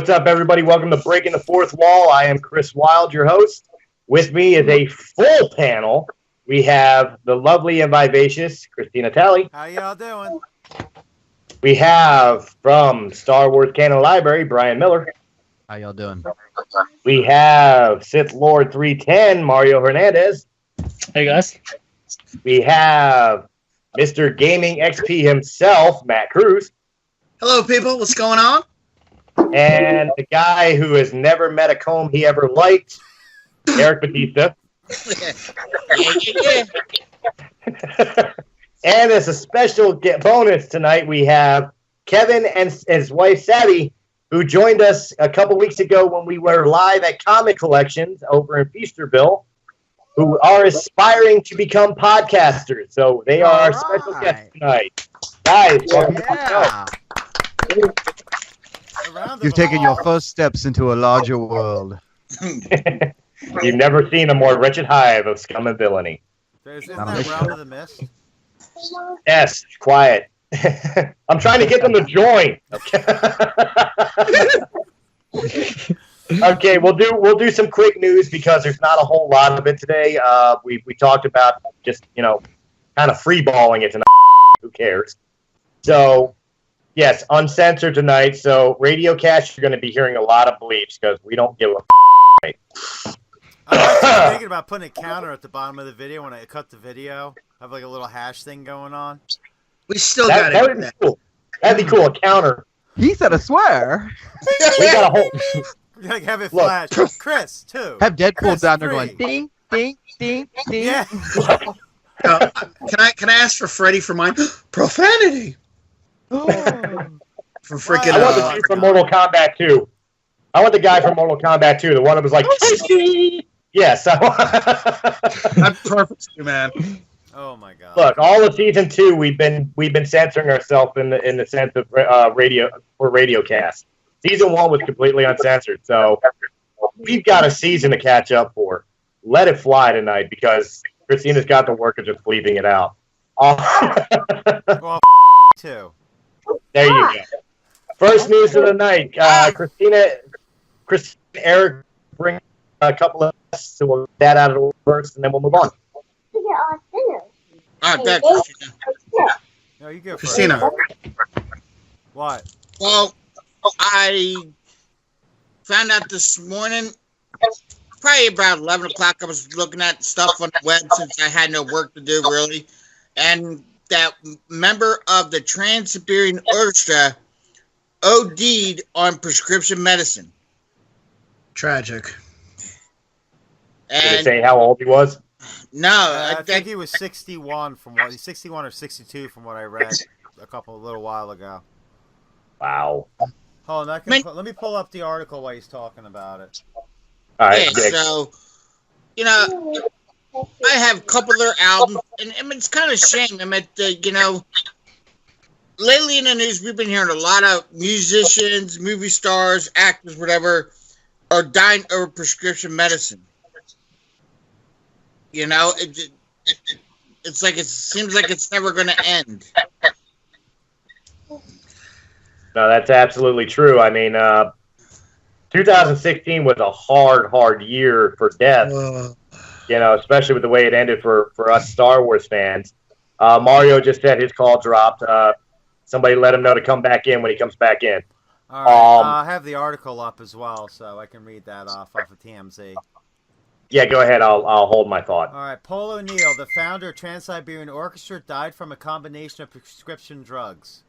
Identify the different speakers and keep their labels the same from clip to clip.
Speaker 1: What's up, everybody? Welcome to Breaking the Fourth Wall. I am Chris Wilde, your host. With me is a full panel. We have the lovely and vivacious Christina Talley.
Speaker 2: How y'all doing?
Speaker 1: We have from Star Wars Canon Library, Brian Miller.
Speaker 3: How y'all doing?
Speaker 1: We have Sith Lord 310, Mario Hernandez.
Speaker 4: Hey, guys.
Speaker 1: We have Mr. Gaming XP himself, Matt Cruz.
Speaker 5: Hello, people. What's going on?
Speaker 1: And the guy who has never met a comb he ever liked, Eric Batista. And as a special bonus tonight, we have Kevin and his wife, Savvy, who joined us a couple weeks ago when we were live at Comic Collections over in Feasterville, who are aspiring to become podcasters. So they are our special guests tonight. Guys, welcome to the show.
Speaker 3: You've taken your first steps into a larger world.
Speaker 1: You've never seen a more wretched hive of scum and villainy.
Speaker 2: Isn't that Round of the Mist?
Speaker 1: Yes, quiet. I'm trying to get them to join. Okay, we'll do some quick news because there's not a whole lot of it today. We talked about just kind of freeballing it tonight. Who cares? So. Yes, uncensored tonight. So, Radio Cash, you're going to be hearing a lot of bleeps because we don't give a right.
Speaker 2: I'm actually thinking about putting a counter at the bottom of the video when I cut the video. Have like a little hash thing going on.
Speaker 5: We still got
Speaker 1: that would be cool. That'd be cool. A counter.
Speaker 3: He said a swear.
Speaker 1: We got a whole.
Speaker 2: Like have it flash. Chris too.
Speaker 3: Have Deadpool
Speaker 2: Chris,
Speaker 3: down there
Speaker 2: 3.
Speaker 3: going ding, ding, ding, ding.
Speaker 2: Yeah.
Speaker 5: Can I ask for Freddy for mine? Profanity. For freaking.
Speaker 1: I want the dude from Mortal Kombat 2. I want the guy from Mortal Kombat 2. The one that was like, yes.
Speaker 5: That's perfect, man.
Speaker 2: Oh my god.
Speaker 1: Look, all of season 2, we've been censoring ourselves in the sense of radio cast. Season 1 was completely uncensored, so we've got a season to catch up for. Let it fly tonight because Christina's got the work of just bleeping it out.
Speaker 2: Well, too.
Speaker 1: There you go. First news of the night. Christina, Eric, bring a couple of us, so we'll get that out of the way first, and then we'll move on.
Speaker 5: All right, back, Christina.
Speaker 2: No, you go first.
Speaker 5: Christina.
Speaker 2: What?
Speaker 6: Well, I found out this morning, probably about 11 o'clock, I was looking at stuff on the web since I had no work to do, really, and that member of the Trans-Siberian Orchestra OD'd on prescription medicine.
Speaker 5: Tragic.
Speaker 6: And
Speaker 1: Did it say how old he was?
Speaker 6: No,
Speaker 2: I think he was 61 he's 61 or 62 from what I read a little while ago.
Speaker 1: Wow.
Speaker 2: Hold on, let me pull up the article while he's talking about it.
Speaker 1: All right.
Speaker 6: Yeah, so I have a couple of their albums, and I mean, it's kind of a shame. I mean, lately in the news, we've been hearing a lot of musicians, movie stars, actors, whatever, are dying over prescription medicine. It's like it seems like it's never going to end.
Speaker 1: No, that's absolutely true. I mean, 2016 was a hard year for death. Especially with the way it ended for us Star Wars fans. Mario just said his call dropped. Somebody let him know to come back in when he comes back in.
Speaker 2: All right, I have the article up as well, so I can read that off of TMZ.
Speaker 1: Yeah, go ahead. I'll hold my thought.
Speaker 2: All right, Paul O'Neill, the founder of Trans-Siberian Orchestra, died from a combination of prescription drugs.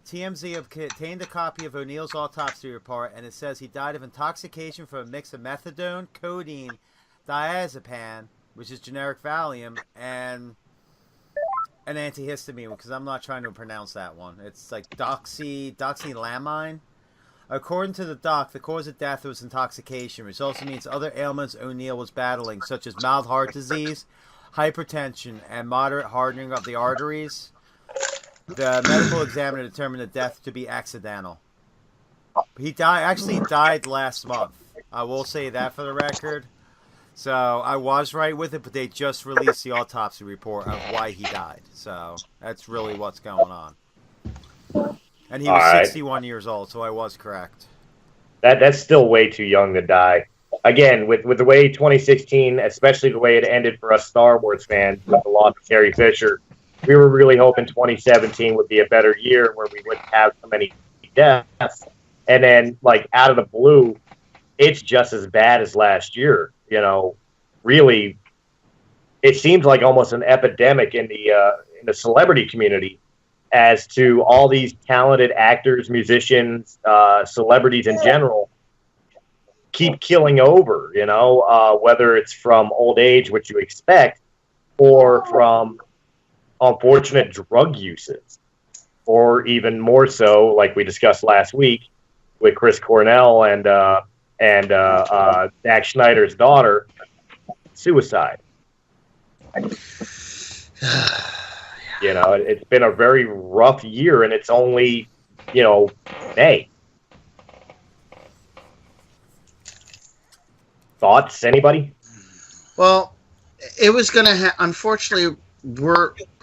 Speaker 2: TMZ obtained a copy of O'Neill's autopsy report, and it says he died of intoxication from a mix of methadone, codeine, diazepam, which is generic Valium, and an antihistamine, because I'm not trying to pronounce that one. It's like doxylamine. According to the doc, the cause of death was intoxication, which also means other ailments O'Neill was battling, such as mild heart disease, hypertension, and moderate hardening of the arteries. The medical examiner determined the death to be accidental. He died last month. I will say that for the record. So I was right with it, but they just released the autopsy report of why he died. So that's really what's going on. And he was 61 years old, so I was correct.
Speaker 1: That's still way too young to die. Again, with the way 2016, especially the way it ended for us Star Wars fans with the loss of Carrie Fisher, we were really hoping 2017 would be a better year where we wouldn't have so many deaths. And then, like, out of the blue, it's just as bad as last year. You know, really, it seems like almost an epidemic in the celebrity community as to all these talented actors, musicians, celebrities in general keep killing over, you know, whether it's from old age, which you expect, or from unfortunate drug uses, or even more so, like we discussed last week with Chris Cornell and Zack Schneider's daughter, suicide. You know, it's been a very rough year, and it's only, you know, May. Thoughts, anybody?
Speaker 5: Well, it was going to unfortunately,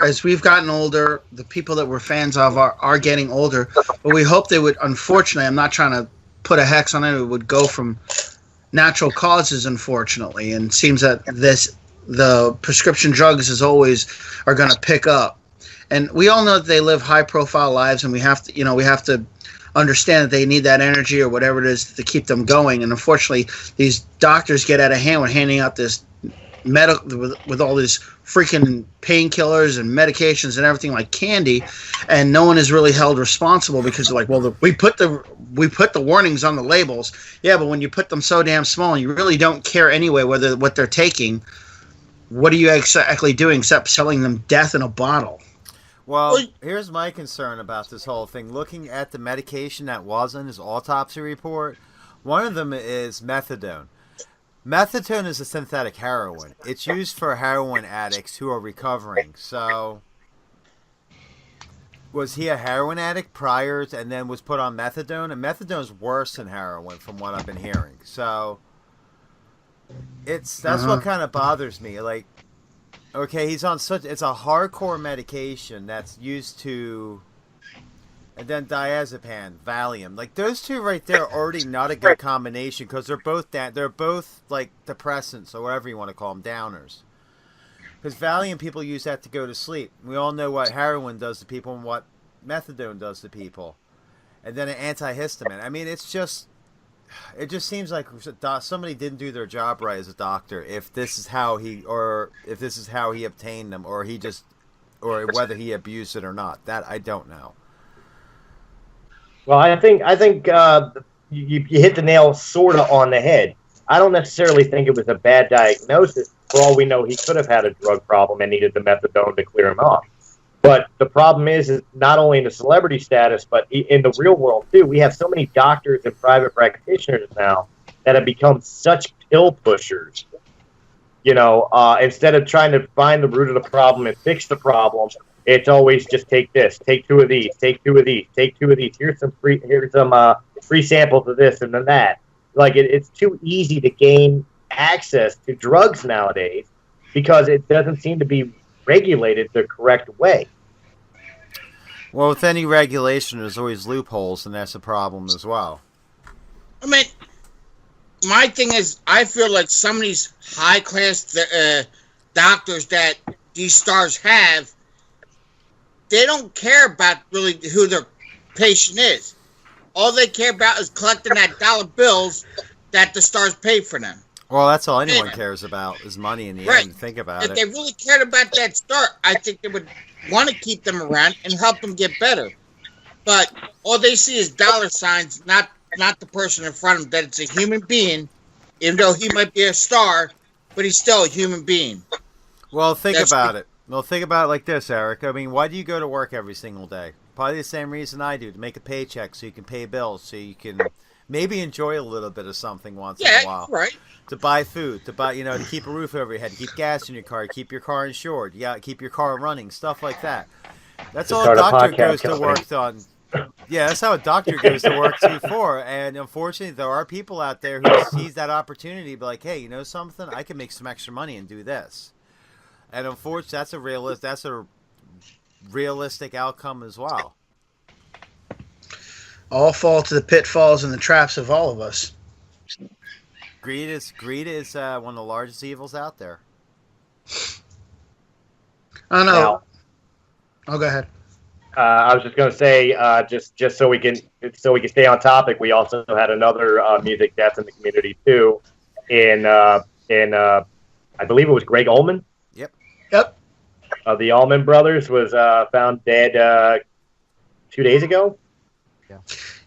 Speaker 5: as we've gotten older, the people that we're fans of are getting older, but we hope they would, unfortunately, I'm not trying to put a hex on it, it would go from natural causes, unfortunately, and it seems that the prescription drugs are going to pick up. And we all know that they live high-profile lives, and we have to understand that they need that energy or whatever it is to keep them going. And unfortunately, these doctors get out of hand with handing out this with all these freaking painkillers and medications and everything like candy, and no one is really held responsible because they're like, well, we put the warnings on the labels. Yeah, but when you put them so damn small and you really don't care anyway whether what they're taking, what are you exactly doing except selling them death in a bottle?
Speaker 2: Well, here's my concern about this whole thing. Looking at the medication that was in his autopsy report, one of them is methadone. Methadone is a synthetic heroin. It's used for heroin addicts who are recovering. So, was he a heroin addict prior and then was put on methadone? And methadone is worse than heroin from what I've been hearing. So, that's what kind of bothers me. Like, okay, he's on it's a hardcore medication that's used to, and then diazepam, Valium. Like, those two right there are already not a good combination because they're both like depressants or whatever you want to call them, downers. Because Valium, people use that to go to sleep. We all know what heroin does to people and what methadone does to people. And then an antihistamine. I mean, it just seems like somebody didn't do their job right as a doctor. If this is how he obtained them, or whether he abused it or not, that I don't know.
Speaker 1: Well, I think you hit the nail sort of on the head. I don't necessarily think it was a bad diagnosis. For all we know, he could have had a drug problem and needed the methadone to clear him off. But the problem is not only in the celebrity status, but in the real world, too. We have so many doctors and private practitioners now that have become such pill pushers. You know, instead of trying to find the root of the problem and fix the problem, it's always just take this, take two of these, take two of these, take two of these. Here's some free samples of this and then that. Like, it's too easy to gain access to drugs nowadays because it doesn't seem to be regulated the correct way.
Speaker 2: Well, with any regulation, there's always loopholes, and that's a problem as well.
Speaker 6: I mean, my thing is, I feel like some of these high-class doctors that these stars have, they don't care about really who their patient is. All they care about is collecting that dollar bills that the stars pay for them.
Speaker 2: Well, that's all anyone cares about is money in the end. Think about it.
Speaker 6: If they really cared about that star, I think they would want to keep them around and help them get better. But all they see is dollar signs, not the person in front of them, that it's a human being, even though he might be a star, but he's still a human being.
Speaker 2: Well, think about it. Well, think about it like this, Eric. I mean, why do you go to work every single day? Probably the same reason I do, to make a paycheck so you can pay bills, so you can maybe enjoy a little bit of something once in a while.
Speaker 6: Right.
Speaker 2: To buy food, to keep a roof over your head, to keep gas in your car, to keep your car insured, you got to keep your car running, stuff like that. That's all a doctor goes to work on. Yeah, that's how a doctor goes to work too for. And unfortunately, there are people out there who sees that opportunity, to be like, hey, you know something? I can make some extra money and do this. And unfortunately, that's a realistic outcome as well.
Speaker 5: all fall to the pitfalls and the traps of all of us.
Speaker 2: Greed is one of the largest evils out there.
Speaker 5: I don't know.
Speaker 1: Now,
Speaker 5: Oh, go ahead.
Speaker 1: I was just going to say, just so we can stay on topic. We also had another music death in the community too. I believe it was Greg Allman.
Speaker 5: Yep.
Speaker 1: The Allman brothers was found dead 2 days ago.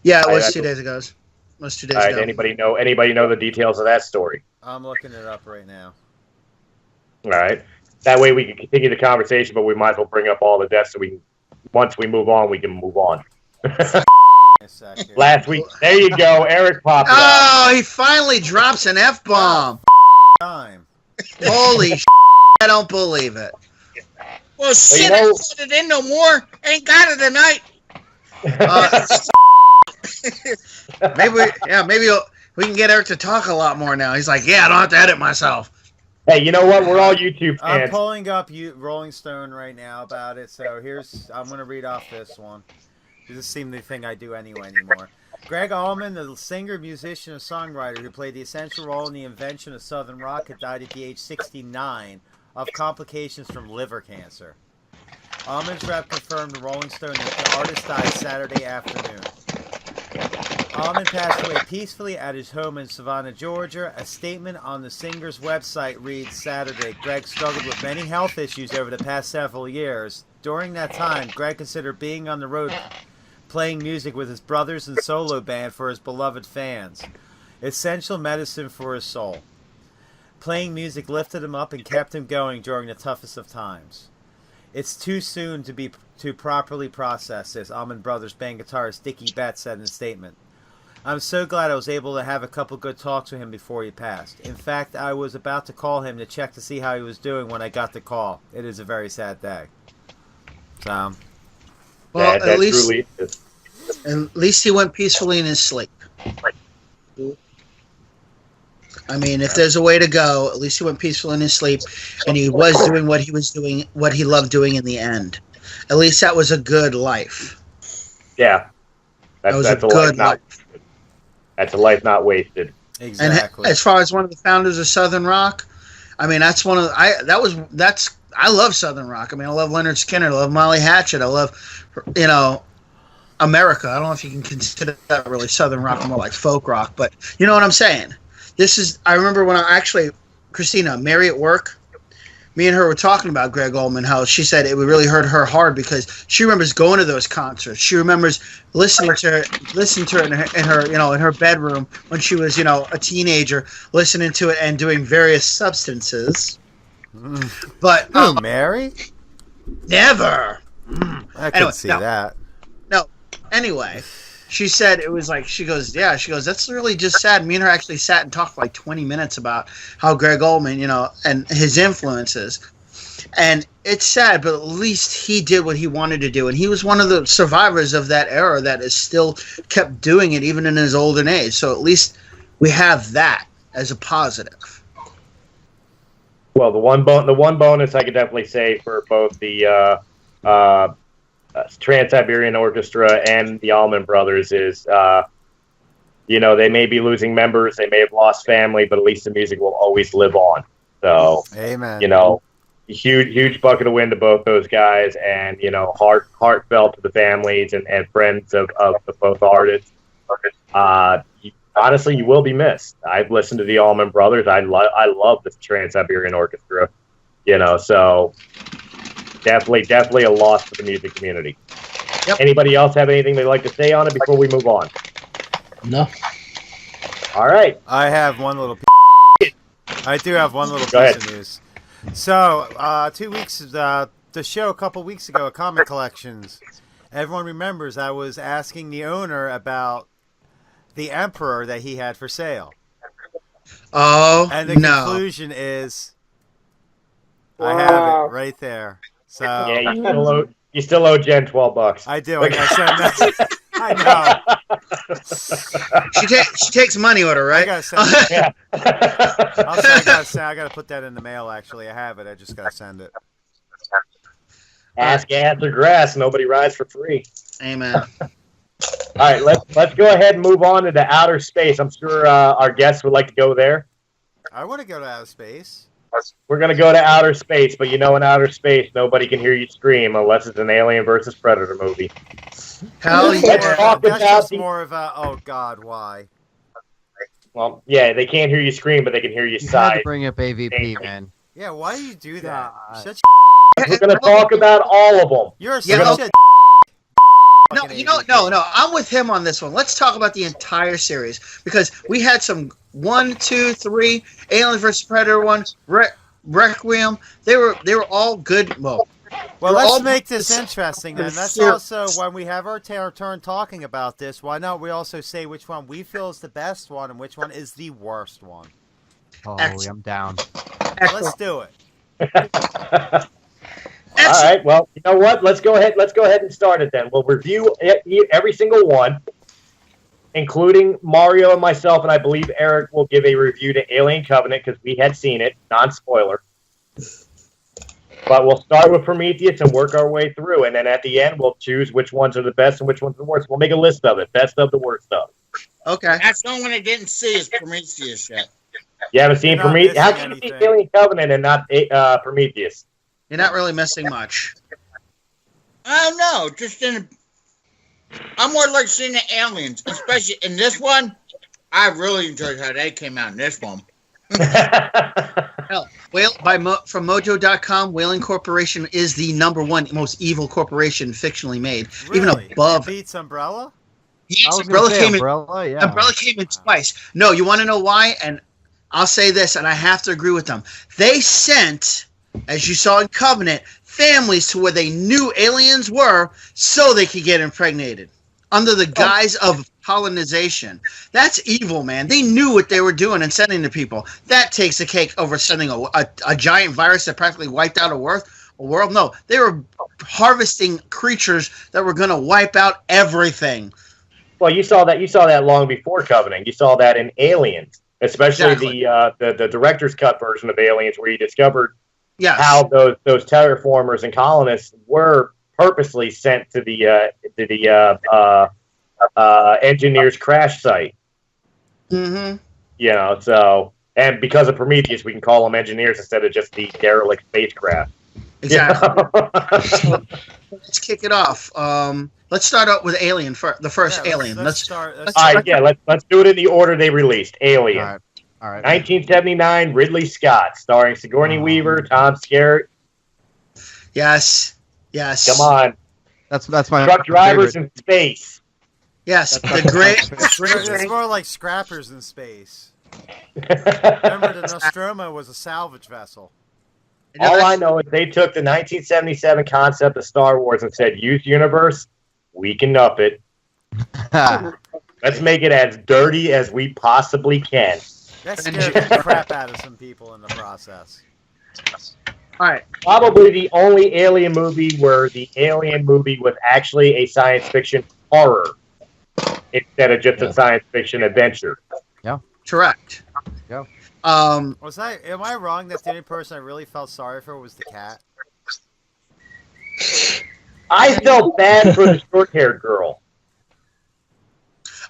Speaker 5: Yeah, it was 2 days ago. It was 2 days
Speaker 1: All right.
Speaker 5: ago.
Speaker 1: Anybody know the details of that story?
Speaker 2: I'm looking it up right now.
Speaker 1: All right. That way we can continue the conversation, but we might as well bring up all the deaths so once we move on, we can move on. Last week, there you go. Eric popped up.
Speaker 5: Oh, he finally drops an F-bomb.
Speaker 2: Time.
Speaker 5: Holy I don't believe it.
Speaker 6: Well, shit, I don't put it in no more. Ain't got it tonight.
Speaker 5: Maybe we can get Eric to talk a lot more now. He's like, yeah, I don't have to edit myself.
Speaker 1: Hey, you know what? We're all YouTube fans.
Speaker 2: I'm pulling up Rolling Stone right now about it, so I'm going to read off this one. This seems the thing I do anymore. Greg Allman, the singer, musician, and songwriter who played the essential role in the invention of Southern rock, had died at the age 69 of complications from liver cancer. Allman's rep confirmed to Rolling Stone that the artist died Saturday afternoon. Allman passed away peacefully at his home in Savannah, Georgia. A statement on the singer's website reads, Saturday, Greg struggled with many health issues over the past several years. During that time, Greg considered being on the road playing music with his brothers and solo band for his beloved fans. Essential medicine for his soul. Playing music lifted him up and kept him going during the toughest of times. It's too soon to properly process this, Allman Brothers band guitarist Dickie Betts said in a statement. I'm so glad I was able to have a couple good talks with him before he passed. In fact, I was about to call him to check to see how he was doing when I got the call. It is a very sad day. So,
Speaker 5: well,
Speaker 1: at
Speaker 5: least he went peacefully in his sleep. I mean, if there's a way to go, at least he went peaceful in his sleep, and he was doing what he was doing, what he loved doing in the end. At least that was a good life.
Speaker 1: Yeah, that's a good life. That's a life not wasted.
Speaker 2: Exactly.
Speaker 5: And as far as one of the founders of Southern rock, I mean, that's I love Southern rock. I mean, I love Leonard Skinner. I love Molly Hatchet. I love, America. I don't know if you can consider that really Southern rock, more like folk rock, but you know what I'm saying. I remember when Christina, Mary at work, me and her were talking about Greg Allman, how she said it would really hurt her hard because she remembers going to those concerts. She remembers listening to her in her bedroom when she was, a teenager, listening to it and doing various substances. But
Speaker 2: Mary?
Speaker 5: Never.
Speaker 2: I could see that.
Speaker 5: No. Anyway, she said it was like, she goes, that's really just sad. Me and her actually sat and talked for like 20 minutes about how Greg Allman, and his influences. And it's sad, but at least he did what he wanted to do. And he was one of the survivors of that era that is still kept doing it even in his older age. So at least we have that as a positive.
Speaker 1: Well, the one bonus I could definitely say for both the Trans-Siberian Orchestra and the Allman Brothers is, they may be losing members, they may have lost family, but at least the music will always live on. So,
Speaker 2: amen.
Speaker 1: Huge bucket of wind to both those guys, and heartfelt to the families and friends of the both artists. Honestly, you will be missed. I've listened to the Allman Brothers. I love the Trans-Siberian Orchestra. So. Definitely a loss for the music community. Yep. Anybody else have anything they'd like to say on it before we move on?
Speaker 4: No.
Speaker 1: All right.
Speaker 2: I have one little I do have one little
Speaker 1: Go
Speaker 2: piece
Speaker 1: ahead.
Speaker 2: of news. So, 2 weeks, the show a couple weeks ago, Comic Collections, everyone remembers I was asking the owner about the Emperor that he had for sale.
Speaker 5: Oh,
Speaker 2: and the conclusion is I have it right there. So
Speaker 1: yeah, you still owe Jen $12.
Speaker 2: I do. I gotta send that. I know.
Speaker 5: She takes money with her, right?
Speaker 2: I gotta send it.
Speaker 1: Yeah.
Speaker 2: I gotta put that in the mail. Actually, I have it. I just gotta send it.
Speaker 1: Ask ass or grass. Nobody rides for free.
Speaker 5: Amen.
Speaker 1: All right, let's go ahead and move on to the outer space. I'm sure our guests would like to go there.
Speaker 2: I want to go to outer space.
Speaker 1: We're going to go to outer space, but in outer space, nobody can hear you scream unless it's an Alien versus Predator movie.
Speaker 5: Hell yeah.
Speaker 1: Let's talk
Speaker 2: That's
Speaker 1: about
Speaker 2: just more of a, oh God, why?
Speaker 1: Well, yeah, they can't hear you scream, but they can hear you
Speaker 3: You had
Speaker 1: sigh.
Speaker 3: to bring up AVP, man.
Speaker 2: Yeah, why do you do that?
Speaker 3: God.
Speaker 2: Such
Speaker 1: We're going to talk about all of them.
Speaker 2: You're
Speaker 5: Yeah,
Speaker 2: such a
Speaker 5: No, no. I'm with him on this one. Let's talk about the entire series because we had some 1, 2, 3 Alien vs Predator 1, Requiem. They were all good. Well,
Speaker 2: let's make this interesting then. That's also when we have our turn talking about this. Why not we also say which one we feel is the best one and which one is the worst one?
Speaker 3: Oh,
Speaker 5: Excellent.
Speaker 3: I'm down.
Speaker 2: Let's do it.
Speaker 1: All right. Well, you know what? Let's go ahead and start it then. We'll review every single one, including Mario and myself, and I believe Eric will give a review to Alien Covenant because we had seen it, non-spoiler. But we'll start with Prometheus and work our way through, and then at the end we'll choose which ones are the best and which ones are the worst. We'll make a list of it, best of the worst of.
Speaker 5: Okay.
Speaker 6: That's the only one I didn't see is Prometheus yet.
Speaker 1: You haven't seen
Speaker 2: You're not
Speaker 1: Prometheus? How
Speaker 2: missing
Speaker 1: can you see
Speaker 2: anything.
Speaker 1: Alien Covenant and not Prometheus?
Speaker 5: You're not really missing much.
Speaker 6: I know, I'm more like seeing the aliens, especially in this one. I really enjoyed how they came out in this one.
Speaker 5: Hell, from Mojo.com, Whaling Corporation is the #1 most evil corporation fictionally made, even
Speaker 2: Really?
Speaker 5: above.
Speaker 2: It beats Umbrella?
Speaker 5: Yes,
Speaker 3: I was
Speaker 5: Umbrella
Speaker 3: gonna say
Speaker 5: came in.
Speaker 3: Umbrella, yeah.
Speaker 5: Umbrella came in twice. No, you want to know why? And I'll say this, and I have to agree with them. They sent, as you saw in Covenant, families to where they knew aliens were so they could get impregnated under the guise of colonization. That's evil, man. They knew what they were doing and sending to people. That takes the cake over sending a giant virus that practically wiped out a world. No, they were harvesting creatures that were going to wipe out everything.
Speaker 1: Well, you saw that long before Covenant. You saw that in Aliens, especially the director's cut version of Aliens, where you discovered how those terraformers and colonists were purposely sent to the engineer's crash site.
Speaker 5: Mm-hmm.
Speaker 1: So and because of Prometheus, we can call them engineers instead of just the derelict spacecraft.
Speaker 5: Exactly. So, let's kick it off. Let's start out with Alien, the first Alien.
Speaker 2: Let's start.
Speaker 1: All right, let's do it in the order they released. Alien.
Speaker 3: All right.
Speaker 1: 1979, Ridley Scott, starring Sigourney Weaver, Tom Skerritt.
Speaker 5: Yes.
Speaker 1: Come on.
Speaker 3: That's my
Speaker 1: Truck drivers
Speaker 3: favorite.
Speaker 1: in space.
Speaker 5: Yes, the great.
Speaker 2: It's more like scrappers in space. Remember, the Nostromo was a salvage vessel.
Speaker 1: All I know is they took the 1977 concept of Star Wars and said, "Youth universe, we can up it. Let's make it as dirty as we possibly can."
Speaker 2: That scared the crap out of some people in the process.
Speaker 5: All right.
Speaker 1: Probably the only Alien movie where the Alien movie was actually a science fiction horror instead of just a science fiction adventure.
Speaker 3: Yeah.
Speaker 5: Correct.
Speaker 3: Yeah.
Speaker 2: Am I wrong that the only person I really felt sorry for was the cat?
Speaker 1: I felt bad for the short-haired girl.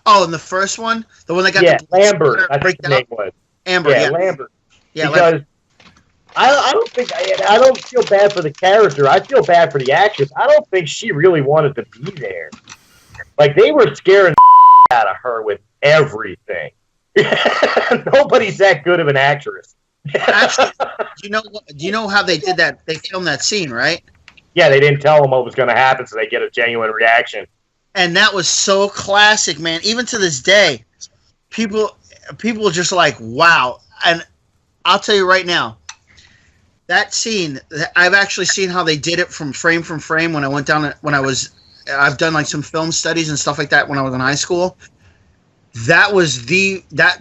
Speaker 5: Oh, and the first one, the one that got
Speaker 1: Lambert. I think the name was
Speaker 5: Amber. Yeah,
Speaker 1: Lambert.
Speaker 5: Yeah,
Speaker 1: because I don't feel bad for the character. I feel bad for the actress. I don't think she really wanted to be there. Like, they were scaring the out of her with everything. Nobody's that good of an actress.
Speaker 5: Actually, do you know how they did that? They filmed that scene, right?
Speaker 1: Yeah, they didn't tell them what was going to happen, so they get a genuine reaction.
Speaker 5: And that was so classic, man. Even to this day, people just like, wow. And I'll tell you right now, that scene, I've actually seen how they did it from frame when I went down I've done like some film studies and stuff like that when I was in high school. That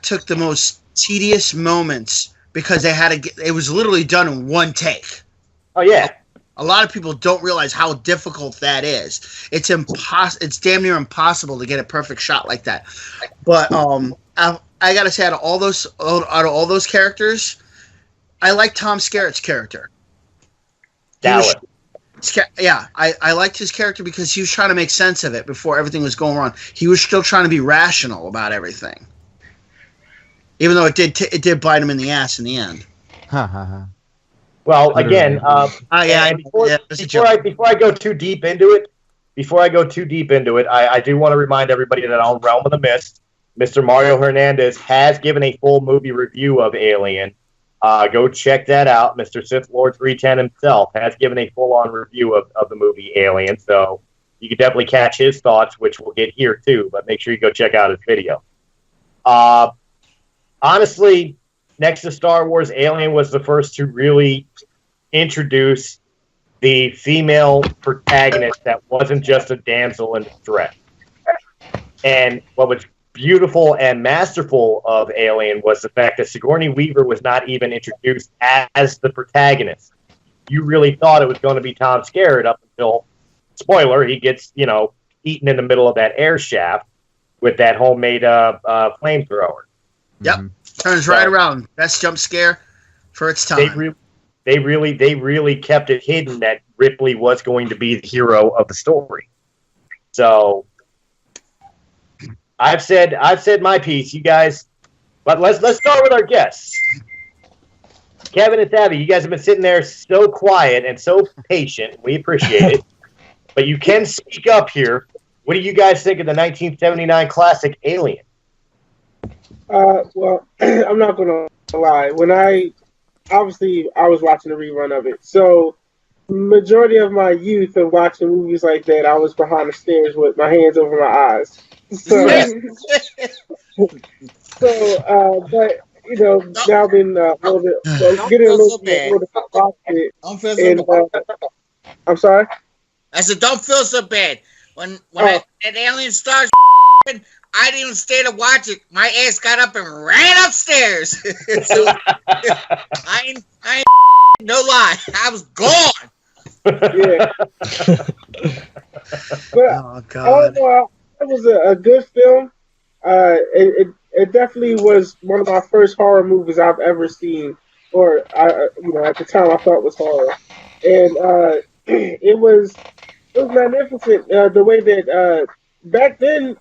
Speaker 5: took the most tedious moments because it was literally done in one take.
Speaker 1: Oh yeah.
Speaker 5: A lot of people don't realize how difficult that is. It's It's damn near impossible to get a perfect shot like that. But I gotta say, out of all those characters, I like Tom Skerritt's character.
Speaker 1: Dallas.
Speaker 5: I liked his character because he was trying to make sense of it before everything was going wrong. He was still trying to be rational about everything, even though it did bite him in the ass in the end.
Speaker 1: Well, again, before I go too deep into it, I do want to remind everybody that on Realm of the Mist, Mr. Mario Hernandez has given a full movie review of Alien. Go check that out. Mr. Sith Lord 310 himself has given a full-on review of the movie Alien, so you can definitely catch his thoughts, which we'll get here too, but make sure you go check out his video. Honestly, next to Star Wars, Alien was the first to really introduce the female protagonist that wasn't just a damsel in distress. And what was beautiful and masterful of Alien was the fact that Sigourney Weaver was not even introduced as the protagonist. You really thought it was going to be Tom Skerritt up until, spoiler, he gets, eaten in the middle of that air shaft with that homemade flamethrower.
Speaker 5: Yep. Turns right around. Best jump scare for its time.
Speaker 1: They really kept it hidden that Ripley was going to be the hero of the story. So I've said my piece, you guys. But let's start with our guests. Kevin and Savvy, you guys have been sitting there so quiet and so patient. We appreciate it. But you can speak up here. What do you guys think of the 1979 classic Alien?
Speaker 4: Well, I'm not going to lie. When I was watching a rerun of it. So majority of my youth of watching movies like that, I was behind the stairs with my hands over my eyes. So, but now I've been a little bit getting a little bit about it.
Speaker 6: Don't feel so bad.
Speaker 4: I'm sorry.
Speaker 6: I said, don't feel so bad. When that Alien starts, I didn't even stay to watch it. My ass got up and ran upstairs. So I ain't no lie. I was gone.
Speaker 4: Yeah. But
Speaker 5: oh God.
Speaker 4: Overall, it was a good film. It definitely was one of my first horror movies I've ever seen, or at the time I thought was horror, and it was magnificent. The way that back then,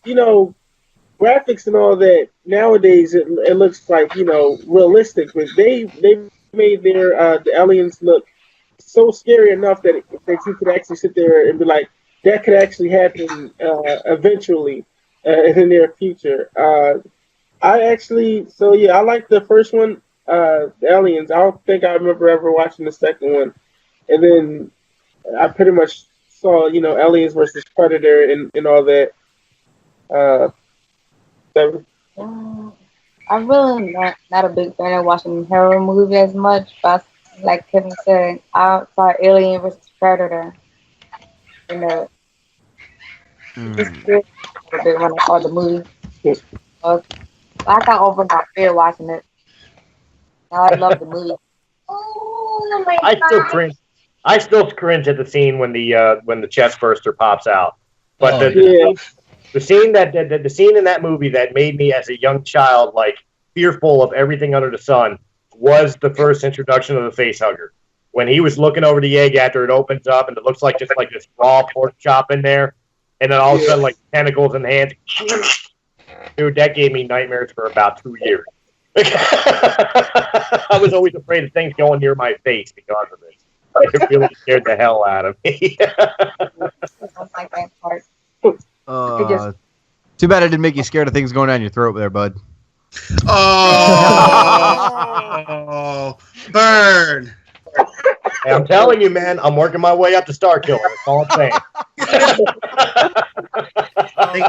Speaker 4: graphics and all that. Nowadays, it looks like realistic, but they made their the aliens look so scary enough that you could actually sit there and be like, that could actually happen eventually in the near future. I like the first one, the Aliens. I don't think I remember ever watching the second one, and then I pretty much saw Aliens versus Predator and all that.
Speaker 7: I'm really not a big fan of watching horror movies as much, but like Kevin said, I saw Alien versus Predator. It's good when I saw the movie. I got over my fear watching it. Now I love the movie. Oh my God.
Speaker 1: I still cringe at the scene when the chest burster pops out. But the scene in that movie that made me as a young child fearful of everything under the sun was the first introduction of the face hugger. When he was looking over the egg after it opens up and it looks like just like this raw pork chop in there, and then all of a sudden tentacles and hands. Dude, that gave me nightmares for about 2 years. I was always afraid of things going near my face because of it. It really scared the hell out of me.
Speaker 7: That's my favorite part.
Speaker 3: Too bad I didn't make you scared of things going down your throat there, bud.
Speaker 5: Oh, burn.
Speaker 1: Hey, I'm telling you, man, I'm working my way up to Star Killer. That's all I'm saying.
Speaker 5: I think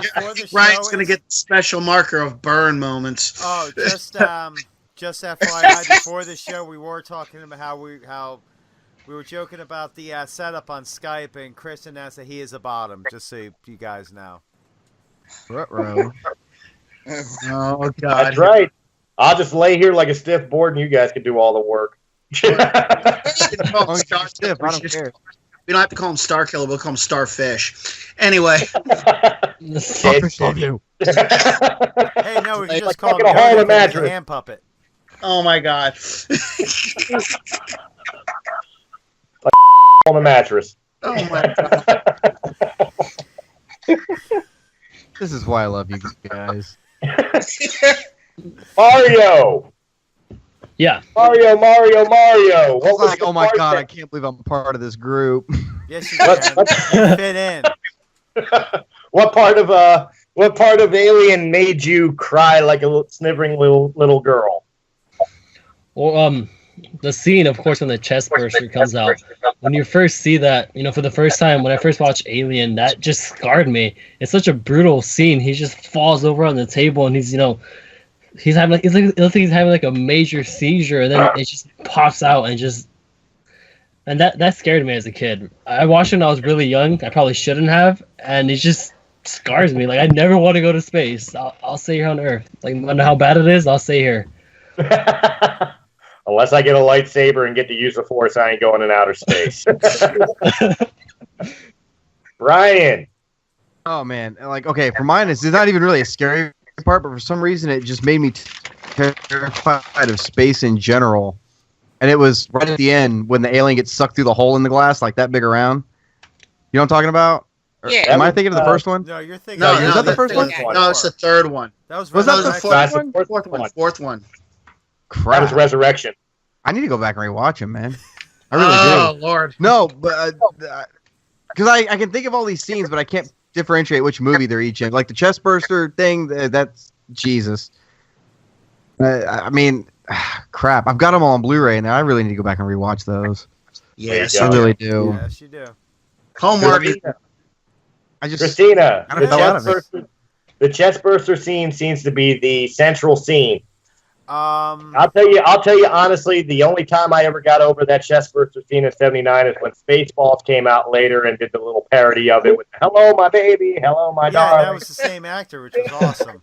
Speaker 5: Ryan's going to get the special marker of burn moments.
Speaker 2: Oh, just FYI, before the show, we were talking about how we were joking about the setup on Skype, and Chris announced that he is a bottom, just so you guys know.
Speaker 3: Ruh-roh.
Speaker 5: Oh, God.
Speaker 1: That's right. I'll just lay here like a stiff board, and you guys can do all the work.
Speaker 5: We don't have to call him Starkiller. We'll call him Starfish. Anyway.
Speaker 3: Starfish love you.
Speaker 2: Hey, no, we just call him a hand puppet.
Speaker 5: Oh, my God.
Speaker 1: On the mattress.
Speaker 5: Oh my god.
Speaker 3: This is why I love you guys.
Speaker 1: Mario.
Speaker 8: Yeah.
Speaker 1: Mario.
Speaker 3: It's
Speaker 1: What was
Speaker 3: like,
Speaker 1: the
Speaker 3: oh my
Speaker 1: part
Speaker 3: god,
Speaker 1: that-
Speaker 3: I can't believe I'm part of this group.
Speaker 2: Yes, you can. You fit in.
Speaker 1: What part of Alien made you cry like a sniveling little girl?
Speaker 8: Well, the scene, of course, when the chest burster comes out. When you first see that, for the first time, when I first watched Alien, that just scarred me. It's such a brutal scene. He just falls over on the table and he's having it looks like he's having like a major seizure, and then it just pops out and that scared me as a kid. I watched it when I was really young. I probably shouldn't have, and it just scars me. Like I never want to go to space. I'll stay here on Earth. Like no matter how bad it is, I'll stay here.
Speaker 1: Unless I get a lightsaber and get to use the Force, I ain't going in outer space. Brian.
Speaker 3: Oh man, like okay, for mine it's not even really a scary part, but for some reason it just made me terrified of space in general. And it was right at the end when the alien gets sucked through the hole in the glass, like that big around. You know what I'm talking about?
Speaker 6: Yeah.
Speaker 3: Am I thinking of the first one?
Speaker 2: No, you're thinking.
Speaker 5: No,
Speaker 3: is that the first one?
Speaker 5: No, it's the third one.
Speaker 2: That was
Speaker 3: Was that the
Speaker 2: Resurrection.
Speaker 3: fourth
Speaker 5: fourth
Speaker 3: one?
Speaker 5: one? Fourth one.
Speaker 3: Crap.
Speaker 1: That was Resurrection.
Speaker 3: I need to go back and rewatch them, man. I really
Speaker 5: Oh Lord.
Speaker 3: No, but because I can think of all these scenes, but I can't differentiate which movie they're each in. Like the chest burster thing, that's Jesus. I mean, crap. I've got them all on Blu-ray, and I really need to go back and rewatch those.
Speaker 5: Yes,
Speaker 1: There
Speaker 3: I
Speaker 1: you go.
Speaker 3: really do.
Speaker 2: Yes, you do.
Speaker 5: Homework.
Speaker 1: Christina,
Speaker 3: I just fell out of it.
Speaker 1: the chest burster scene seems to be the central scene.
Speaker 2: Um,
Speaker 1: I'll tell you honestly, the only time I ever got over that chest burster scene in '79 is when Spaceballs came out later and did the little parody of it with "Hello, my baby, hello, my
Speaker 2: yeah,
Speaker 1: darling."
Speaker 2: that was the same actor, which was awesome.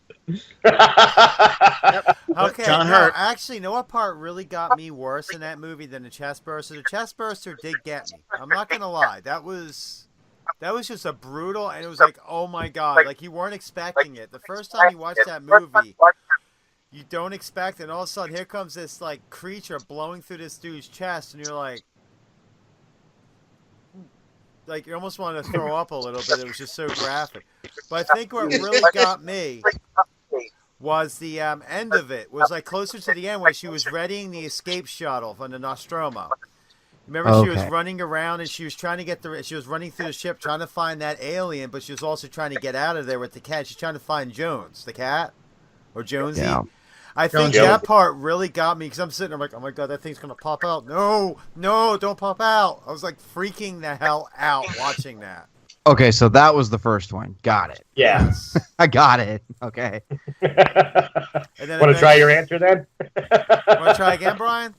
Speaker 2: Okay,
Speaker 5: John
Speaker 2: no,
Speaker 5: Hurt.
Speaker 2: actually, you know what part really got me worse in that movie than the chest burster? The chest burster did get me. I'm not gonna lie. That was just a brutal, and it was like, oh my god, like you weren't expecting it. The first time you watch that movie, you don't expect it, and all of a sudden here comes this like creature blowing through this dude's chest, and you're like you almost want to throw up a little bit. It was just so graphic. But I think what really got me was the end of it. Was like closer to the end where she was readying the escape shuttle from the Nostromo. Remember, she was running around and she was trying to get she was running through the ship trying to find that alien, but she was also trying to get out of there with the cat. She's trying to find Jones, the cat, or Jonesy. Yeah. I think that part really got me because I'm sitting there like, oh my god, that thing's gonna pop out. No, don't pop out. I was like freaking the hell out watching that.
Speaker 3: Okay, so that was the first one. Got it.
Speaker 1: Yeah.
Speaker 2: Yes.
Speaker 3: I got it. Okay.
Speaker 2: And then
Speaker 1: Want to try your answer then?
Speaker 2: Want to try again, Brian?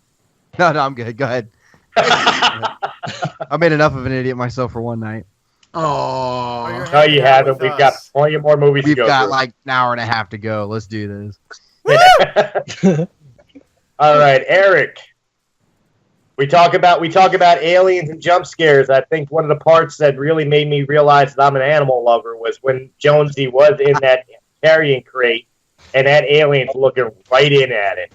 Speaker 3: No, I'm good. Go ahead. I made enough of an idiot myself for one night.
Speaker 5: Oh.
Speaker 2: you're
Speaker 1: No, you
Speaker 2: hanging out
Speaker 1: haven't.
Speaker 2: with
Speaker 1: We've got
Speaker 2: us.
Speaker 1: plenty of more movies
Speaker 3: We've
Speaker 1: to go
Speaker 3: got
Speaker 1: through.
Speaker 3: like an hour and a half to go. Let's do this.
Speaker 1: All right, Eric. We talk about aliens and jump scares. I think one of the parts that really made me realize that I'm an animal lover was when Jonesy was in that carrying crate and that alien's looking right in at it.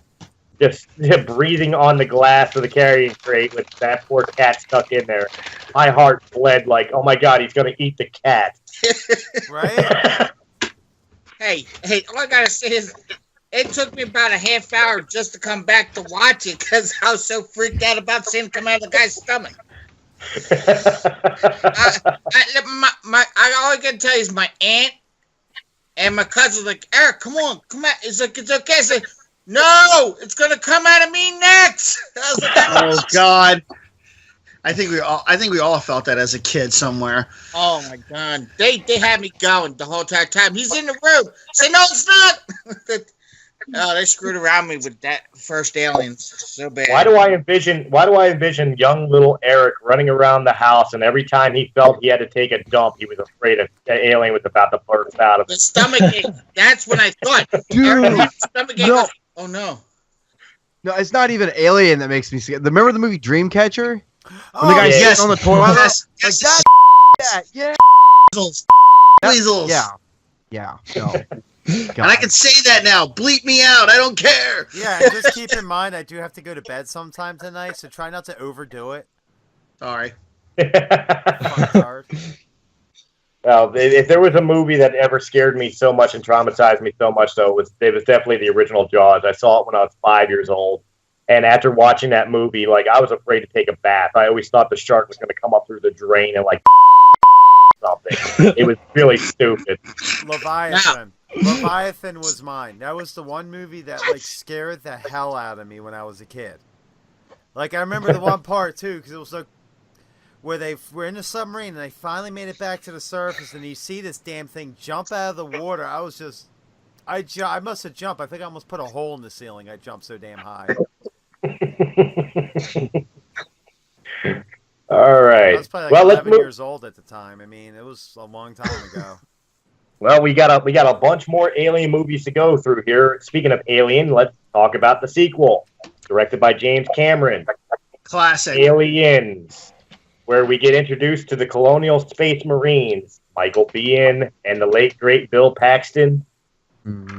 Speaker 1: Just breathing on the glass of the carrying crate with that poor cat stuck in there. My heart bled like, oh my god, he's going to eat the cat.
Speaker 2: Right?
Speaker 6: Hey, all I gotta say is, it took me about a half hour just to come back to watch it because I was so freaked out about seeing it come out of the guy's stomach. All I can tell you is my aunt and my cousin's like, Eric, come on, come out. It's like, it's okay. I said, no, it's gonna come out of me next. I was like,
Speaker 5: Oh God. I think we all felt that as a kid somewhere.
Speaker 6: oh my god, they had me going the whole entire time. He's in the room. Say no, it's not. Oh, they screwed around me with that first Aliens so bad.
Speaker 1: Why do I envision young little Eric running around the house, and every time he felt he had to take a dump, he was afraid an alien was about to burst out of
Speaker 6: The
Speaker 1: it.
Speaker 6: stomach ache. That's when I thought.
Speaker 3: Dude,
Speaker 6: Stomach ache.
Speaker 3: no.
Speaker 6: Oh no.
Speaker 3: No, it's not even Alien that makes me scared. Remember the movie Dreamcatcher? When
Speaker 2: Oh,
Speaker 3: the guy's
Speaker 1: yeah.
Speaker 3: sitting on the toilet?
Speaker 5: Yes,
Speaker 3: Like
Speaker 5: yes,
Speaker 3: that? Yeah.
Speaker 5: weasels. Weasels.
Speaker 3: Yeah. No.
Speaker 5: And I can say that now. Bleep me out. I don't care.
Speaker 2: Yeah, and just keep in mind I do have to go to bed sometime tonight, so try not to overdo it.
Speaker 5: Sorry.
Speaker 1: Well, if there was a movie that ever scared me so much and traumatized me so much, though, it was definitely the original Jaws. I saw it when I was 5 years old, and after watching that movie, like, I was afraid to take a bath. I always thought the shark was going to come up through the drain and like something. It was really stupid.
Speaker 2: Leviathan was mine. That was the one movie that like scared the hell out of me when I was a kid. Like, I remember the one part too, because it was like where they were in the submarine and they finally made it back to the surface, and you see this damn thing jump out of the water. I was just, I must have jumped. I think I almost put a hole in the ceiling. I jumped so damn high.
Speaker 1: All right.
Speaker 2: I was probably like 11 years old at the time. I mean, it was a long time ago.
Speaker 1: Well, we got a bunch more Alien movies to go through here. Speaking of Alien, let's talk about the sequel, directed by James Cameron.
Speaker 5: Classic.
Speaker 1: Aliens, where we get introduced to the Colonial Space Marines, Michael Biehn and the late great Bill Paxton,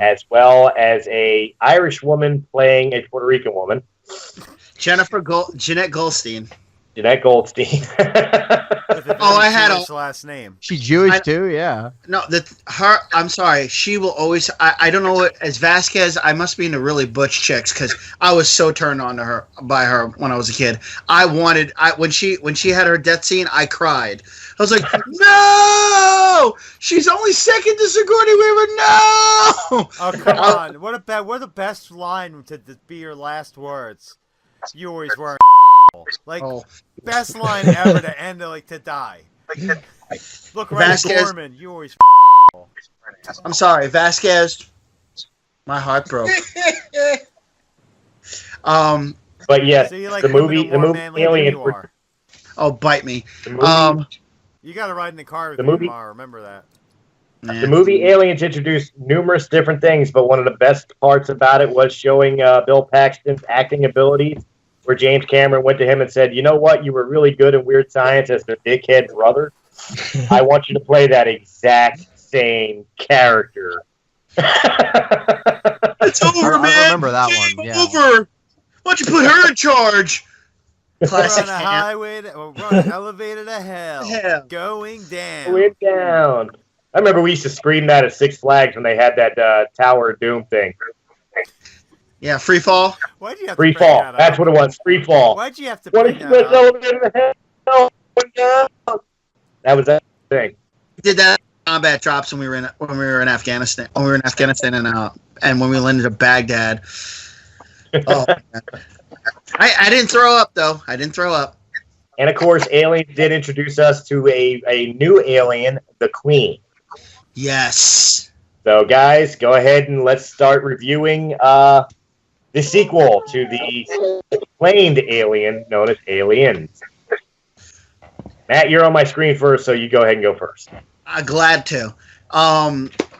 Speaker 1: as well as a Irish woman playing a Puerto Rican woman,
Speaker 5: Jeanette Goldstein.
Speaker 1: Jeanette Goldstein.
Speaker 5: I had
Speaker 2: a last name.
Speaker 3: She's Jewish too, yeah.
Speaker 5: No, I'm sorry. She will always. I don't know what as Vasquez. I must be into really butch chicks because I was so turned on to by her when I was a kid. When she had her death scene, I cried. I was like, no, she's only second to Sigourney Weaver. No.
Speaker 2: Oh, come on! What the best line to be your last words? You always were. Like, best line ever to end to die. Look right,
Speaker 5: Vasquez.
Speaker 2: Gorman. You always.
Speaker 5: I'm sorry, Vasquez. My heart broke.
Speaker 1: But yes,
Speaker 2: so like
Speaker 1: the movie Alien.
Speaker 5: Oh, bite me.
Speaker 2: You got to ride in the car with me tomorrow. Remember that.
Speaker 1: The movie Aliens introduced numerous different things, but one of the best parts about it was showing Bill Paxton's acting abilities, where James Cameron went to him and said, you know what, you were really good in Weird Science as their dickhead brother. I want you to play that exact same character.
Speaker 5: It's over, man.
Speaker 3: I remember that one. Yeah.
Speaker 5: Over. Why don't you put her in charge? Classic.
Speaker 2: Run a highway or run an elevator to hell. Going down.
Speaker 1: Went down. I remember we used to scream that at Six Flags when they had that Tower of Doom thing.
Speaker 5: Yeah, Free Fall.
Speaker 2: Why'd you have
Speaker 1: Free
Speaker 2: to bring
Speaker 1: Fall.
Speaker 2: That
Speaker 1: That's what it was. Free Fall.
Speaker 2: Why'd you have to bring that up?
Speaker 1: That was that thing.
Speaker 5: Did that combat drops when we were in Afghanistan. When we were in Afghanistan and when we landed at Baghdad. Oh, I didn't throw up though. I didn't throw up.
Speaker 1: And of course, Alien did introduce us to a new alien, the Queen.
Speaker 5: Yes.
Speaker 1: So, guys, go ahead and let's start reviewing the sequel to the acclaimed alien known as Aliens. Matt, you're on my screen first, so you go ahead and go first.
Speaker 5: Glad to.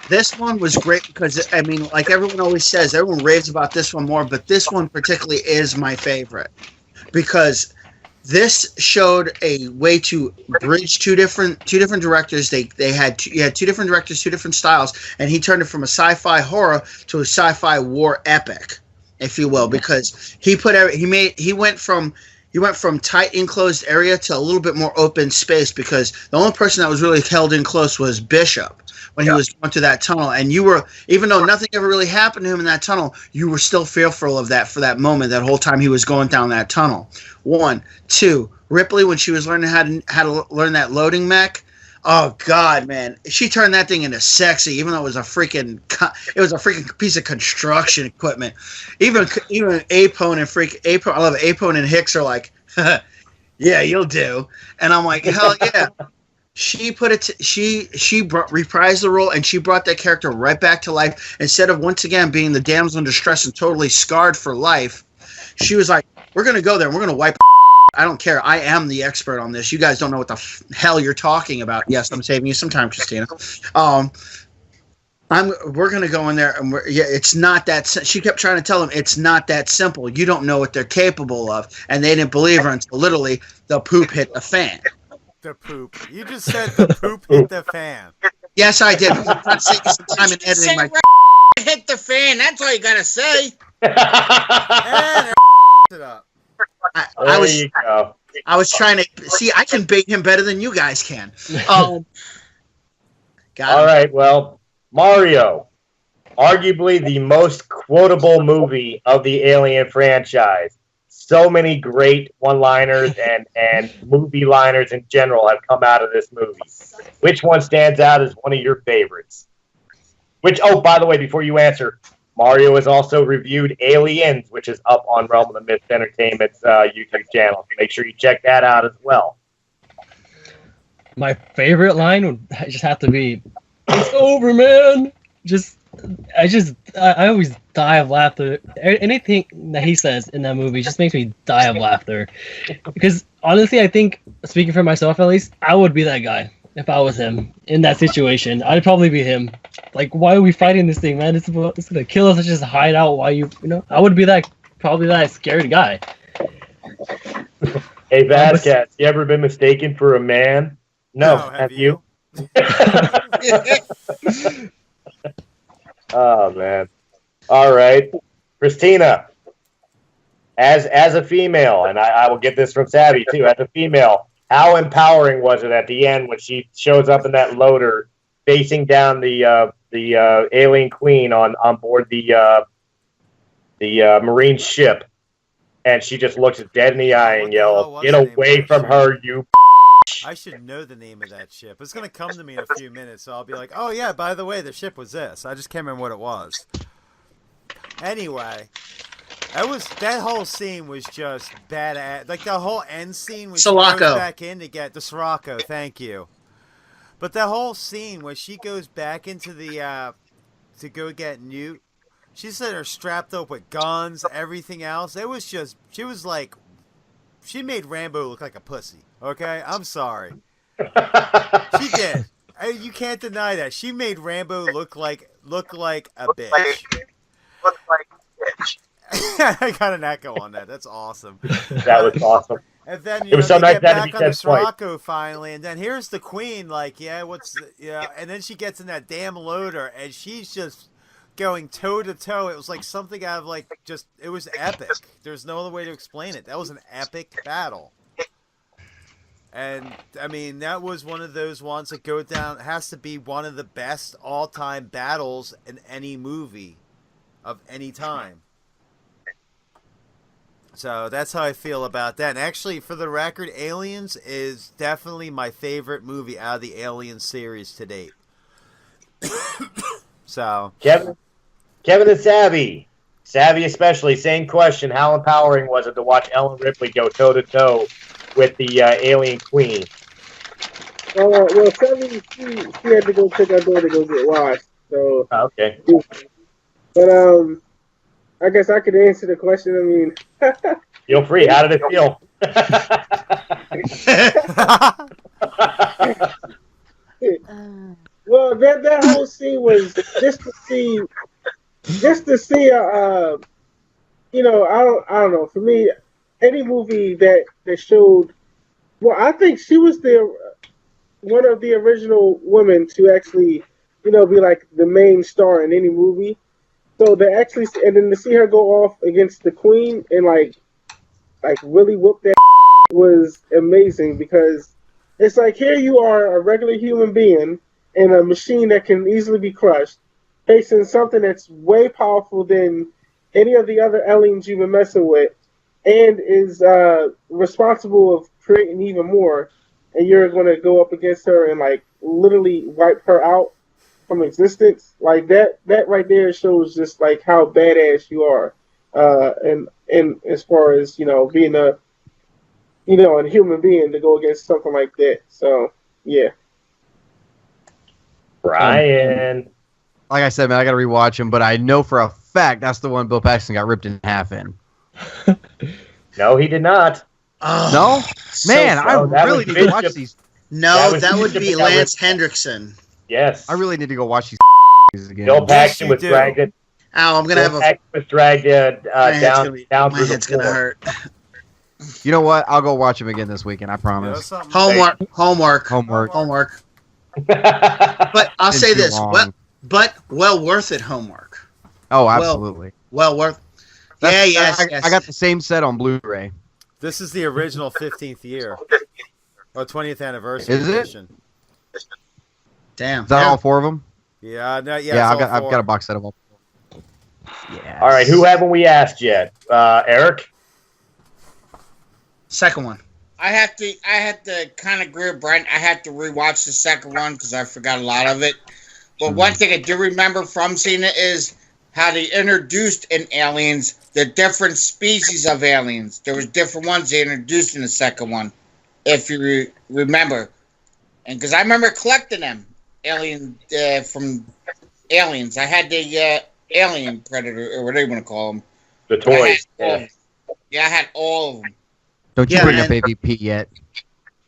Speaker 5: This one was great because, I mean, like everyone always says, everyone raves about this one more, but this one particularly is my favorite because this showed a way to bridge two different directors. You had two different directors, two different styles, and he turned it from a sci-fi horror to a sci-fi war epic, if you will, because he went from tight enclosed area to a little bit more open space because the only person that was really held in close was Bishop when he was going to that tunnel, and you were, even though nothing ever really happened to him in that tunnel, you were still fearful of that for that moment, that whole time he was going down that tunnel. 1, 2, Ripley when she was learning how to learn that loading mech. Oh God, man, she turned that thing into sexy, even though it was a freaking piece of construction equipment. Even Apone and Apone, I love it. Apone and Hicks are like, yeah, you'll do, and I'm like, hell yeah. She reprised the role, and she brought that character right back to life. Instead of once again being the damsel in distress and totally scarred for life, she was like, we're going to go there and we're going to wipe. I don't care. I am the expert on this. You guys don't know what the hell you're talking about. Yes, I'm saving you some time, Christina. We're going to go in there, and it's not that. She kept trying to tell them it's not that simple. You don't know what they're capable of, and they didn't believe her until literally the poop hit the fan.
Speaker 2: The poop. You just said the poop hit the fan.
Speaker 5: Yes, I did. I'm trying to save you some time in editing.
Speaker 6: Hit the fan. That's all you gotta say.
Speaker 2: And it up.
Speaker 5: I was I was trying to see. I can bait him better than you guys can. All
Speaker 1: right. Well, Mario, arguably the most quotable movie of the Alien franchise. So many great one-liners and movie liners in general have come out of this movie. Which one stands out as one of your favorites? Oh, by the way, before you answer, Mario has also reviewed Aliens, which is up on Realm of the Myth Entertainment's YouTube channel. So make sure you check that out as well.
Speaker 8: My favorite line would just have to be, "It's over, man." I always die of laughter. Anything that he says in that movie just makes me die of laughter. Because honestly, I think, speaking for myself at least, I would be that guy if I was him in that situation. I'd probably be him. Like, why are we fighting this thing, man? It's gonna kill us. Let's just hide out. I would be probably that scared guy.
Speaker 1: Hey, Vasquez, you ever been mistaken for a man? No, have you? Oh, man. All right. Christina, as a female, and I will get this from Savvy, too, as a female, how empowering was it at the end when she shows up in that loader facing down the alien queen on board the Marine ship, and she just looks it dead in the eye and yells, "Get away from her, you."
Speaker 2: I should know the name of that ship. It's going to come to me in a few minutes, so I'll be like, oh, yeah, by the way, the ship was this. I just can't remember what it was. Anyway, that whole scene was just badass. Like, the whole end scene when she goes back in to get the Sirocco, thank you. But the whole scene when she goes back into the, to go get Newt, she's sitting there strapped up with guns, everything else. It was just, she made Rambo look like a pussy. Okay, I'm sorry. She did. You can't deny that. She made Rambo look like a bitch. I got an echo on that. That's awesome.
Speaker 1: That was awesome.
Speaker 2: And then
Speaker 1: it was so nice
Speaker 2: get back on the Sirocco finally, and then here's the Queen. Like, and then she gets in that damn loader, and she's just going toe to toe. It was like something out of it was epic. There's no other way to explain it. That was an epic battle. And, I mean, that was one of those ones that go down, has to be one of the best all-time battles in any movie of any time. So, that's how I feel about that. And actually, for the record, Aliens is definitely my favorite movie out of the Alien series to date. So.
Speaker 1: Kevin and Savvy especially, same question. How empowering was it to watch Ellen Ripley go toe-to-toe with the alien queen?
Speaker 4: Well, Savvy, she had to go take her daughter to go get washed. So
Speaker 1: okay.
Speaker 4: But I guess I could answer the question. I mean,
Speaker 1: feel free. How did it feel?
Speaker 4: Well, that whole scene was just to see. I don't know. For me, any movie that showed, well, I think she was one of the original women to actually, be like the main star in any movie. So and then to see her go off against the Queen and like really whoop that was amazing, because it's like, here you are, a regular human being in a machine that can easily be crushed, facing something that's way powerful than any of the other aliens you've been messing with, and is responsible of creating even more, and you're going to go up against her and like literally wipe her out from existence. Like that right there shows just like how badass you are, and as far as being a human being to go against something like that. So yeah.
Speaker 1: Brian.
Speaker 3: Like I said, man, I got to rewatch him, but I know for a fact that's the one Bill Paxton got ripped in half in.
Speaker 1: No, he did not.
Speaker 3: No? Man, I really need to watch these.
Speaker 5: No, that would be Lance Hendrickson.
Speaker 1: Yes.
Speaker 3: I really need to go watch these again.
Speaker 1: Bill Paxton was dragged in.
Speaker 5: Ow, I'm going to have a...
Speaker 1: was dragged down
Speaker 5: my head's going to hurt.
Speaker 3: You know what? I'll go watch him again this weekend, I promise.
Speaker 5: Homework. But I'll say this, well worth it homework.
Speaker 3: Oh, absolutely.
Speaker 5: Well worth. Yes.
Speaker 3: I got the same set on Blu-ray.
Speaker 2: This is the original 15th year. Or 20th anniversary
Speaker 3: Is it?
Speaker 2: edition.
Speaker 5: Damn.
Speaker 3: Is that all 4 of them?
Speaker 2: Yeah, no,
Speaker 3: Yeah,
Speaker 2: it's
Speaker 3: I've
Speaker 2: all
Speaker 3: got a
Speaker 2: four.
Speaker 3: box set of them. Yeah.
Speaker 1: All right, who haven't we asked yet? Eric?
Speaker 5: Second one.
Speaker 6: I have to kind of agree with Brent. I had to rewatch the second one because I forgot a lot of it. But one thing I do remember from seeing it is how they introduced in Aliens the different species of aliens. There was different ones they introduced in the second one, if you remember. And because I remember collecting them, from Aliens. I had the Alien Predator, or whatever you want to call them.
Speaker 1: The toys.
Speaker 6: I had all of them.
Speaker 3: Don't you
Speaker 5: Yeah,
Speaker 3: bring
Speaker 5: man.
Speaker 3: up AVP yet?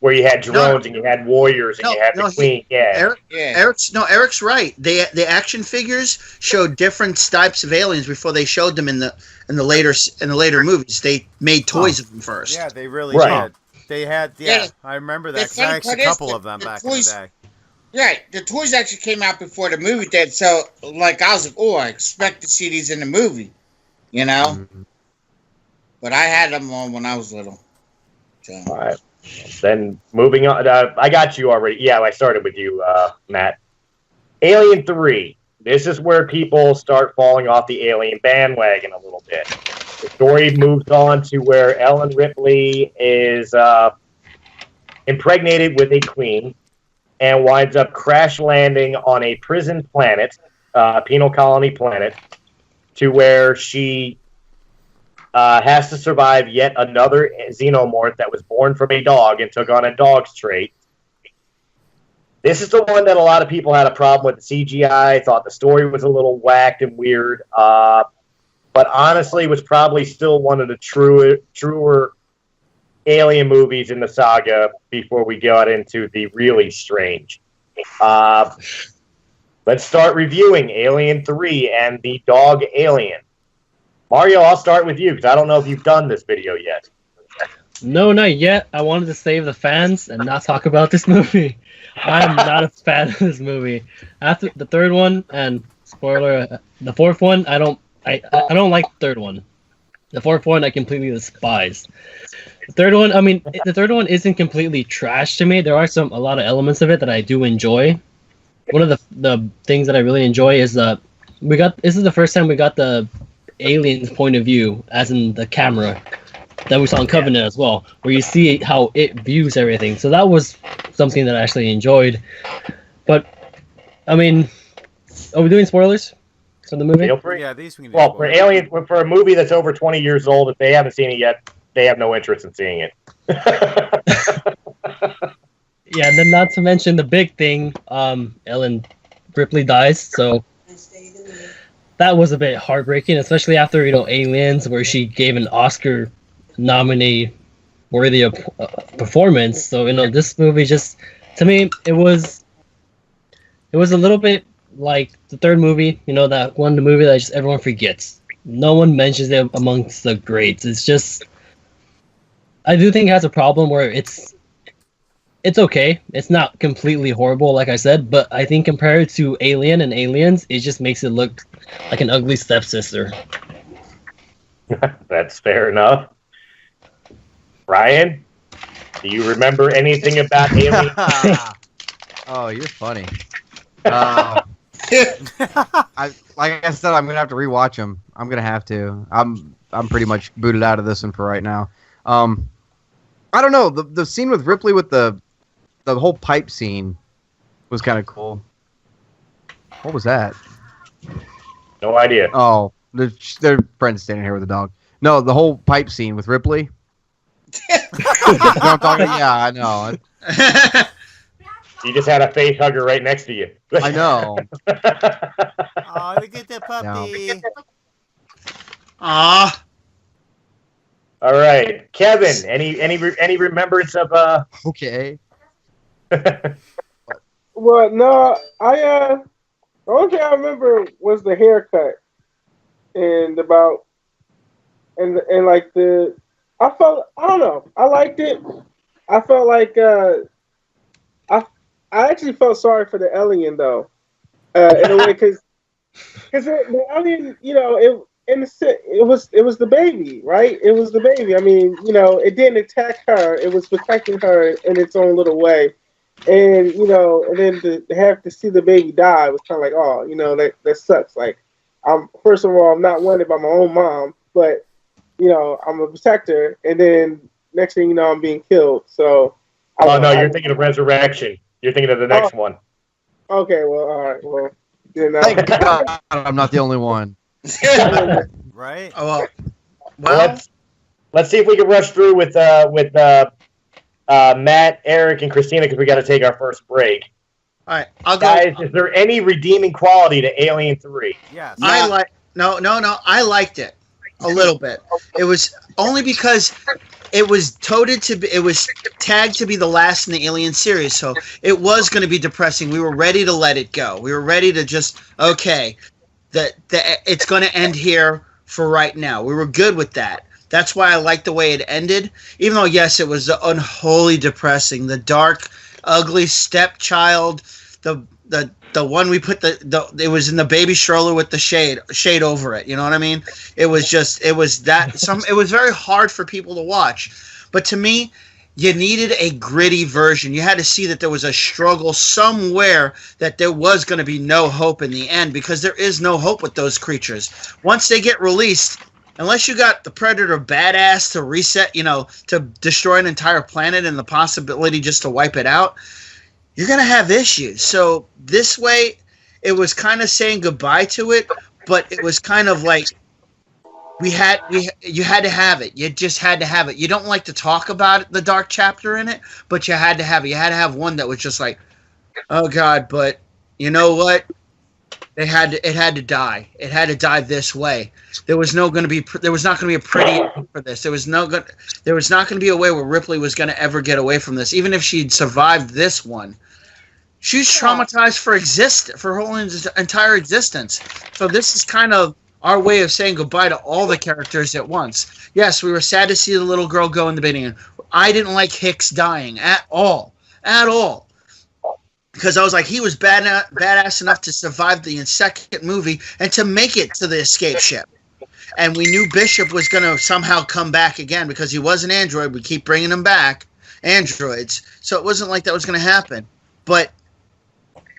Speaker 1: Where you had drones and you had warriors and you had the queen. Yeah.
Speaker 5: Eric's right. The action figures showed different types of aliens before they showed them in the later movies. They made toys of them first.
Speaker 2: Yeah, they really
Speaker 1: Right.
Speaker 2: did. They had, I remember that. 'Cause I actually a couple of them back in the day.
Speaker 6: Right, the toys actually came out before the movie did, so like I was like, oh, I expect to see these in the movie, you know.
Speaker 3: Mm-hmm.
Speaker 6: But I had them on when I was little. So.
Speaker 1: All right. Then moving on. I got you already. Yeah, I started with you, Matt. Alien 3. This is where people start falling off the Alien bandwagon a little bit. The story moves on to where Ellen Ripley is impregnated with a queen and winds up crash landing on a prison planet, penal colony planet, to where she has to survive yet another xenomorph that was born from a dog and took on a dog's trait. This is the one that a lot of people had a problem with the CGI, thought the story was a little whacked and weird, but honestly was probably still one of the truer Alien movies in the saga before we got into the really strange. Let's start reviewing Alien 3 and the dog alien. Mario, I'll start with you because I don't know if you've done this video yet.
Speaker 8: No, not yet. I wanted to save the fans and not talk about this movie. I'm not a fan of this movie. After the third one, and spoiler, the fourth one, I don't like the third one. The fourth one, I completely despise. The third one, the third one isn't completely trash to me. There are a lot of elements of it that I do enjoy. One of the things that I really enjoy is this is the first time we got the alien's point of view, as in the camera that we saw in Covenant as well, where you see how it views everything. So that was something that I actually enjoyed. But are we doing spoilers for the movie?
Speaker 1: Feel free.
Speaker 2: Yeah, these we can do.
Speaker 1: Well, for Alien, for a movie that's over 20 years old, if they haven't seen it yet, they have no interest in seeing it.
Speaker 8: Yeah, and then not to mention the big thing, Ellen Ripley dies, so that was a bit heartbreaking, especially after Aliens, where she gave an Oscar nominee worthy of performance. So this movie just, to me, it was a little bit like the third movie. That one movie that just everyone forgets. No one mentions it amongst the greats. It's just, I do think it has a problem where it's okay. It's not completely horrible, like I said, but I think compared to Alien and Aliens, it just makes it look like an ugly stepsister.
Speaker 1: That's fair enough. Ryan, do you remember anything about Alien?
Speaker 3: Oh, you're funny. Like I said, I'm gonna have to rewatch them. I'm gonna have to. I'm pretty much booted out of this one for right now. I don't know. The scene with Ripley with the whole pipe scene was kind of cool. What was that?
Speaker 1: No idea.
Speaker 3: Oh, their friend's standing here with a dog. No, the whole pipe scene with Ripley. You know what I'm talking about? Yeah, I know.
Speaker 1: You just had a face hugger right next to you.
Speaker 3: I know.
Speaker 2: Oh, look at the puppy.
Speaker 5: Ah.
Speaker 1: All right, Kevin. Any remembrance of
Speaker 3: Okay.
Speaker 4: Well, no, the only thing I remember was the haircut, and I don't know, I liked it. I felt like I actually felt sorry for the alien though, in a way, because the alien, it was the baby, right? It was the baby. I mean, it didn't attack her. It was protecting her in its own little way. And and then to have to see the baby die was kind of like, oh, that sucks. Like, first of all, I'm not wanted by my own mom, but I'm a protector, and then next thing you know, I'm being killed. So,
Speaker 1: you're thinking of Resurrection. You're thinking of the next one.
Speaker 4: Okay, well, all right, well, then
Speaker 3: Thank God I'm not the only one.
Speaker 2: Right?
Speaker 5: Oh, well,
Speaker 1: let's see if we can rush through with Matt, Eric, and Christina, because we got to take our first break.
Speaker 5: all right. I'll go.
Speaker 1: Guys, is there any redeeming quality to Alien 3?
Speaker 2: Yes.
Speaker 5: No. I liked it a little bit. It was only because it was tagged to be the last in the Alien series, so it was going to be depressing. We were ready to let it go. We were ready to just that it's going to end here for right now. We were good with that. That's why I liked the way it ended, even though yes, it was unholy depressing. The dark, ugly stepchild, the one we put it was in the baby stroller with the shade over it. You know what I mean? It was very hard for people to watch. But to me, you needed a gritty version. You had to see that there was a struggle somewhere, that there was going to be no hope in the end, because there is no hope with those creatures. Once they get released, unless you got the Predator badass to reset, to destroy an entire planet and the possibility just to wipe it out, you're going to have issues. So this way, it was kind of saying goodbye to it, but it was kind of like you had to have it. You just had to have it. You don't like to talk about it, the dark chapter in it, but you had to have it. You had to have one that was just like, oh God, but you know what? It had to die. It had to die this way. There was not going to be a pretty end for this. There was not going to be a way where Ripley was going to ever get away from this. Even if she'd survived this one, she's traumatized for her whole entire existence. So this is kind of our way of saying goodbye to all the characters at once. Yes, we were sad to see the little girl go in the beginning. I didn't like Hicks dying at all. Because I was like, he was badass enough to survive the second movie and to make it to the escape ship. And we knew Bishop was going to somehow come back again because he was an android. We keep bringing him back, androids. So it wasn't like that was going to happen. But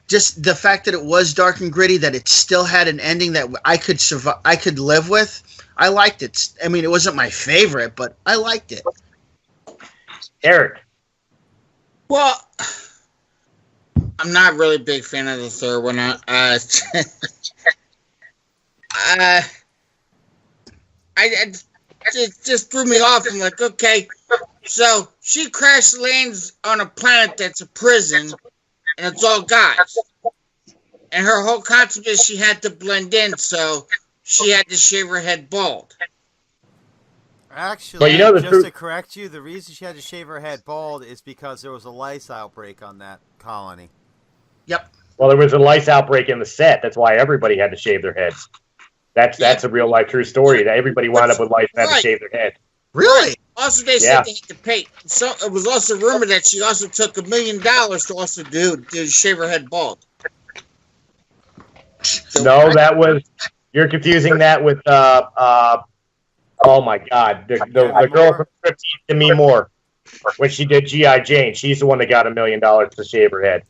Speaker 5: just the fact that it was dark and gritty, that it still had an ending that I could survive, I could live with, I liked it. I mean, it wasn't my favorite, but I liked it.
Speaker 1: Eric.
Speaker 6: Well, I'm not really a big fan of the third one. It just threw me off. I'm like, okay, so she crash lands on a planet that's a prison, and it's all guys. And her whole concept is she had to blend in, so she had to shave her head bald.
Speaker 2: Actually, to correct you, the reason she had to shave her head bald is because there was a lice outbreak on that colony.
Speaker 5: Yep.
Speaker 1: Well, there was a lice outbreak in the set. That's why everybody had to shave their heads. That's a real life true story. That everybody wound up with lice and had to shave their head.
Speaker 6: Really? Also, they said they had to pay. So it was also rumored that she also took $1 million to also to shave her head bald.
Speaker 1: No, you're confusing that with oh my God, the girl from 15 Demi Moore when she did G.I. Jane. She's the one that got $1 million to shave her head.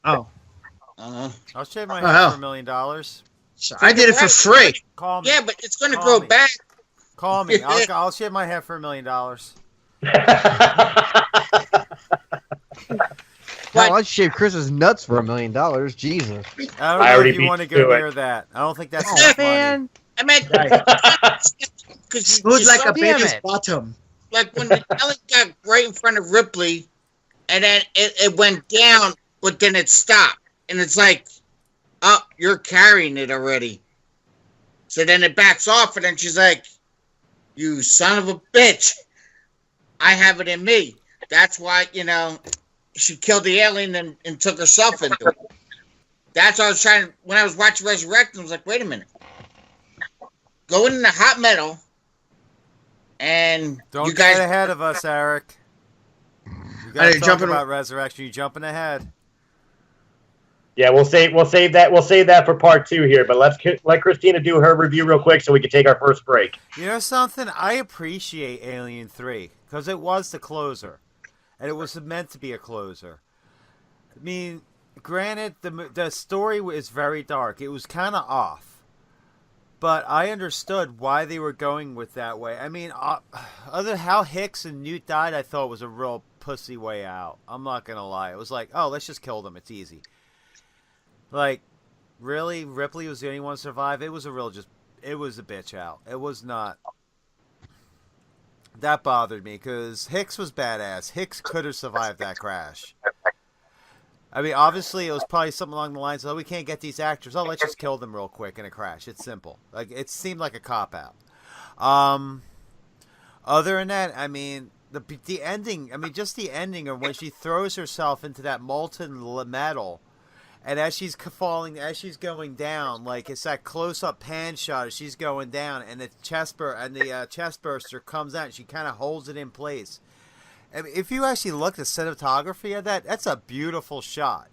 Speaker 5: Oh.
Speaker 2: I'll shave my head for $1 million.
Speaker 5: I did it for free.
Speaker 2: Call me.
Speaker 6: Yeah, but it's going to grow back.
Speaker 2: Call me. I'll shave my head for $1 million.
Speaker 3: Well, I'd shave Chris's nuts for $1 million. Jesus.
Speaker 2: I don't know if you want to go near that. I don't think that's enough money.
Speaker 6: I meant
Speaker 5: smooth like a baby's bottom.
Speaker 6: Like when the Ellie got right in front of Ripley, and then it went down, but then it stopped, and it's like, oh, you're carrying it already. So then it backs off, and then she's like, you son of a bitch, I have it in me. That's why, she killed the alien and took herself into it. That's what I was trying to, when I was watching Resurrection, I was like, wait a minute. Going into hot metal, and
Speaker 2: don't
Speaker 6: you guys
Speaker 2: get ahead of us, Eric. You got to talk about Resurrection. You jumping ahead.
Speaker 1: Yeah, we'll save that for part 2 here. But let Christina do her review real quick so we can take our first break.
Speaker 2: You know something? I appreciate Alien 3 because it was the closer, and it was meant to be a closer. I mean, granted, the story is very dark. It was kind of off, but I understood why they were going with that way. I mean, how Hicks and Newt died, I thought was a real pussy way out. I'm not gonna lie. It was like, oh, let's just kill them. It's easy. Like, really? Ripley was the only one to survive? It was a bitch out. It was not. That bothered me, because Hicks was badass. Hicks could have survived that crash. I mean, obviously, it was probably something along the lines of, oh, we can't get these actors. Oh, let's just kill them real quick in a crash. It's simple. Like, it seemed like a cop-out. Other than that, I mean, the ending, just the ending of when she throws herself into that molten metal. And as she's going down, like, it's that close-up pan shot as she's going down, and the chest burster comes out, and she kind of holds it in place. I mean, if you actually look at the cinematography of that, that's a beautiful shot.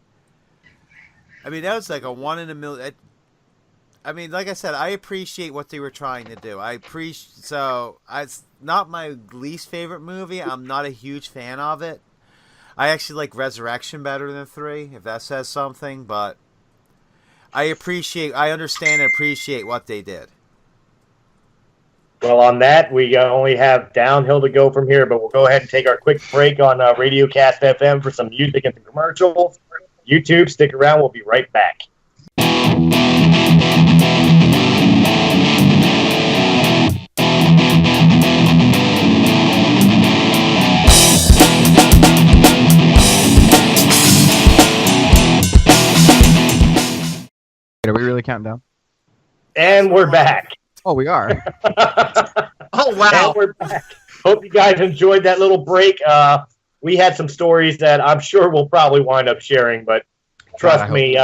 Speaker 2: I mean, that was like a 1 in a million. I mean, like I said, I appreciate what they were trying to do. It's not my least favorite movie. I'm not a huge fan of it. I actually like Resurrection better than 3, if that says something, but I understand and appreciate what they did.
Speaker 1: Well, on that, we only have downhill to go from here, but we'll go ahead and take our quick break on Radiocast FM for some music and some commercials. YouTube, stick around. We'll be right back.
Speaker 3: Are we really counting down?
Speaker 1: And we're back.
Speaker 3: Oh, we are.
Speaker 5: Oh, wow.
Speaker 1: And we're back. Hope you guys enjoyed that little break. We had some stories that I'm sure we'll probably wind up sharing, but trust me,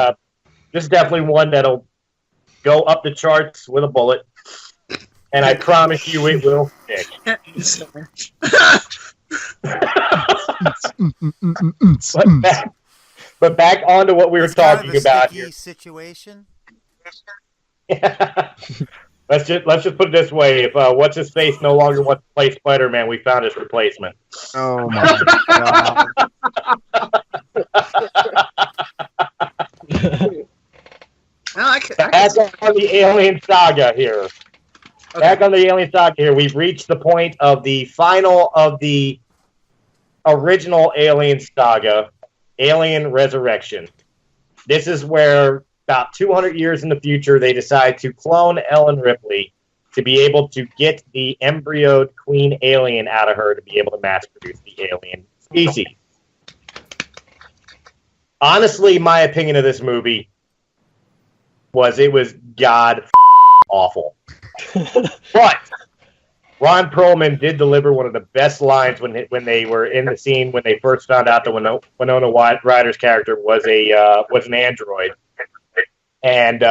Speaker 1: this is definitely one that'll go up the charts with a bullet. And I promise you it will stick. But back on to what we were talking about here.
Speaker 2: Situation.
Speaker 1: Let's just put it this way: if what's his face no longer wants to play Spider-Man, we found his replacement.
Speaker 3: Oh my god!
Speaker 1: Back on the Alien Saga here. Okay. Back on the Alien Saga here. We've reached the point of the final of the original Alien Saga. Alien Resurrection. This is where about 200 years in the future they decide to clone Ellen Ripley to be able to get the embryoed queen alien out of her to be able to mass produce the alien species. Honestly, my opinion of this movie was it was god awful. But Ron Perlman did deliver one of the best lines when they were in the scene when they first found out that Winona Ryder's character was an android, and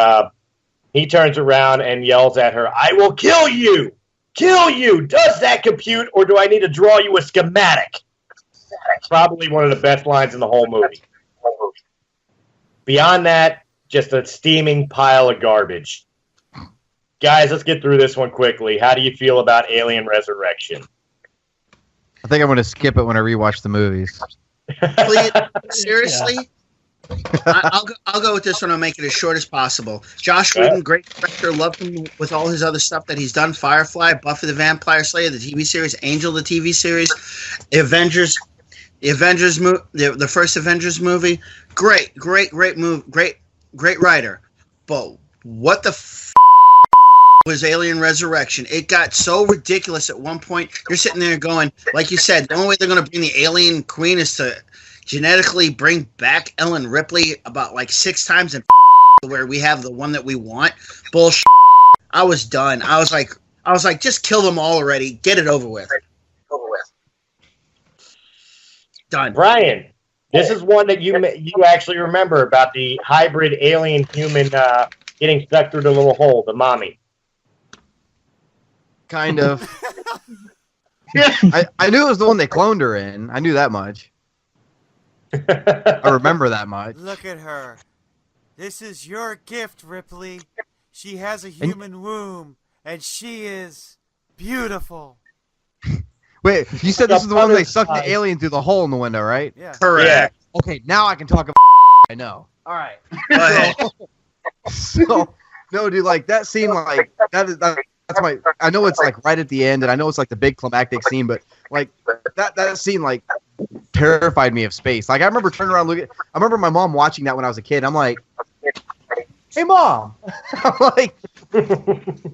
Speaker 1: he turns around and yells at her, "I will kill you! Kill you! Does that compute, or do I need to draw you a schematic?" Probably one of the best lines in the whole movie. Beyond that, just a steaming pile of garbage. Guys, let's get through this one quickly. How do you feel about Alien Resurrection?
Speaker 3: I think I'm going to skip it when I rewatch the movies.
Speaker 5: Please, seriously? Yeah. I'll go with this one. I'll make it as short as possible. Josh Whedon, great director. Loved him with all his other stuff that he's done. Firefly, Buffy the Vampire Slayer, the TV series, Angel, the TV series, the Avengers the first Avengers movie. Great move. Great writer. But what the was Alien Resurrection? It got so ridiculous at one point. You're sitting there going, like you said, the only way they're going to bring the alien queen is to genetically bring back Ellen Ripley about like 6 times and where we have the one that we want. Bullshit. I was done. I was like, just kill them all already. Get it over with. Done.
Speaker 1: Brian, this is one that you actually remember about the hybrid alien human getting stuck through the little hole, the mommy.
Speaker 3: Kind of. I knew it was the one they cloned her in. I knew that much. I remember that much.
Speaker 2: Look at her. This is your gift, Ripley. She has a human womb, and she is beautiful.
Speaker 3: Wait, you said this is the one they sucked the alien through the hole in the window, right?
Speaker 2: Yeah.
Speaker 5: Correct.
Speaker 3: Okay, now I can talk about I know. All right.
Speaker 5: Go ahead.
Speaker 3: So, no, dude, like that scene, like that's my. I know it's like right at the end, and I know it's like the big climactic scene, but like that scene, like terrified me of space. Like I remember turning around, looking. I remember my mom watching that when I was a kid. I'm like, "Hey, mom," I'm like,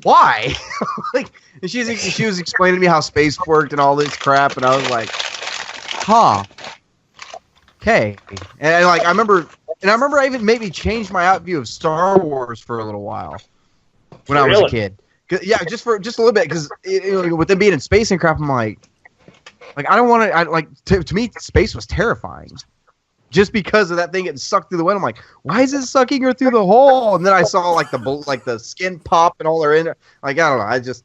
Speaker 3: "Why?" Like, and she was explaining to me how space worked and all this crap, and I was like, "Huh." Okay, and like I remember I even maybe changed my view of Star Wars for a little while when I was a kid. Yeah, just a little bit, because with them being in space and crap, I'm like I don't want to. To me, space was terrifying, just because of that thing getting sucked through the window. I'm like, why is it sucking her through the hole? And then I saw like the skin pop and all they're in. Like I don't know, I just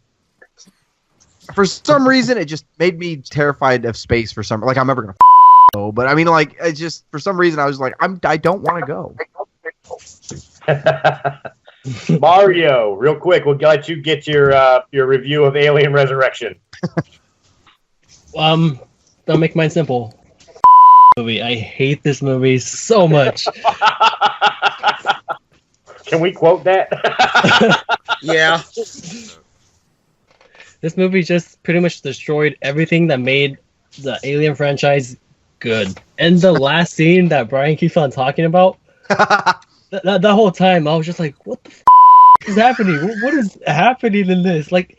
Speaker 3: for some reason it just made me terrified of space for some. Like I'm never gonna go, but I mean, like it's just for some reason I was like I don't want to go.
Speaker 1: Mario, real quick, we'll let you get your review of Alien Resurrection.
Speaker 8: I'll make mine simple. Movie. I hate this movie so much.
Speaker 1: Can we quote that?
Speaker 5: Yeah.
Speaker 8: This movie just pretty much destroyed everything that made the Alien franchise good. And the last scene that Brian keeps on talking about, that whole time I was just like, what the is happening? What is happening in this? Like,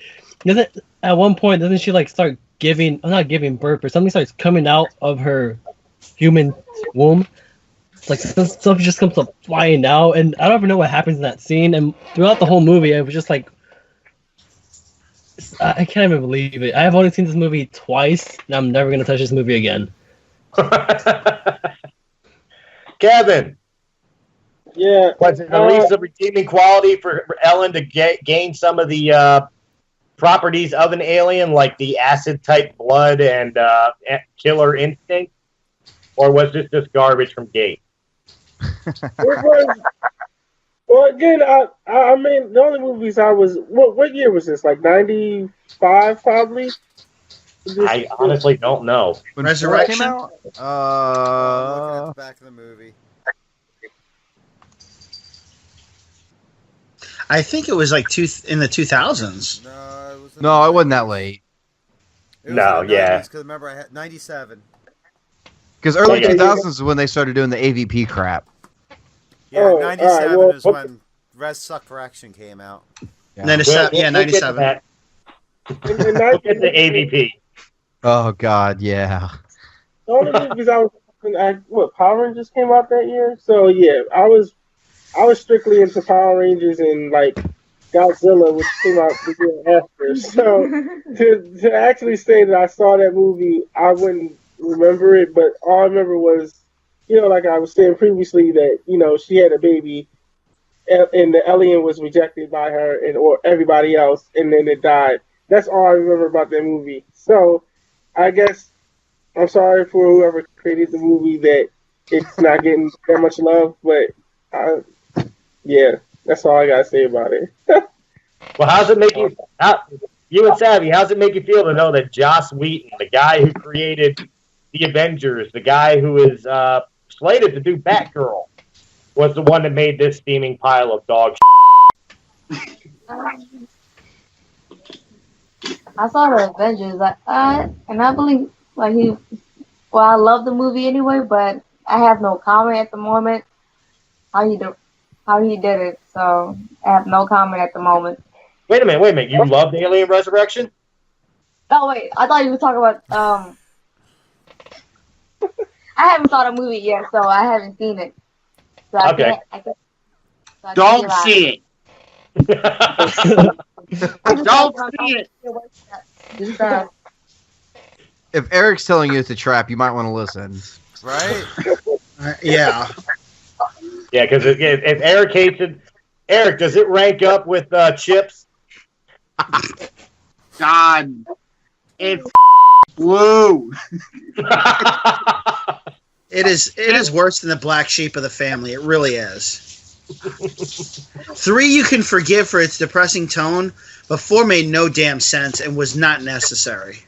Speaker 8: at one point doesn't she like start not giving birth, but something starts coming out of her human womb? Like stuff just comes up flying out, and I don't even know what happens in that scene. And throughout the whole movie, I was just like, I can't even believe it. I have only seen this movie twice, and I'm never gonna touch this movie again.
Speaker 1: Kevin.
Speaker 4: Yeah.
Speaker 1: Was it at least a redeeming quality for Ellen to gain some of the properties of an alien, like the acid-type blood and killer instinct? Or was this just garbage from Gate?
Speaker 4: It was. Well, again, I mean, the only movies I was. What year was this? Like 95, probably?
Speaker 1: I honestly don't know.
Speaker 3: When
Speaker 5: Resurrection
Speaker 3: came out?
Speaker 2: Looking at the back of the movie.
Speaker 5: I think it was like in the 2000s.
Speaker 2: No,
Speaker 3: It wasn't that late.
Speaker 1: No, yeah.
Speaker 2: Because remember, I had 97.
Speaker 3: Because early
Speaker 1: Okay.
Speaker 3: 2000s is when they started doing the AVP crap.
Speaker 2: Yeah,
Speaker 4: Oh,
Speaker 2: 97
Speaker 4: all right,
Speaker 2: is
Speaker 4: well,
Speaker 2: when Res Suck for Action came out.
Speaker 3: Yeah.
Speaker 5: 97, yeah,
Speaker 1: We'll
Speaker 5: 97.
Speaker 1: get the AVP.
Speaker 3: Oh God, yeah.
Speaker 4: The only movies I was Power Rangers came out that year, so yeah, I was strictly into Power Rangers and like Godzilla, which came out the year after. So to actually say that I saw that movie, I wouldn't remember it, but all I remember was, like I was saying previously, that she had a baby, and the alien was rejected by her or everybody else, and then it died. That's all I remember about that movie. So I guess I'm sorry for whoever created the movie that it's not getting that much love, but yeah, that's all I gotta say about it.
Speaker 1: Well, how's it make you? You and Savvy, how's it make you feel to know that Joss Whedon, the guy who created the Avengers, the guy who is slated to do Batgirl, was the one that made this steaming pile of dog
Speaker 7: I saw the Avengers, and I believe I love the movie anyway, but I have no comment at the moment how he did it, so I have no comment at the moment.
Speaker 1: Wait a minute. You loved Alien Resurrection?
Speaker 7: Oh wait, I thought you were talking about I haven't saw the movie yet, so I haven't seen it. So
Speaker 1: Okay.
Speaker 6: Don't see it. Don't see it.
Speaker 3: If Eric's telling you it's a trap, you might want to listen.
Speaker 2: Right?
Speaker 5: Yeah.
Speaker 1: Yeah, because if Eric hates it, Eric, does it rank up with Chips?
Speaker 6: God, it's blue.
Speaker 5: It is worse than the black sheep of the family. It really is. 3 you can forgive for its depressing tone, but 4 made no damn sense and was not necessary.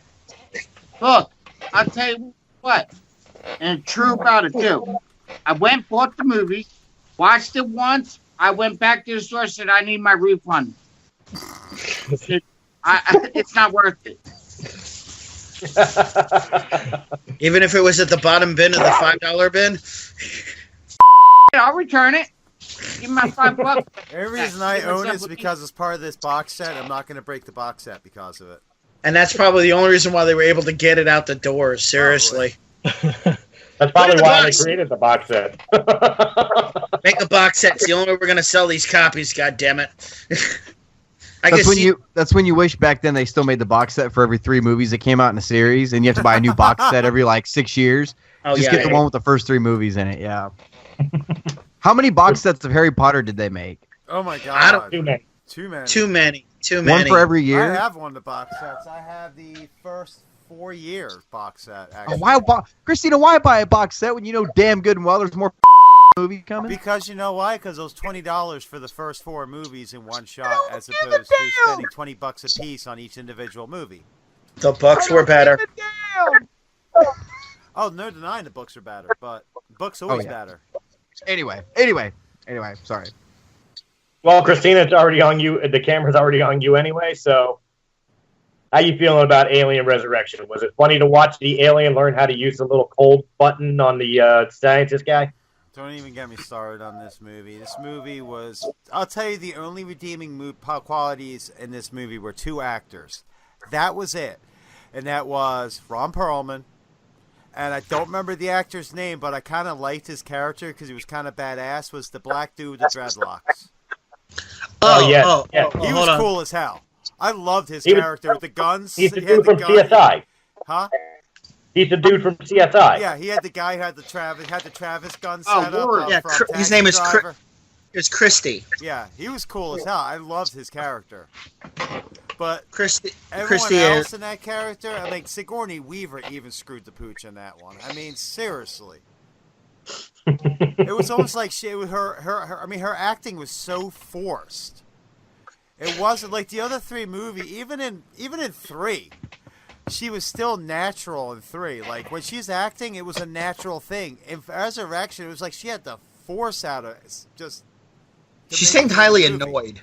Speaker 6: Look, I'll tell you what, and it's true about it too. I went, bought the movie, watched it once. I went back to the store, said I need my refund. It's not worth it.
Speaker 5: Even if it was at the bottom bin of the $5 bin?
Speaker 6: I'll return it. Give me my $5.
Speaker 2: Every reason I own it is because it's part of this box set. I'm not going to break the box set because of it.
Speaker 5: And that's probably the only reason why they were able to get it out the door, seriously.
Speaker 1: That's probably why they created the box set.
Speaker 5: Make a box set. It's the only way we're going to sell these copies, goddammit.
Speaker 3: That's when you wish back then they still made the box set for every 3 movies that came out in a series, and you have to buy a new box set every like 6 years.
Speaker 5: Oh,
Speaker 3: Just get the one with the first 3 movies in it, yeah. How many box sets of Harry Potter did they make?
Speaker 2: Oh my god.
Speaker 1: Too many.
Speaker 5: Too many.
Speaker 3: One for every year?
Speaker 2: I have one of the box sets. I have the first 4-year box set, actually.
Speaker 3: Christina, why buy a box set when you know damn good and well there's more movie coming?
Speaker 2: Because you know why? Because it was $20 for the first 4 movies in one shot, as opposed to spending $20 a piece on each individual movie.
Speaker 5: The books were better.
Speaker 2: Oh, no denying the books are better, but books always better.
Speaker 3: Anyway, sorry.
Speaker 1: Well, Christina, it's already on you. The camera's already on you anyway, so how you feeling about Alien Resurrection? Was it funny to watch the alien learn how to use the little cold button on the scientist guy?
Speaker 2: Don't even get me started on this movie. This movie was... I'll tell you, the only redeeming qualities in this movie were 2 actors. That was it. And that was Ron Perlman. And I don't remember the actor's name, but I kind of liked his character because he was kind of badass, was the black dude with the dreadlocks.
Speaker 1: Yeah.
Speaker 2: He was cool as hell. I loved his character with the guns.
Speaker 1: He's the dude from CSI.
Speaker 2: Huh?
Speaker 1: He's the dude from CSI.
Speaker 2: Yeah, he had the guy who had the Travis gun set up.
Speaker 5: Yeah, his name is It's Christy.
Speaker 2: Yeah, he was cool as hell. I loved his character. But everyone
Speaker 5: Christy
Speaker 2: else in that character, I mean, Sigourney Weaver even screwed the pooch in that one. I mean, seriously. It was almost like her acting was so forced. It wasn't like the other 3 movies. Even in 3, she was still natural in 3. Like when she's acting, it was a natural thing. In Resurrection, it was like she had to force out of it.
Speaker 5: She seemed highly annoyed.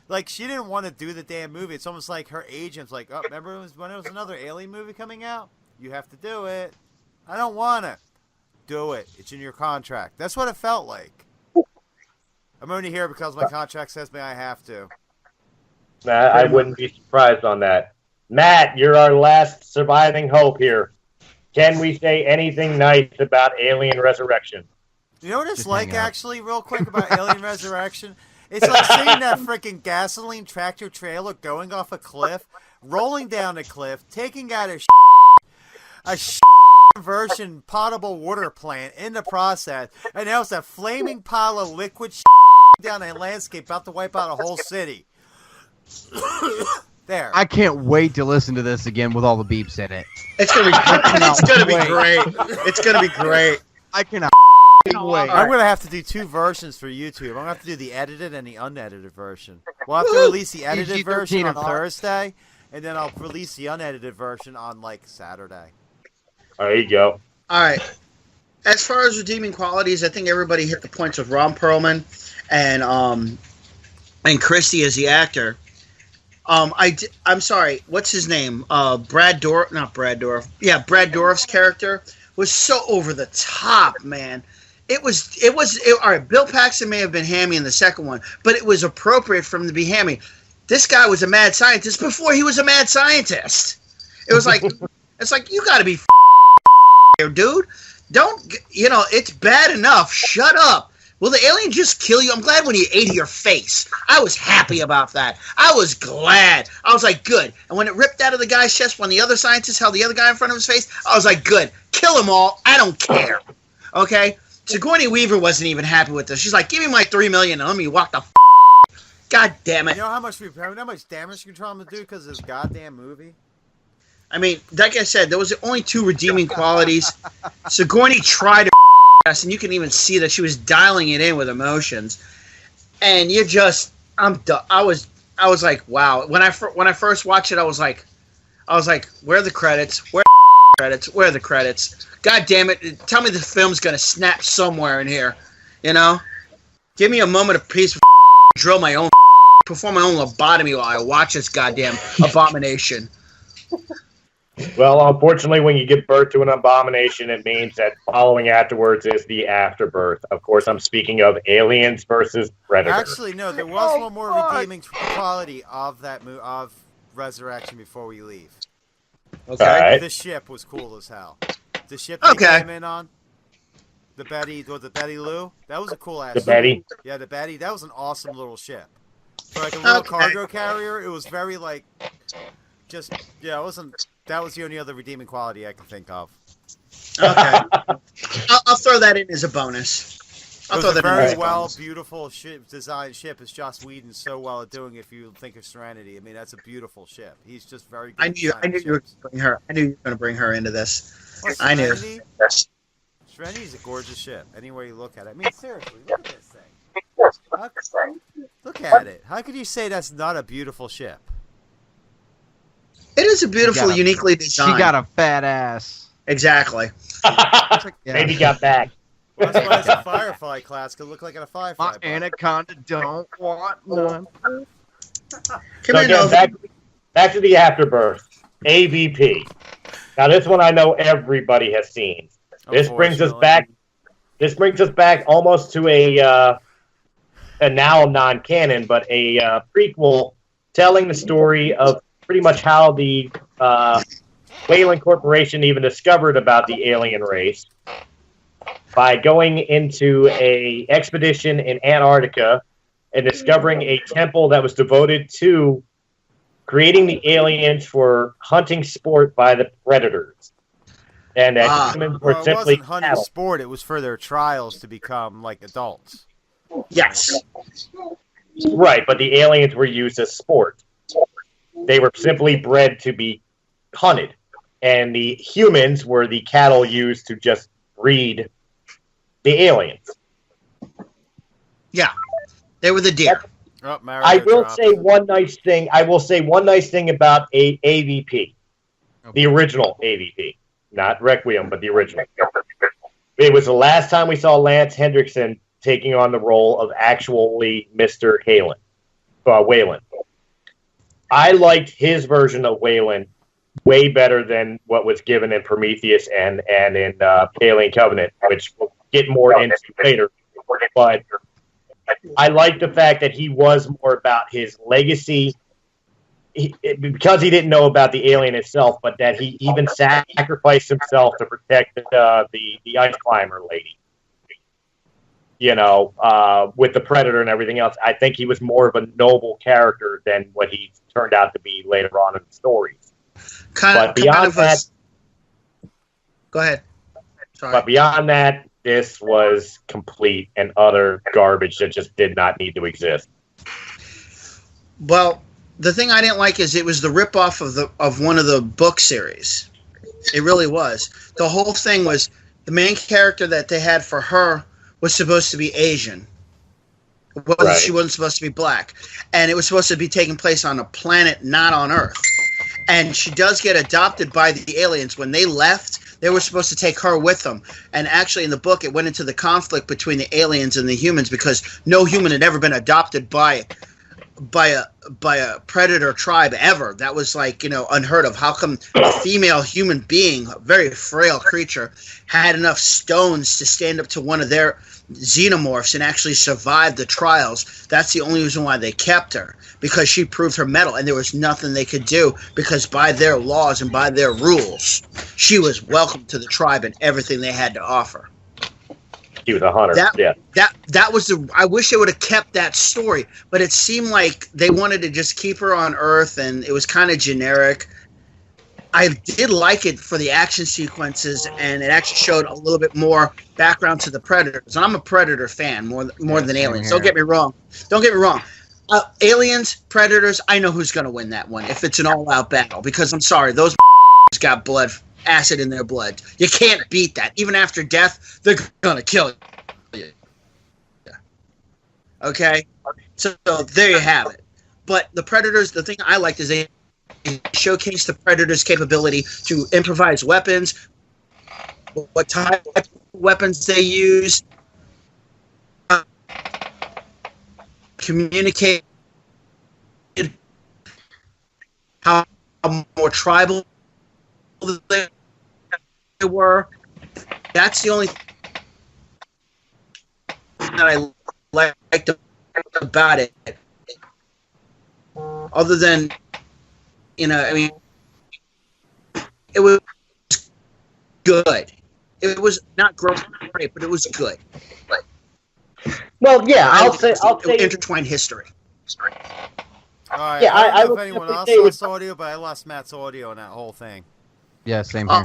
Speaker 2: Like she didn't want to do the damn movie. It's almost like her agent's like, "Oh, remember when it was another Alien movie coming out? You have to do it." I don't want it. Do it. It's in your contract. That's what it felt like. I'm only here because my contract says I have to.
Speaker 1: I wouldn't be surprised on that. Matt, you're our last surviving hope here. Can we say anything nice about Alien Resurrection?
Speaker 2: You know what it's like, actually, real quick about Alien Resurrection? It's like seeing that freaking gasoline tractor trailer going off a cliff, rolling down a cliff, taking out a version potable water plant in the process, and now it's a flaming pile of liquid down a landscape about to wipe out a whole city. There.
Speaker 3: I can't wait to listen to this again with all the beeps in it.
Speaker 5: It's gonna be great. It's gonna be great.
Speaker 3: I cannot wait.
Speaker 2: I'm gonna have to do 2 versions for YouTube. I'm gonna have to do the edited and the unedited version. We'll have to release the edited version on Thursday, and then I'll release the unedited version on like Saturday.
Speaker 1: There you go.
Speaker 5: All right. As far as redeeming qualities, I think everybody hit the points with Ron Perlman and Christy as the actor. I'm sorry. What's his name? Not Brad Dourif. Yeah, Brad Dourif's character was so over the top, man. It was all right. Bill Paxton may have been hammy in the second one, but it was appropriate for him to be hammy. This guy was a mad scientist before he was a mad scientist. It was like, it's like, you got to be here, dude. Don't, it's bad enough. Shut up. Will the alien just kill you? I'm glad when he ate your face. I was happy about that. I was glad. I was like, good. And when it ripped out of the guy's chest when the other scientist held the other guy in front of his face, I was like, good. Kill them all. I don't care. Okay? Sigourney Weaver wasn't even happy with this. She's like, give me my $3 million and let me walk the God damn it.
Speaker 2: You know how much damage control I'm going to do because of this goddamn movie?
Speaker 5: I mean, like I said, there was only 2 redeeming qualities. Sigourney tried to and you can even see that she was dialing it in with emotions. and you just, I'm done. I was like, wow. When I first watched it, I was like, where are the credits? Where are the credits? Where are the credits? God damn it! Tell me the film's gonna snap somewhere in here. You know, give me a moment of peace. Perform my own lobotomy while I watch this goddamn abomination.
Speaker 1: Well, unfortunately, when you give birth to an abomination, it means that following afterwards is the afterbirth. Of course, I'm speaking of Aliens versus Predator.
Speaker 2: Actually, no, there was one more redeeming quality of that of Resurrection before we leave.
Speaker 5: Okay.
Speaker 1: Right.
Speaker 2: The ship was cool as hell. The ship they came in on, the Betty Lou, that was a cool ass.
Speaker 1: The Betty.
Speaker 2: Yeah, the Betty. That was an awesome little ship. For like a little cargo carrier, it was very like, just yeah, it wasn't. That was the only other redeeming quality I can think of.
Speaker 5: Okay. I'll throw that in as a bonus.
Speaker 2: It was a very beautiful designed ship. As Joss Whedon's so well at doing. If you think of Serenity, I mean, that's a beautiful ship. He's just very good.
Speaker 5: I knew you were going to bring her. I knew you were going to bring her into this.
Speaker 2: Well,
Speaker 5: I knew.
Speaker 2: Serenity's a gorgeous ship. Any way you look at it. I mean, seriously, look at this thing. Look at it. How could you say that's not a beautiful ship?
Speaker 5: It is a beautiful, uniquely designed.
Speaker 3: She got a fat ass.
Speaker 5: Exactly.
Speaker 1: Maybe got back.
Speaker 2: Well, that's why it's a Firefly class. Could look like a Firefly.
Speaker 3: My anaconda don't want none.
Speaker 1: So again, back to the afterbirth. AVP. Now this one I know everybody has seen. This brings us back. This brings us back almost to a now non-canon, but a prequel telling the story of pretty much how the Weyland Corporation even discovered about the alien race by going into a expedition in Antarctica and discovering a temple that was devoted to creating the aliens for hunting sport by the predators. And that humans were simply
Speaker 2: it wasn't hunting sport, it was for their trials to become like adults.
Speaker 5: Yes.
Speaker 1: Right, but the aliens were used as sport. They were simply bred to be hunted. And the humans were the cattle used to just breed the aliens.
Speaker 5: Yeah. They were the deer.
Speaker 1: I will say one nice thing. I will say one nice thing about AVP. The original AVP. Not Requiem, but the original. It was the last time we saw Lance Hendrickson taking on the role of actually Mr. Weyland. I liked his version of Weyland way better than what was given in Prometheus and in Alien Covenant, which we'll get more into later. But I like the fact that he was more about his legacy, because he didn't know about the alien itself, but that he even sacrificed himself to protect the ice climber lady. You know, with the Predator and everything else, I think he was more of a noble character than what he turned out to be later on in the stories. But beyond that,
Speaker 5: go ahead. Sorry.
Speaker 1: But beyond that, this was complete and utter garbage that just did not need to exist.
Speaker 5: Well, the thing I didn't like is it was the ripoff of one of the book series. It really was. The whole thing was the main character that they had for her was supposed to be Asian.
Speaker 1: Right.
Speaker 5: She wasn't supposed to be black. And it was supposed to be taking place on a planet not on Earth. And she does get adopted by the aliens. When they left, they were supposed to take her with them. And actually in the book, it went into the conflict between the aliens and the humans because no human had ever been adopted by a predator tribe ever. That was like, unheard of. How come a female human being, a very frail creature, had enough stones to stand up to one of their xenomorphs and actually survive the trials? That's the only reason why they kept her, because she proved her mettle, and there was nothing they could do because by their laws and by their rules, she was welcome to the tribe and everything they had to offer.
Speaker 1: He was a hunter.
Speaker 5: That was I wish they would have kept that story, but it seemed like they wanted to just keep her on Earth, and it was kind of generic. I did like it for the action sequences, and it actually showed a little bit more background to the Predators. And I'm a Predator fan more than Aliens. Don't get me wrong. Aliens, Predators, I know who's going to win that one if it's an all-out battle, because I'm sorry, those got acid in their blood. You can't beat that. Even after death, they're going to kill you. Yeah. Okay, so there you have it. But the Predators, the thing I liked is they showcased the Predators' capability to improvise weapons, what type of weapons they use, communicate, how more tribal they were. That's the only thing that I liked about it. Other than, I mean, it was good. It was not great, but it was good.
Speaker 1: Well, yeah, I'll say
Speaker 5: intertwined history.
Speaker 2: All right,
Speaker 1: Yeah,
Speaker 2: I
Speaker 1: I
Speaker 2: don't know
Speaker 1: would
Speaker 2: if anyone else
Speaker 1: definitely
Speaker 2: lost audio, but I lost Matt's audio in that whole thing.
Speaker 3: Yeah, same here.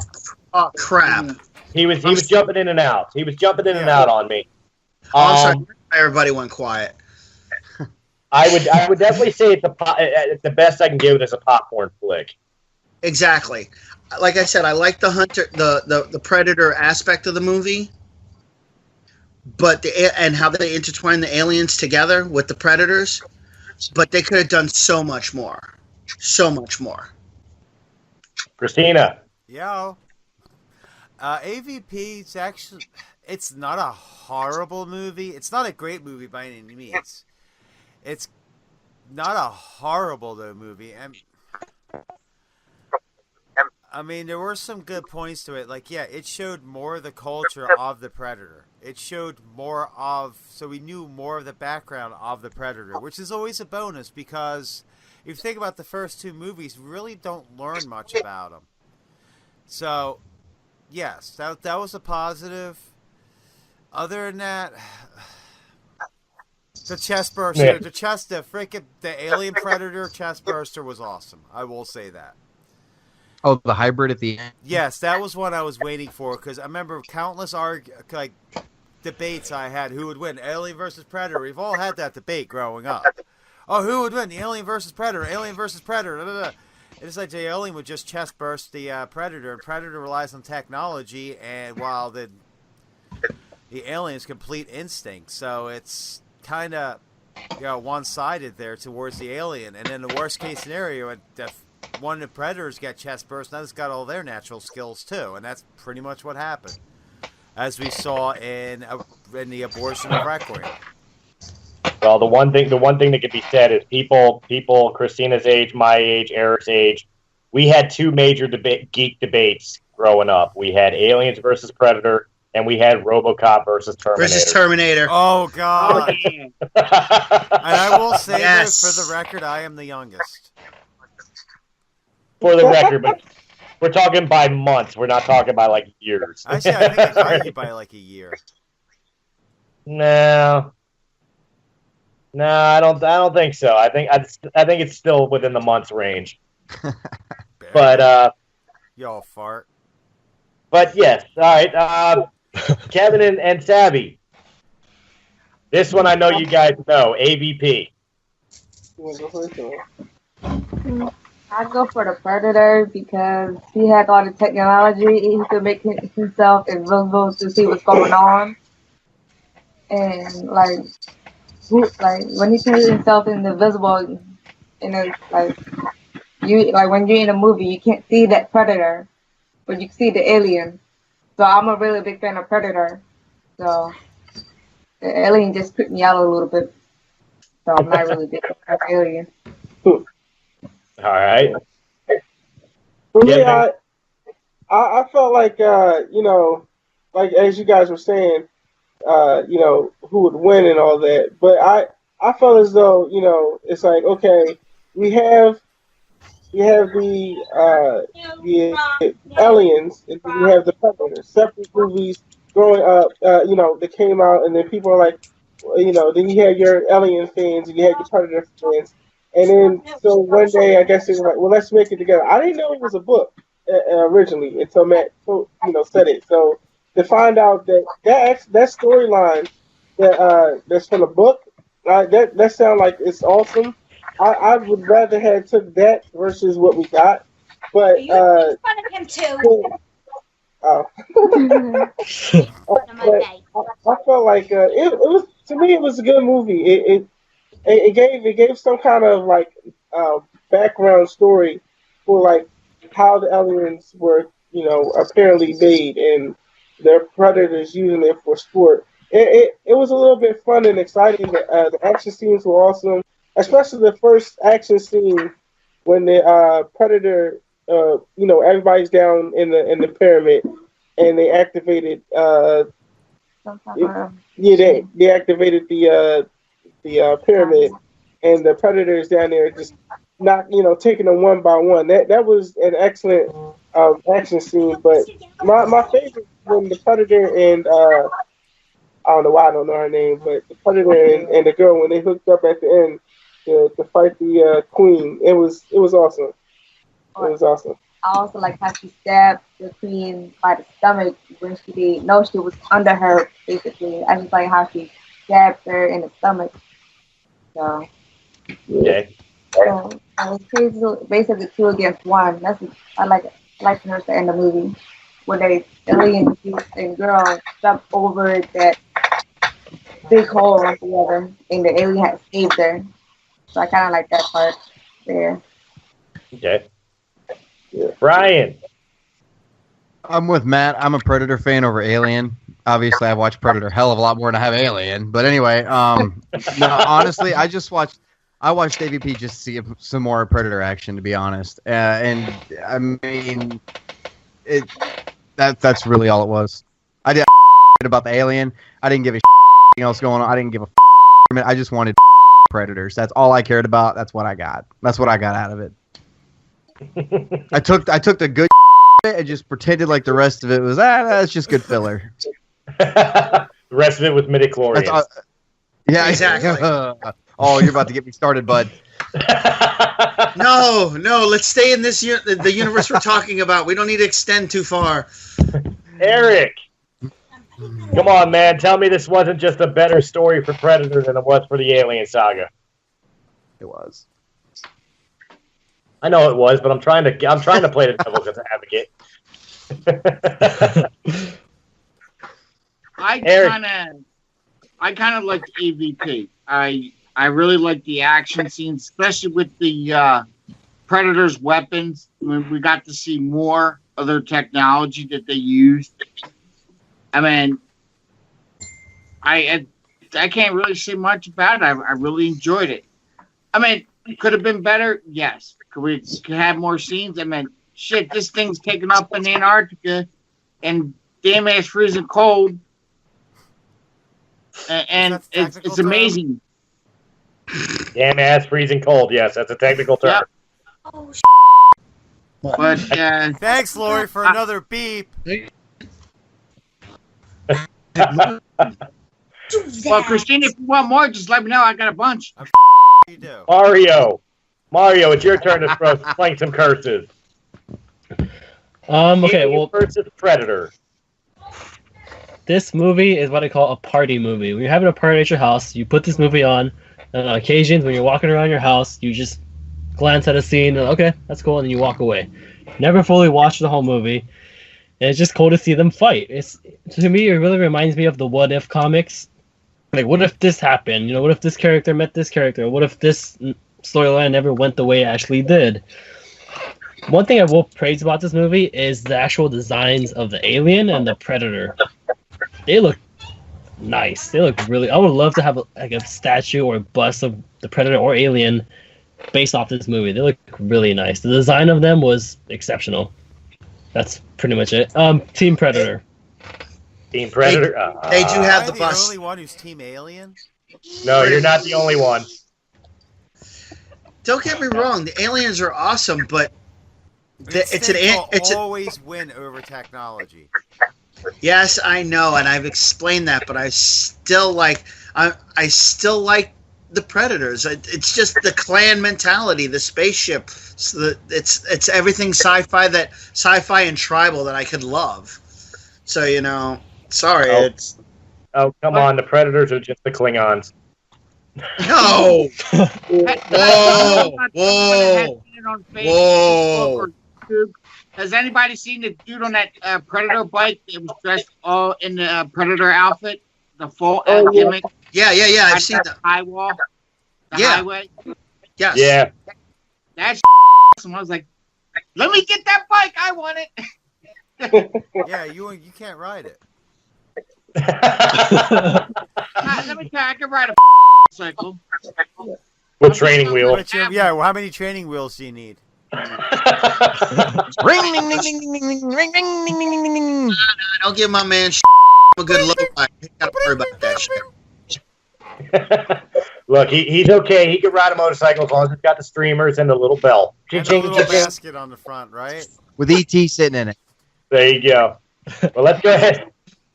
Speaker 5: Oh crap!
Speaker 1: He was jumping in and out. He was jumping in and
Speaker 2: Yeah.
Speaker 1: out on me.
Speaker 5: I'm sorry, everybody went quiet.
Speaker 1: I would definitely say it's the best I can give it as a popcorn flick.
Speaker 5: Exactly. Like I said, I like the Predator aspect of the movie, but and how they intertwine the aliens together with the Predators. But they could have done so much more. So much more.
Speaker 1: Christina.
Speaker 2: Yo. AVP, it's not a horrible movie. It's not a great movie by any means. It's not a horrible, though, movie. I mean, there were some good points to it. Like, yeah, it showed more of the culture of the Predator. It showed more of, so we knew more of the background of the Predator, which is always a bonus because if you think about the first two movies, we really don't learn much about them. So, yes, that was a positive. Other than that, the chest burster,
Speaker 1: Yeah.
Speaker 2: the alien Predator chest burster was awesome. I will say that.
Speaker 3: Oh, the hybrid at the end.
Speaker 2: Yes, that was what I was waiting for because I remember countless debates I had who would win, Alien versus Predator. We've all had that debate growing up. Oh, who would win, the Alien versus Predator? Alien versus Predator. Da, da, da. It's like the Alien would just chest burst the Predator, and Predator relies on technology, and while the Alien's complete instinct, so it's kind of one-sided there towards the Alien, and in the worst case scenario, one of the Predators got chest burst, now it's got all their natural skills too, and that's pretty much what happened, as we saw in the abortion of Requiem.
Speaker 1: Well, the one thing that can be said is people Christina's age, my age, Eric's age, we had two major geek debates growing up. We had Aliens versus Predator, and we had RoboCop versus Terminator.
Speaker 2: Oh God! And I will say that for the record, I am the youngest.
Speaker 1: For the record, but we're talking by months. We're not talking by like years.
Speaker 2: Actually, I think it's argued by like a year.
Speaker 1: No, I don't think so. I think it's still within the months range. But
Speaker 2: y'all fart.
Speaker 1: But yes, all right. Kevin and Savvy. This one I know you guys know. AVP.
Speaker 7: I go for the Predator because he had all the technology. He could make himself invisible to see what's going on. And when he turns himself invisible, when you're in a movie, you can't see that Predator, but you can see the alien. So I'm a really big fan of Predator. So the alien just put me out a little bit. So I'm not really big fan of alien.
Speaker 1: All right.
Speaker 4: For me, I felt like like as you guys were saying, who would win and all that. But I felt as though it's like, okay, we have the aliens and we have the Predators, separate movies growing up. They came out and then people are like, then you had your alien fans and you had your Predator fans. And then, so one day, I guess they were like, well, let's make it together. I didn't know it was a book originally until Matt, said it. So to find out that storyline that's from the book, that sounds like it's awesome. I would rather have took that versus what we got. But
Speaker 9: you fun of him too.
Speaker 4: I felt like it was to me, it was a good movie. It gave some kind of like background story for like how the aliens were, apparently made, and their predators using it for sport. It was a little bit fun and exciting. The action scenes were awesome, especially the first action scene when the predator, everybody's down in the pyramid, and they activated. They activated the pyramid, and the predators down there just not taking them one by one. That was an excellent action scene. But my favorite when the predator and I don't know why I don't know her name, but the predator and the girl when they hooked up at the end to fight the queen. It was awesome. It was awesome.
Speaker 7: I also like how she stabbed the queen by the stomach when she did. No, she was under her, basically. I just like how she stabbed her in the stomach. So,
Speaker 1: okay.
Speaker 7: So it was crazy. Basically, 2 against 1. I like to nurse in the movie where they alien dude and girl jumped over that big hole together, and the alien had saved her. So I kind of like that part there.
Speaker 1: Okay. Yeah. Brian.
Speaker 3: I'm with Matt. I'm a Predator fan over Alien. Obviously, I watch Predator a hell of a lot more than I have Alien. But anyway, no, honestly, I watched AVP just to see some more Predator action, to be honest. And I mean, that's really all it was. I did about the Alien. I didn't give a else going on. I didn't give a I just wanted Predators. That's all I cared about. That's what I got. That's what I got out of it. I took the good and just pretended like the rest of it was that's just good filler.
Speaker 1: The rest of it was midichlorians.
Speaker 3: Yeah, exactly. Oh, you're about to get me started, bud.
Speaker 5: No, let's stay in the universe we're talking about. We don't need to extend too far.
Speaker 1: Eric, come on, man. Tell me this wasn't just a better story for Predator than it was for the Alien saga.
Speaker 3: It was.
Speaker 1: I know it was, but I'm trying to play the devil's advocate.
Speaker 6: I kind of liked AVP. I really liked the action scenes, especially with the Predator's weapons. When we got to see more of their technology that they used. I mean, I can't really say much about it. I really enjoyed it. I mean, could have been better, yes. Could we have more scenes? I mean, shit, this thing's taken up in Antarctica and damn ass freezing cold. And it's amazing.
Speaker 1: Damn ass freezing cold, yes, that's a technical term.
Speaker 6: Yep. Oh, but
Speaker 2: thanks, Lori, for another beep.
Speaker 6: Well, Christina, if you want more, just let me know. I got a bunch.
Speaker 2: You do.
Speaker 1: Mario, it's your turn to sling some curses.
Speaker 8: Okay, well,
Speaker 1: versus Predator.
Speaker 8: This movie is what I call a party movie. When you're having a party at your house, you put this movie on. And on occasions, when you're walking around your house, you just glance at a scene, and okay, that's cool, and then you walk away. Never fully watch the whole movie. And it's just cool to see them fight. To me, it really reminds me of the What If comics. Like, what if this happened? What if this character met this character? What if this storyline never went the way it actually did? One thing I will praise about this movie is the actual designs of the alien and the Predator. They look nice. They look really... I would love to have a statue or a bust of the Predator or Alien based off this movie. They look really nice. The design of them was exceptional. That's pretty much it. Team Predator.
Speaker 1: Team Predator?
Speaker 5: They do have the bust.
Speaker 2: Am I the only one who's Team Alien?
Speaker 1: No, you're not the only one.
Speaker 5: Don't get me wrong. The aliens are awesome, but
Speaker 2: it's always win over technology.
Speaker 5: Yes, I know, and I've explained that, but I still like the Predators. It's just the clan mentality, the spaceship. It's everything sci-fi and tribal that I could love. So sorry, it's.
Speaker 1: Oh, come on! The Predators are just the Klingons.
Speaker 5: No. Whoa.
Speaker 6: Has anybody seen the dude on that Predator bike that was dressed all in the Predator outfit? The full gimmick?
Speaker 5: Yeah. I've seen that.
Speaker 6: High wall. The
Speaker 5: Yeah.
Speaker 6: highway.
Speaker 5: Yes.
Speaker 1: Yeah.
Speaker 6: That's awesome. I was like, let me get that bike. I want it.
Speaker 2: Yeah, you can't ride it.
Speaker 6: Let me try. I can ride a cycle.
Speaker 1: With training wheel.
Speaker 2: But yeah, well, how many training wheels do you need?
Speaker 3: Ring, ding, ding, ding, ding, ding, ding, ring, ding, ding, ding, ding, ding.
Speaker 5: Don't give my man a good low bike. He got to worry about that shit.
Speaker 1: Look, he's okay. He can ride a motorcycle as long as it's got the streamers and the little bell.
Speaker 2: And a little basket on the front, right?
Speaker 3: With ET sitting in it.
Speaker 1: There you go. Well, let's go ahead.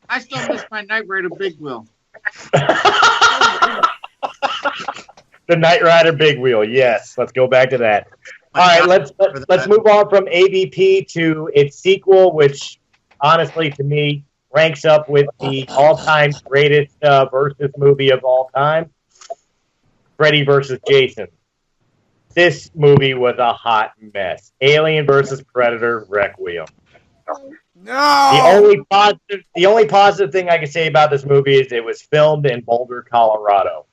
Speaker 6: I still miss my Knight Rider big wheel.
Speaker 1: The Knight Rider big wheel. Yes, let's go back to that. All right, let's move on from AVP to its sequel, which honestly, to me, ranks up with the all-time greatest versus movie of all time, Freddy versus Jason. This movie was a hot mess. Alien versus Predator Requiem.
Speaker 2: No.
Speaker 1: The only positive thing I can say about this movie is it was filmed in Boulder, Colorado.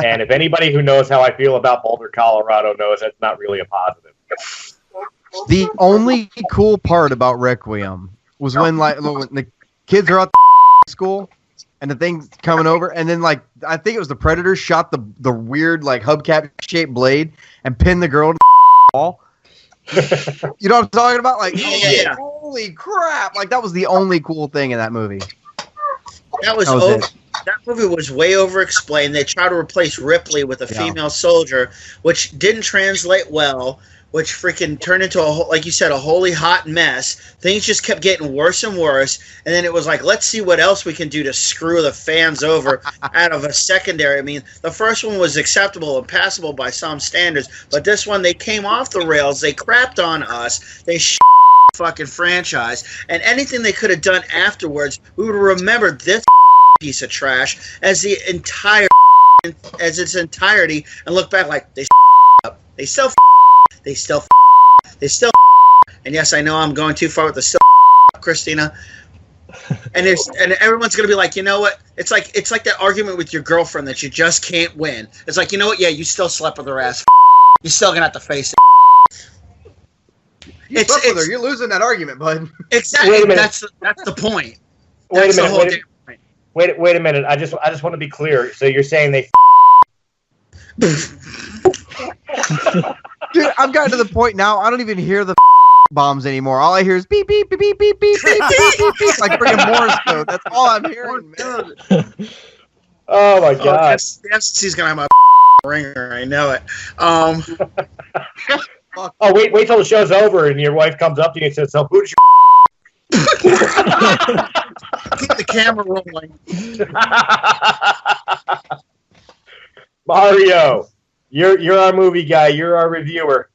Speaker 1: And if anybody who knows how I feel about Boulder, Colorado knows that's not really a positive.
Speaker 3: The only cool part about Requiem was when the kids are out school and the thing's coming over, and then I think it was the Predator shot the weird hubcap shaped blade and pinned the girl to the wall. You know what I'm talking about?
Speaker 5: Yeah.
Speaker 3: Holy crap! That was the only cool thing in that movie.
Speaker 5: That was that movie was way over-explained. They tried to replace Ripley with a female soldier, which didn't translate well, which freaking turned into like you said, a holy hot mess. Things just kept getting worse and worse, and then it was like, let's see what else we can do to screw the fans over out of a secondary. I mean, the first one was acceptable and passable by some standards, but this one, they came off the rails. They crapped on us. They fucking franchise, and anything they could have done afterwards, we would remember this piece of trash as its entirety, and look back like they up. They still, and yes, I know I'm going too far with the still, Christina. And everyone's gonna be like, you know what? It's like that argument with your girlfriend that you just can't win. It's like, you know what? Yeah, you still slept with her ass. You're still gonna have to face it.
Speaker 3: You slept with her. You're losing that argument, bud.
Speaker 5: Exactly. That's the point.
Speaker 1: Wait a minute. I just want to be clear. So you're saying they
Speaker 3: Dude, I've gotten to the point now, I don't even hear the bombs anymore. All I hear is beep, beep, beep, beep, beep, beep, beep, beep, beep, like freaking Morse code. That's all I'm hearing, man.
Speaker 1: Oh, my God.
Speaker 5: The FCC's going to have a ringer. I know it.
Speaker 1: Oh, wait till the show's over and your wife comes up to you and says, so who's your
Speaker 5: keep the camera rolling.
Speaker 1: Mario, you're our movie guy. You're our reviewer.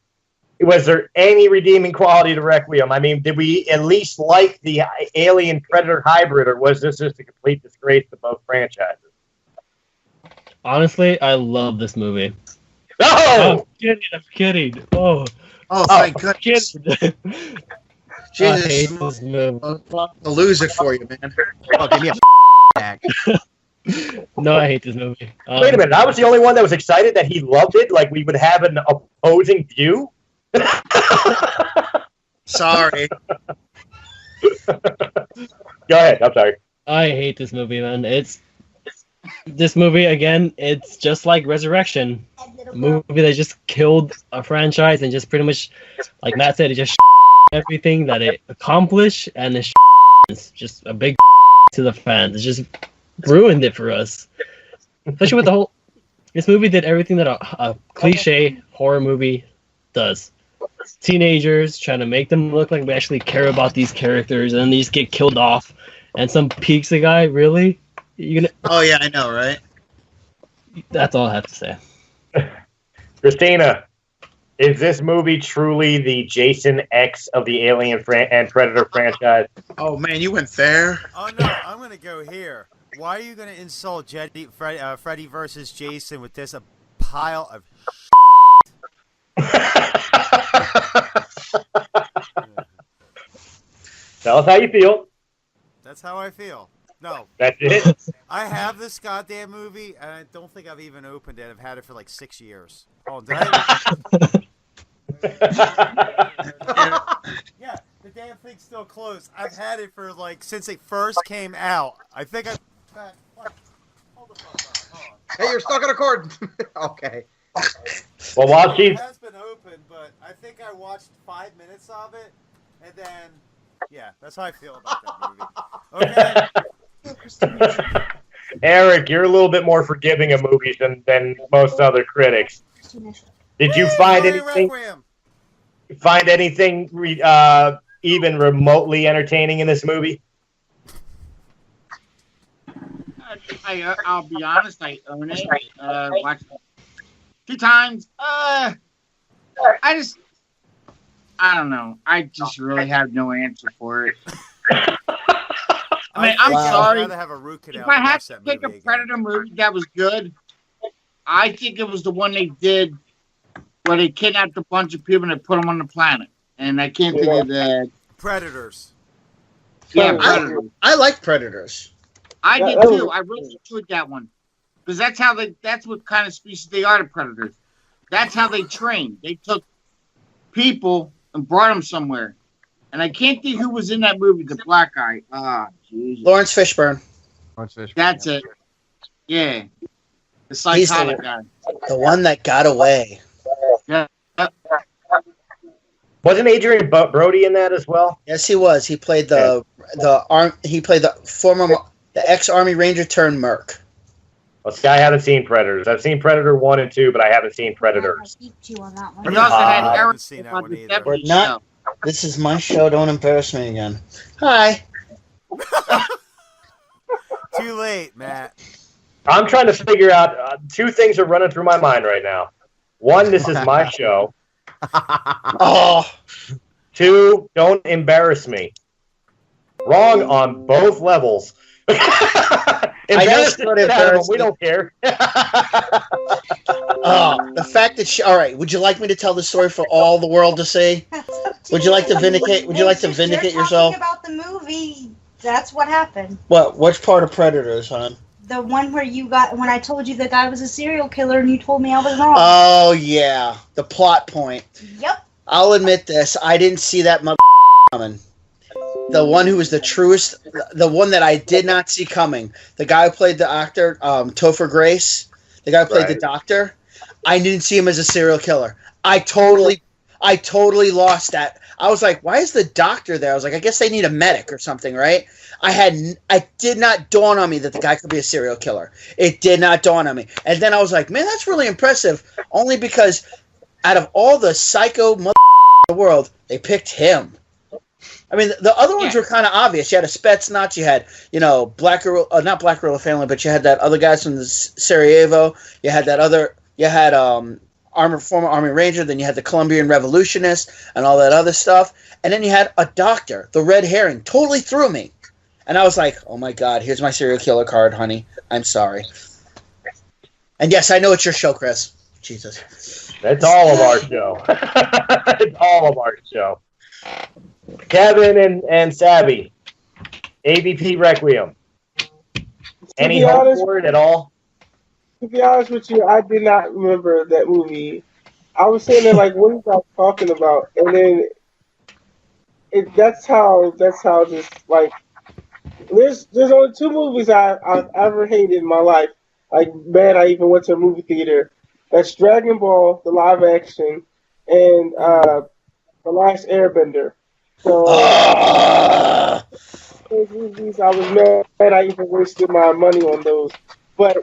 Speaker 1: Was there any redeeming quality to Requiem? I mean, did we at least like the Alien Predator hybrid, or was this just a complete disgrace to both franchises?
Speaker 8: Honestly, I love this movie.
Speaker 1: Oh!
Speaker 8: I'm kidding. Oh,
Speaker 5: thank goodness.
Speaker 8: I hate this movie.
Speaker 5: I'll lose it for you, man.
Speaker 3: Oh, give me a back.
Speaker 8: No, I hate this movie.
Speaker 1: Wait a minute. I was the only one that was excited that he loved it, like we would have an opposing view?
Speaker 5: Sorry.
Speaker 1: Go ahead. I'm sorry.
Speaker 8: I hate this movie, man. This movie, again, it's just like Resurrection. A movie that just killed a franchise and just pretty much, like Matt said, it just everything that it accomplished, and it's just a big to the fans. It just ruined it for us. Especially with this movie did everything that a cliche horror movie does. Teenagers trying to make them look like we actually care about these characters, and then they just get killed off. And some pizza guy, really?
Speaker 5: Oh yeah, I know, right?
Speaker 8: That's all I have to say.
Speaker 1: Christina, is this movie truly the Jason X of the Alien and Predator franchise?
Speaker 5: Oh man, you went there.
Speaker 2: Oh no, I'm gonna go here. Why are you gonna insult Freddy versus Jason with this a pile of?
Speaker 1: Tell us how you feel.
Speaker 2: That's how I feel. No.
Speaker 1: That's it?
Speaker 2: I have this goddamn movie, and I don't think I've even opened it. I've had it for like 6 years. Oh, did I? Yeah, the damn thing's still closed. I've had it for like since it first came out. I think I. Hold the fuck on. Hold on.
Speaker 3: Hey, you're stuck on a cord. Okay.
Speaker 1: Well, while she's...
Speaker 2: It has been open, but I think I watched 5 minutes of it, and then, yeah, that's how I feel about that movie. Okay.
Speaker 1: Eric, you're a little bit more forgiving of movies than most other critics. Did you find anything? Find anything even remotely entertaining in this movie?
Speaker 6: I'll be honest. I own it. Watched it 2 times. I don't know. I just really have no answer for it. I mean, I'm sorry. If I had to pick a Predator movie that was good, I think it was the one they did where they kidnapped a bunch of people and they put them on the planet. And I can't think of the...
Speaker 2: Predators.
Speaker 6: Yeah, Predators.
Speaker 5: I like Predators.
Speaker 6: I did too. I really enjoyed that one. Because that's what kind of species they are, the Predators. That's how they train. They took people and brought them somewhere. And I can't think who was in that movie, the black guy. Jesus.
Speaker 5: Lawrence Fishburne.
Speaker 6: That's it. Yeah. The psychotic guy.
Speaker 5: The one that got away.
Speaker 6: Yeah.
Speaker 1: Wasn't Adrian Brody in that as well?
Speaker 5: Yes, he was. He played the ex-Army Ranger turned merc.
Speaker 1: Well, see, I haven't seen Predators. I've seen Predator 1 and 2, but I haven't seen Predators.
Speaker 6: We also had Eric on the Deputy show.
Speaker 5: This is my show. Don't embarrass me again. Hi.
Speaker 2: Too late, Matt.
Speaker 1: I'm trying to figure out 2 things are running through my mind right now. 1, this is my show.
Speaker 5: Oh.
Speaker 1: 2, don't embarrass me. Wrong on both levels. Embarrass them, we don't care.
Speaker 5: The fact that all right, would you like me to tell the story for all the world to see? Would you like to vindicate? Would you like to vindicate yourself?
Speaker 9: About the movie, that's what happened.
Speaker 5: What? Which part of Predators, hon?
Speaker 9: The one where when I told you the guy was a serial killer and you told me I was wrong.
Speaker 5: Oh yeah, the plot point.
Speaker 9: Yep.
Speaker 5: I'll admit this. I didn't see that coming. The one who was the truest, the one that I did not see coming. The guy who played the actor, Topher Grace, the guy who played the doctor. I didn't see him as a serial killer. I totally lost that. I was like, why is the doctor there? I was like, I guess they need a medic or something, right? It did not dawn on me that the guy could be a serial killer. It did not dawn on me. And then I was like, man, that's really impressive. Only because out of all the psycho in the world, they picked him. I mean, the other ones were kind of obvious. You had a Spetsnaz, you had, not Black Gorilla Family, but you had that other guys from the Sarajevo. You had former Army Ranger, then you had the Colombian Revolutionist and all that other stuff. And then you had a doctor, the red herring, totally threw me. And I was like, oh my God, here's my serial killer card, honey. I'm sorry. And yes, I know it's your show, Chris. Jesus.
Speaker 1: That's all of our show. It's all of our show. Kevin and Savvy, AVP Requiem. Any hope for it at all?
Speaker 4: To be honest with you, I did not remember that movie. I was sitting there like, what are you guys talking about? And then that's how just like there's only 2 movies I've ever hated in my life. Like, man, I even went to a movie theater. That's Dragon Ball, the live action, and The Last Airbender. So those movies, I was mad I even wasted my money on those. But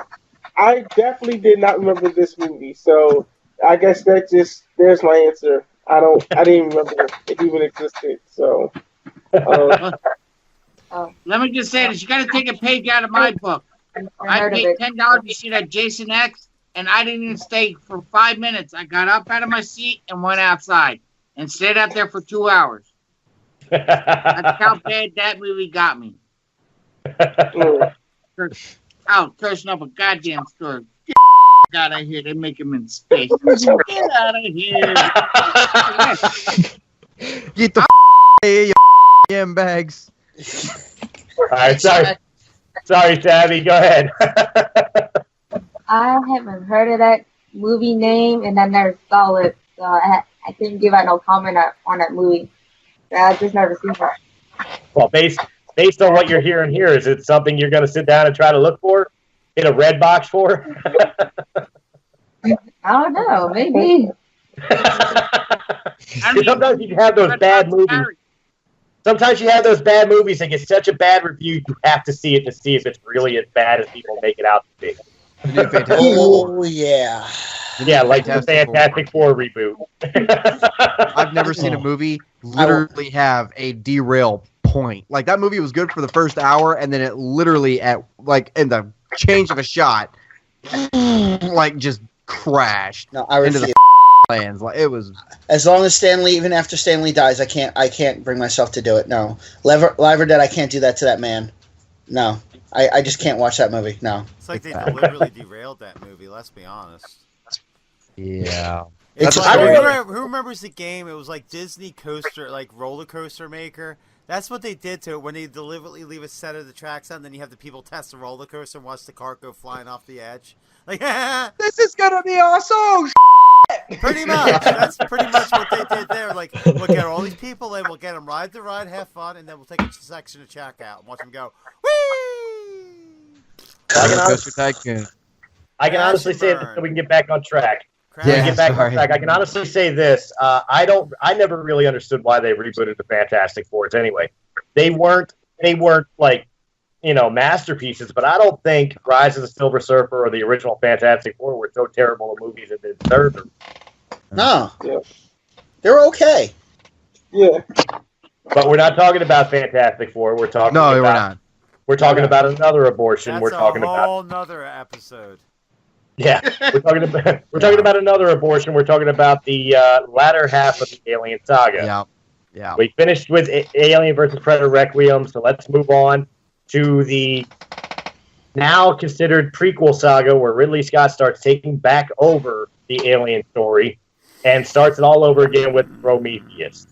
Speaker 4: I definitely did not remember this movie. So I guess there's my answer. I didn't remember it even existed. So
Speaker 6: let me just say this: you got to take a page out of my book. I paid $10 to see that Jason X, and I didn't even stay for 5 minutes. I got up out of my seat and went outside and stayed out there for 2 hours. That's how bad that movie got me. Cursing up a goddamn store. Get out of here. They make him in space. Get out of here.
Speaker 3: Get the out of here, you bags.
Speaker 1: All right, sorry. Sorry, Savvy. Go ahead.
Speaker 7: I haven't heard of that movie name, and I never saw it, so I couldn't give out no comment on that movie. I just never seen it.
Speaker 1: Well, based on what you're hearing here, is it something you're going to sit down and try to look for? In a red box for?
Speaker 7: I don't know, maybe.
Speaker 1: Sometimes you have those bad movies. Sometimes you have those bad movies that get such a bad review, you have to see it to see if it's really as bad as people make it out to be.
Speaker 5: Oh, yeah.
Speaker 1: Yeah, like the Fantastic Four reboot.
Speaker 3: I've never seen a movie literally have a derail point. Like, that movie was good for the first hour, and then it literally, in the change of a shot, just crashed into the lands. Like, it was.
Speaker 5: As long as Stanley, even after Stanley dies, I can't bring myself to do it. No, Live or Dead, I can't do that to that man. No, I just can't watch that movie. No.
Speaker 2: It's like they deliberately derailed that movie. Let's be honest.
Speaker 3: Yeah.
Speaker 2: Who remembers the game? It was like Disney Coaster, like Roller Coaster Maker. That's what they did to it when they deliberately leave a set of the tracks out, and then you have the people test the roller coaster and watch the cart go flying off the edge. Like,
Speaker 3: this is gonna be awesome.
Speaker 2: Pretty much. That's pretty much what they did there. Like, we'll get all these people in, we'll get them ride the ride, have fun, and then we'll take a section of check out and watch them go, whee!
Speaker 1: I can honestly say this so we can get back on track.
Speaker 3: Yeah,
Speaker 1: I can honestly say this. I never really understood why they rebooted the Fantastic Fours anyway. They weren't like, masterpieces, but I don't think Rise of the Silver Surfer or the original Fantastic Four were so terrible of movies that they deserved them.
Speaker 5: No.
Speaker 4: Yeah.
Speaker 5: They're okay.
Speaker 4: Yeah.
Speaker 1: But we're not talking about Fantastic Four. We're talking
Speaker 3: we're not.
Speaker 1: We're talking about another abortion.
Speaker 2: That's
Speaker 1: we're talking
Speaker 2: a
Speaker 1: about
Speaker 2: whole nother episode.
Speaker 1: Yeah, we're talking about another abortion. We're talking about the latter half of the Alien saga.
Speaker 3: Yeah.
Speaker 1: We finished with Alien versus Predator Requiem, so let's move on to the now considered prequel saga, where Ridley Scott starts taking back over the Alien story and starts it all over again with Prometheus.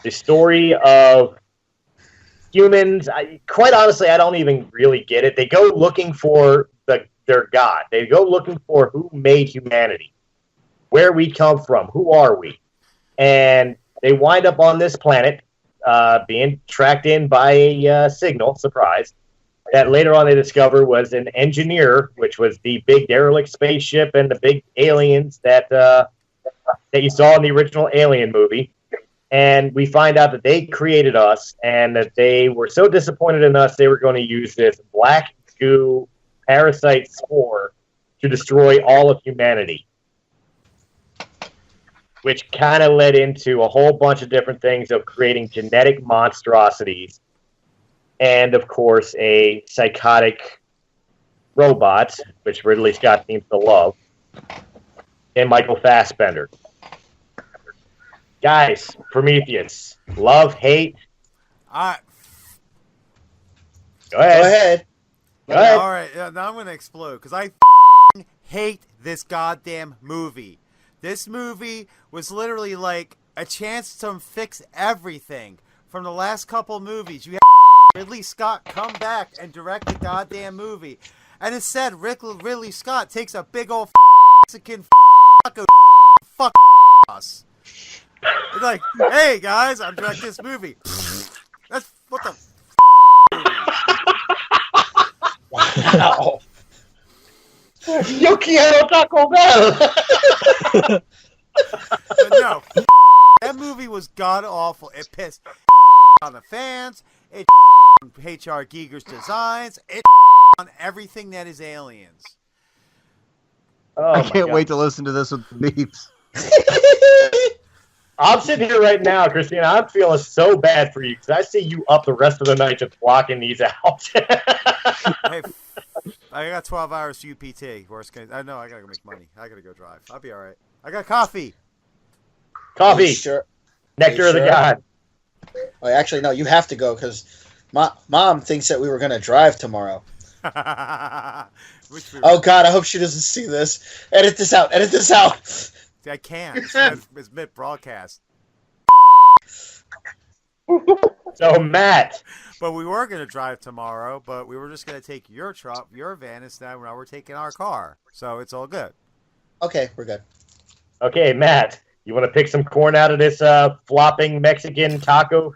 Speaker 1: The story of humans. Quite honestly, I don't even really get it. They go looking for their God. They go looking for who made humanity, where we come from, who are we? And they wind up on this planet being tracked in by a signal, surprise, that later on they discover was an engineer, which was the big derelict spaceship and the big aliens that you saw in the original Alien movie. And we find out that they created us and that they were so disappointed in us, they were going to use this black goo parasite spore to destroy all of humanity, which kind of led into a whole bunch of different things of creating genetic monstrosities and, of course, a psychotic robot, which Ridley Scott seems to love, and Michael Fassbender. Guys, Prometheus, love, hate?
Speaker 2: All right.
Speaker 1: Go ahead.
Speaker 2: All right, now I'm going to explode because I hate this goddamn movie. This movie was literally like a chance to fix everything from the last couple movies. You had Ridley Scott come back and direct the goddamn movie. And instead, Ridley Scott takes a big old Mexican fuck us. It's like, hey guys, I'm directing this movie. That's what the
Speaker 1: Wow. Yo quiero Taco Bell.
Speaker 2: But no, that movie was god awful. It pissed on the fans. It on H.R. Giger's designs. It on everything that is Aliens.
Speaker 1: Oh,
Speaker 3: I can't wait to listen to this with the beeps.
Speaker 1: I'm sitting here right now, Christina. I'm feeling so bad for you because I see you up the rest of the night just blocking these out.
Speaker 2: Hey, I got 12 hours UPT. Worst case, I know I gotta go make money. I gotta go drive. I'll be all right. I got coffee.
Speaker 1: Coffee.
Speaker 5: Sure.
Speaker 1: Nectar of the God.
Speaker 5: Oh, actually, no. You have to go because Mom thinks that we were going to drive tomorrow. Oh God, I hope she doesn't see this. Edit this out. Edit this out.
Speaker 2: See, I can't. It's mid broadcast.
Speaker 1: So, Matt.
Speaker 2: But we were going to drive tomorrow, but we were just going to take your truck, your van, instead. Now we're taking our car. So it's all good.
Speaker 5: Okay, we're good.
Speaker 1: Okay, Matt, you want to pick some corn out of this flopping Mexican taco?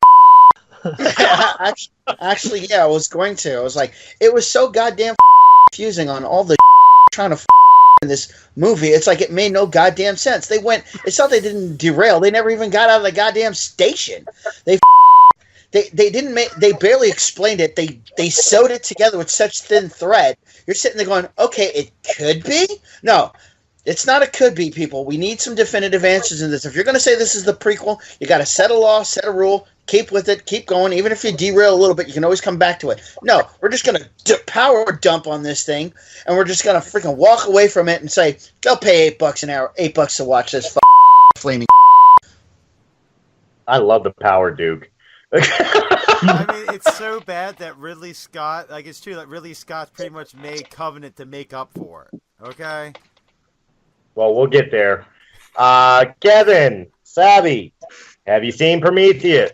Speaker 5: Actually, yeah, I was going to. I was like, it was so goddamn confusing on all the trying to in this movie. It's like it made no goddamn sense. It's not they didn't derail. They never even got out of the goddamn station. They didn't make. They barely explained it. They sewed it together with such thin thread. You're sitting there going, okay, it could be. No, it's not a could be. People, we need some definitive answers in this. If you're going to say this is the prequel, you got to set a law, set a rule, keep with it, keep going. Even if you derail a little bit, you can always come back to it. No, we're just going to power dump on this thing, and we're just going to freaking walk away from it and say, go pay $8 an hour, $8 to watch this flaming.
Speaker 1: I love the Power Duke.
Speaker 2: I mean, it's so bad that Ridley Scott, like, it's true that Ridley Scott pretty much made Covenant to make up for it. Okay?
Speaker 1: Well, we'll get there. Kevin, Savvy, have you seen Prometheus?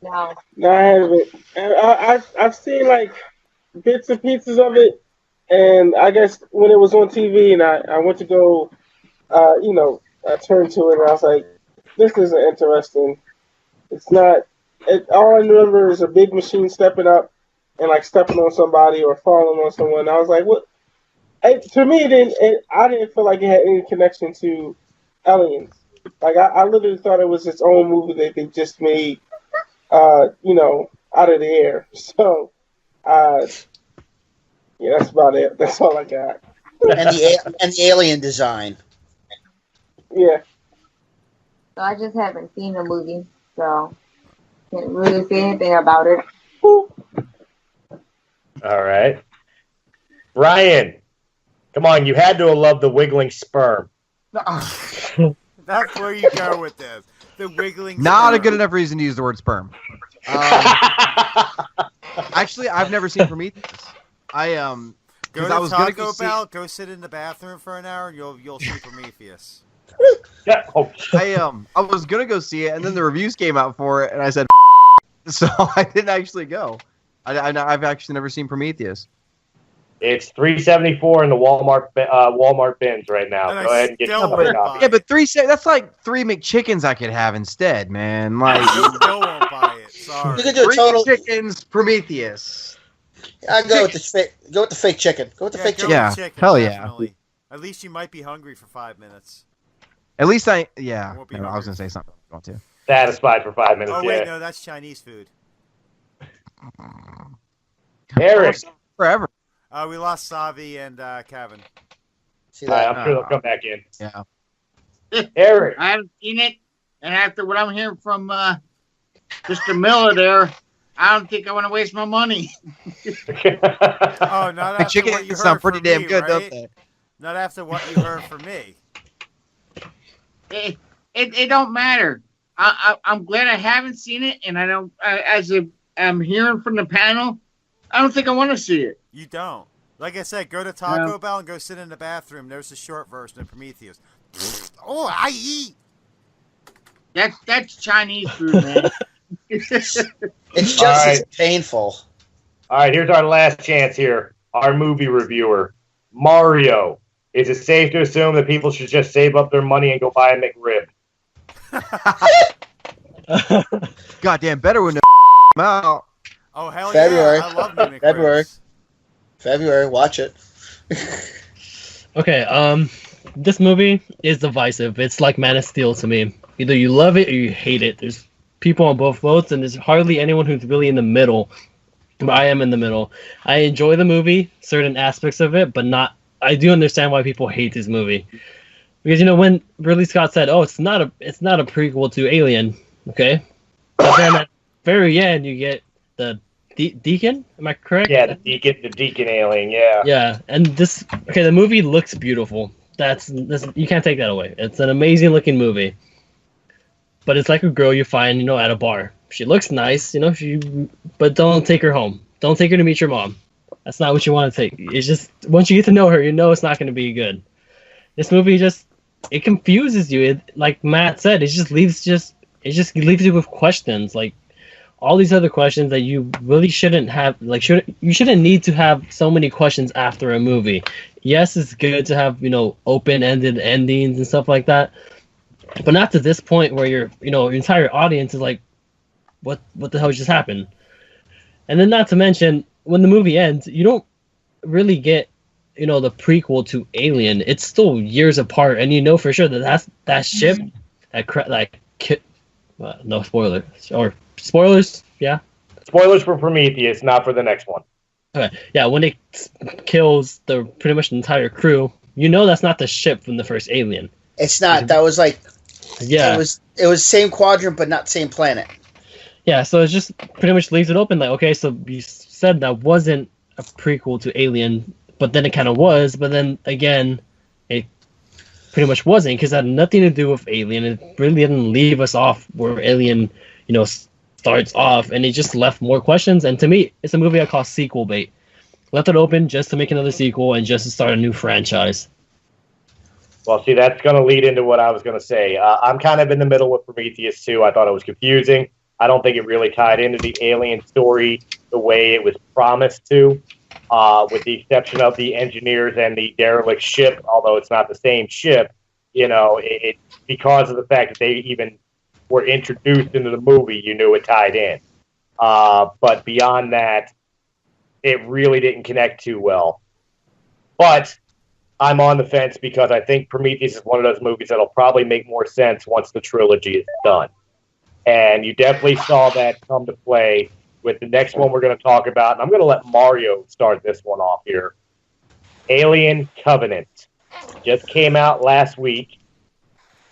Speaker 7: No.
Speaker 4: No, I haven't. I've seen like bits and pieces of it, and I guess when it was on TV, and I went to go, I turned to it, and I was like, this isn't interesting. It's not. All I remember is a big machine stepping up and like stepping on somebody or falling on someone. I was like, what? To me, I didn't feel like it had any connection to aliens. Like I literally thought it was its own movie that they just made, out of the air. So, yeah, that's about it. That's all I got.
Speaker 5: And the alien design.
Speaker 4: Yeah.
Speaker 7: So I just haven't seen the movie, so can't really say anything about it.
Speaker 1: All right. Brian, come on, you had to have loved the wiggling sperm.
Speaker 2: That's where you go with this. The wiggling
Speaker 3: Not
Speaker 2: sperm.
Speaker 3: a good enough reason to use the word sperm. Actually, I've never seen Prometheus.
Speaker 2: Go to
Speaker 3: I was gonna
Speaker 2: Taco
Speaker 3: go
Speaker 2: Bell, go sit in the bathroom for an hour, and you'll see Prometheus.
Speaker 3: I was gonna go see it, and then the reviews came out for it, and I said, so I didn't actually go. I've actually never seen Prometheus.
Speaker 1: It's $3.74 in the Walmart bins right now.
Speaker 2: And
Speaker 1: Go ahead and get
Speaker 2: still
Speaker 1: some
Speaker 2: won't
Speaker 1: copy.
Speaker 3: Yeah, but that's like 3 McChickens I could have instead, man. Like
Speaker 2: I still won't buy it. Sorry.
Speaker 5: You could do a
Speaker 3: 3
Speaker 5: total.
Speaker 3: McChickens, Prometheus.
Speaker 5: I go with the fake chicken. Go with the fake
Speaker 2: go
Speaker 5: chicken.
Speaker 3: Yeah,
Speaker 2: with chicken,
Speaker 3: hell yeah.
Speaker 2: definitely. At least you might be hungry for 5 minutes.
Speaker 3: At least I
Speaker 2: Won't be
Speaker 3: was
Speaker 2: hungry.
Speaker 3: gonna say something. I want to.
Speaker 1: Satisfied for 5 minutes.
Speaker 2: Oh
Speaker 1: yeah.
Speaker 2: wait, no, that's Chinese food.
Speaker 1: Eric,
Speaker 3: Forever.
Speaker 2: We lost Savi and Kevin.
Speaker 5: See
Speaker 1: all right,
Speaker 5: that?
Speaker 1: I'm sure they'll come back in.
Speaker 3: Yeah.
Speaker 1: Eric,
Speaker 6: I haven't seen it, and after what I'm hearing from Mr. Miller there, I don't think I want to waste my money.
Speaker 2: Oh, not after
Speaker 3: Chicken
Speaker 2: what you
Speaker 3: sound
Speaker 2: heard
Speaker 3: pretty
Speaker 2: from
Speaker 3: damn
Speaker 2: me,
Speaker 3: good,
Speaker 2: right?
Speaker 3: don't they?
Speaker 2: Not after what you heard from me.
Speaker 6: It don't matter. I'm glad I haven't seen it, and I don't. I'm hearing from the panel, I don't think I want to see it.
Speaker 2: You don't. Like I said, go to Taco Bell and go sit in the bathroom. There's the short version of Prometheus. Oh, I eat.
Speaker 6: That's Chinese food, man.
Speaker 5: It's just
Speaker 1: right.
Speaker 5: as painful.
Speaker 1: all right, here's our last chance here. Our movie reviewer, Mario. Is it safe to assume that people should just save up their money and go buy a McRib?
Speaker 3: Goddamn, better when the out.
Speaker 2: Oh, hell
Speaker 5: February.
Speaker 2: yeah. I love New McRibs.
Speaker 5: February, watch it.
Speaker 8: Okay, this movie is divisive. It's like Man of Steel to me. Either you love it or you hate it. There's people on both boats, and there's hardly anyone who's really in the middle. But I am in the middle. I enjoy the movie, certain aspects of it, but not. I do understand why people hate this movie, because when Ridley Scott said, "Oh, it's not a prequel to Alien," okay, but then at the very end you get the Deacon. Am I correct?
Speaker 1: Yeah, the Deacon alien. Yeah.
Speaker 8: Yeah, and the movie looks beautiful. You can't take that away. It's an amazing looking movie. But it's like a girl you find, at a bar. She looks nice, but don't take her home. Don't take her to meet your mom. That's not what you want to take. It's just once you get to know her, it's not going to be good. This movie it confuses you. Like Matt said, it just leaves you with questions like, all these other questions that you really shouldn't have. You shouldn't need to have so many questions after a movie. Yes, it's good to have open-ended endings and stuff like that, but not to this point where your entire audience is like, what the hell just happened? And then not to mention, when the movie ends, you don't really get the prequel to Alien. It's still years apart, and for sure that ship no spoilers or spoilers, yeah.
Speaker 1: Spoilers for Prometheus, not for the next one.
Speaker 8: Okay, yeah, when it kills pretty much the entire crew, that's not the ship from the first Alien.
Speaker 5: It's not. That was like,
Speaker 8: yeah,
Speaker 5: it was same quadrant but not same planet.
Speaker 8: Yeah, so it just pretty much leaves it open. Like, okay, so you said that wasn't a prequel to Alien, but then it kind of was. But then again, it pretty much wasn't, because it had nothing to do with Alien. It really didn't leave us off where Alien, starts off, and it just left more questions. And to me, it's a movie I call sequel bait. Left it open just to make another sequel and just to start a new franchise.
Speaker 1: Well, see, that's going to lead into what I was going to say. I'm kind of in the middle with Prometheus, too. I thought it was confusing. I don't think it really tied into the Alien story the way it was promised to, with the exception of the engineers and the derelict ship, although it's not the same ship. It because of the fact that they even were introduced into the movie, you knew it tied in. But beyond that, it really didn't connect too well. But I'm on the fence because I think Prometheus is one of those movies that'll probably make more sense once the trilogy is done. And you definitely saw that come to play with the next one we're going to talk about. And I'm going to let Mario start this one off here. Alien Covenant. Just came out last week.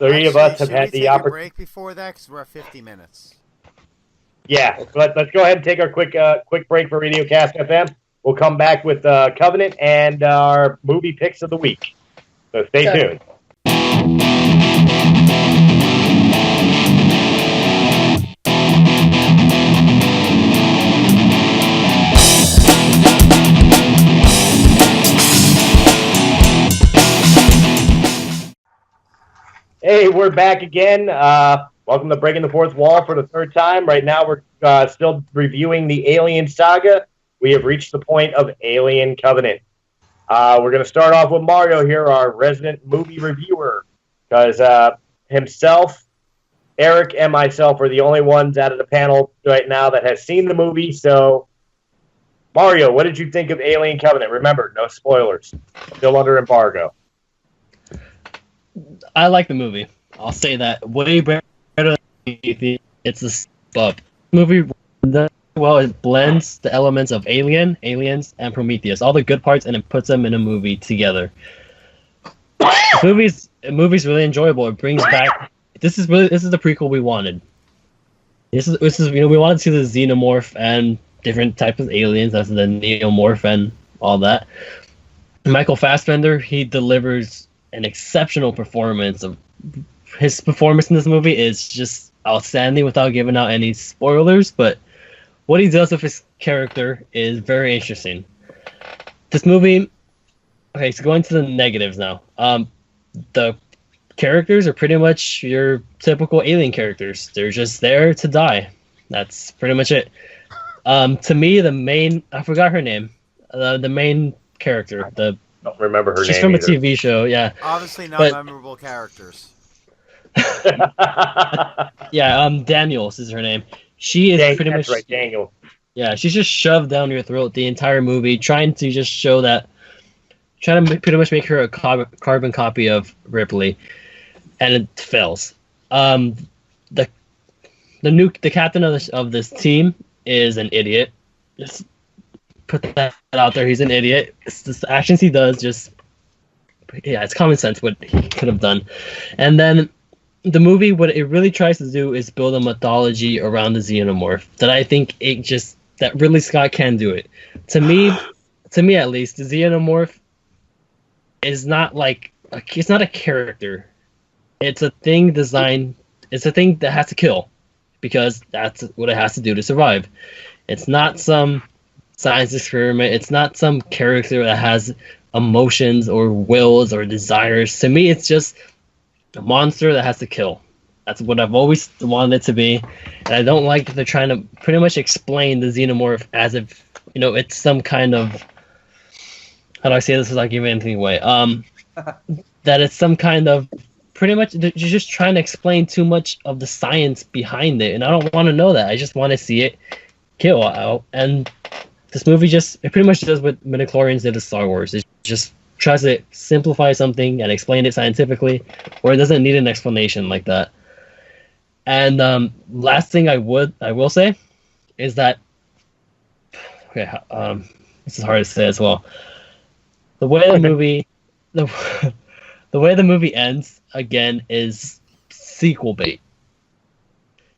Speaker 1: Three of us have had the opportunity.
Speaker 2: Break before that, because we're at 50 minutes.
Speaker 1: Yeah, let's go ahead and take our quick break for Radiocast FM. We'll come back with Covenant and our movie picks of the week. So stay tuned. Hey, we're back again. Welcome to Breaking the Fourth Wall for the third time. Right now, we're still reviewing the Alien saga. We have reached the point of Alien Covenant. We're going to start off with Mario here, our resident movie reviewer, because himself, Eric, and myself are the only ones out of the panel right now that has seen the movie. So, Mario, what did you think of Alien Covenant? Remember, no spoilers. Still under embargo.
Speaker 8: I like the movie. I'll say that. Way better than it's a step up. Movie, well, it blends the elements of Aliens, and Prometheus. All the good parts, and it puts them in a movie together. The movie's really enjoyable. It brings back. This is the prequel we wanted. This is we wanted to see the xenomorph and different types of aliens. That's the neomorph and all that. Michael Fassbender, he delivers an exceptional performance. His performance in this movie is just outstanding without giving out any spoilers, but what he does with his character is very interesting. This movie, okay, so going to the negatives now. The characters are pretty much your typical Alien characters. They're just there to die. That's pretty much it. To me, I forgot her name. The main character,
Speaker 1: don't remember her name.
Speaker 8: She's from
Speaker 1: either.
Speaker 8: a TV show, yeah.
Speaker 2: Obviously not memorable characters.
Speaker 8: Yeah, Daniels is her name. She is pretty much
Speaker 1: right, Daniel.
Speaker 8: Yeah, she's just shoved down your throat the entire movie, trying to pretty much make her a carbon copy of Ripley, and it fails. The captain of this team is an idiot. Just put that out there. He's an idiot. It's the actions he does. It's common sense what he could have done. And then the movie, what it really tries to do is build a mythology around the xenomorph that I think that Ridley Scott can do it. To me at least, the xenomorph is not it's not a character. It's a thing designed. It's a thing that has to kill, because that's what it has to do to survive. It's not some science experiment. It's not some character that has emotions or wills or desires. To me, it's just a monster that has to kill. That's what I've always wanted it to be. And I don't like that they're trying to pretty much explain the xenomorph as if, it's some kind of... How do I say this without giving anything away? That it's some kind of... Pretty much, you're just trying to explain too much of the science behind it. And I don't want to know that. I just want to see it kill out. And this movie it pretty much does what midichlorians did to Star Wars. It just tries to simplify something and explain it scientifically, or it doesn't need an explanation like that. And last thing I will say is that this is hard to say as well. The way the movie the way the movie ends again is sequel bait.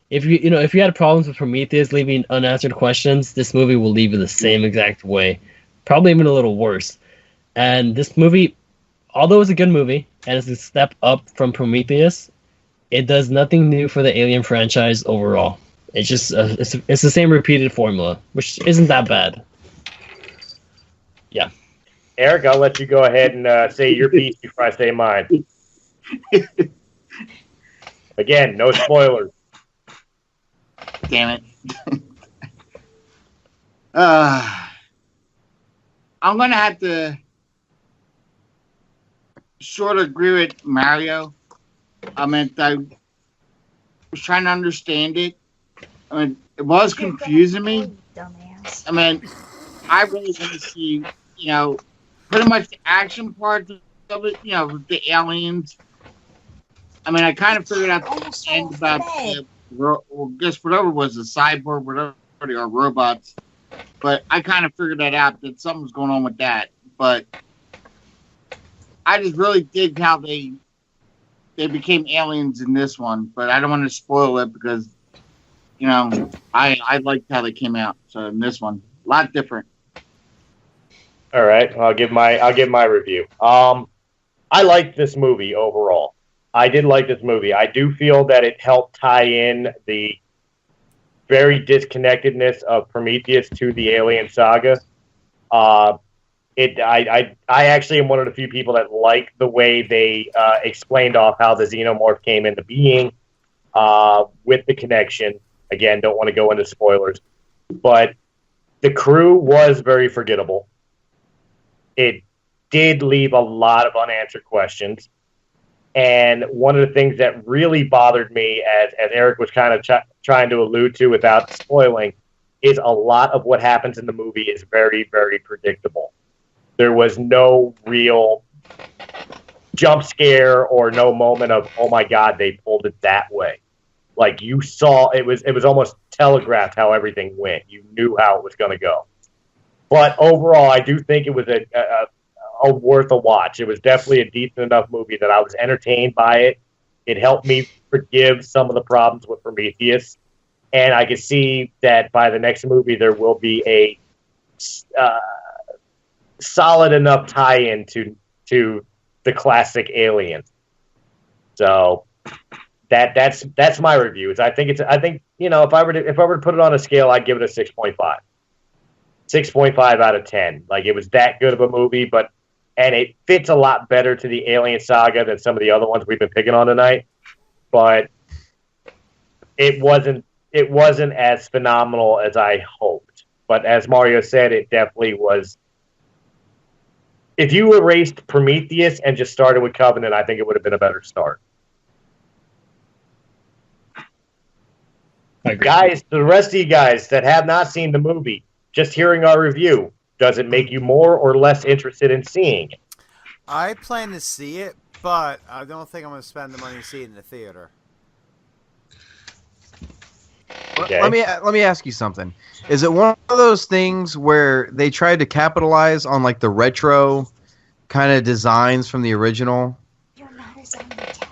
Speaker 8: If you had problems with Prometheus leaving unanswered questions, this movie will leave it the same exact way, probably even a little worse. And this movie, although it's a good movie and it's a step up from Prometheus, it does nothing new for the Alien franchise overall. It's just it's the same repeated formula, which isn't that bad. Yeah.
Speaker 1: Eric, I'll let you go ahead and say your piece before I say mine. Again, no spoilers.
Speaker 6: Damn it. I'm going to have to sort of agree with Mario. I was trying to understand it. It was confusing me.
Speaker 9: Dumbass.
Speaker 6: I really want to see, pretty much the action part of it, with the aliens. I kind of figured out the end about guess whatever was a cyborg, whatever they are, robots. But I kind of figured that out, that something was going on with that. But I just really dig how they became aliens in this one. But I don't want to spoil it because, I liked how they came out. So in this one, a lot different.
Speaker 1: All right, I'll give my review. I liked this movie overall. I did like this movie. I do feel that it helped tie in the very disconnectedness of Prometheus to the Alien saga. I actually am one of the few people that like the way they explained off how the xenomorph came into being with the connection. Again, don't want to go into spoilers, but the crew was very forgettable. It did leave a lot of unanswered questions. And one of the things that really bothered me, as Eric was kind of trying to allude to without spoiling, is a lot of what happens in the movie is very, very predictable. There was no real jump scare or no moment of, oh my God, they pulled it that way. Like you saw, it was almost telegraphed how everything went. You knew how it was going to go. But overall, I do think it was a worth a watch. It was definitely a decent enough movie that I was entertained by it. It helped me forgive some of the problems with Prometheus. And I could see that by the next movie, there will be a solid enough tie-in to the classic Alien. So that's my review. I think if I were to put it on a scale, I'd give it a 6.5. 6.5 out of 10. Like, it was that good of a movie, and it fits a lot better to the Alien saga than some of the other ones we've been picking on tonight. But it wasn't as phenomenal as I hoped. But as Mario said, it definitely was. If you erased Prometheus and just started with Covenant, I think it would have been a better start. Guys, the rest of you guys that have not seen the movie, just hearing our review, does it make you more or less interested in seeing it?
Speaker 2: I plan to see it, but I don't think I'm going to spend the money to see it in the theater.
Speaker 3: Okay. Let me ask you something. Is it one of those things where they tried to capitalize on like the retro kind of designs from the original?
Speaker 9: You're not a zombie cat.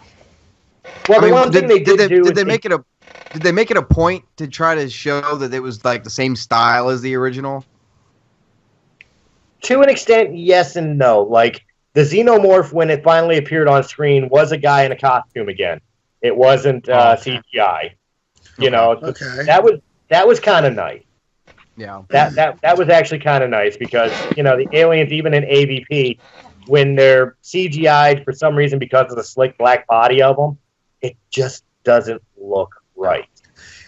Speaker 1: Well, the one thing
Speaker 3: did they make it a point to try to show that it was like the same style as the original?
Speaker 1: To an extent, yes and no. Like, the xenomorph, when it finally appeared on screen, was a guy in a costume again. It wasn't CGI. You know, that was kind of nice.
Speaker 3: Yeah,
Speaker 1: that was actually kind of nice because the aliens, even in AVP, when they're CGI'd for some reason because of the slick black body of them, it just doesn't look right.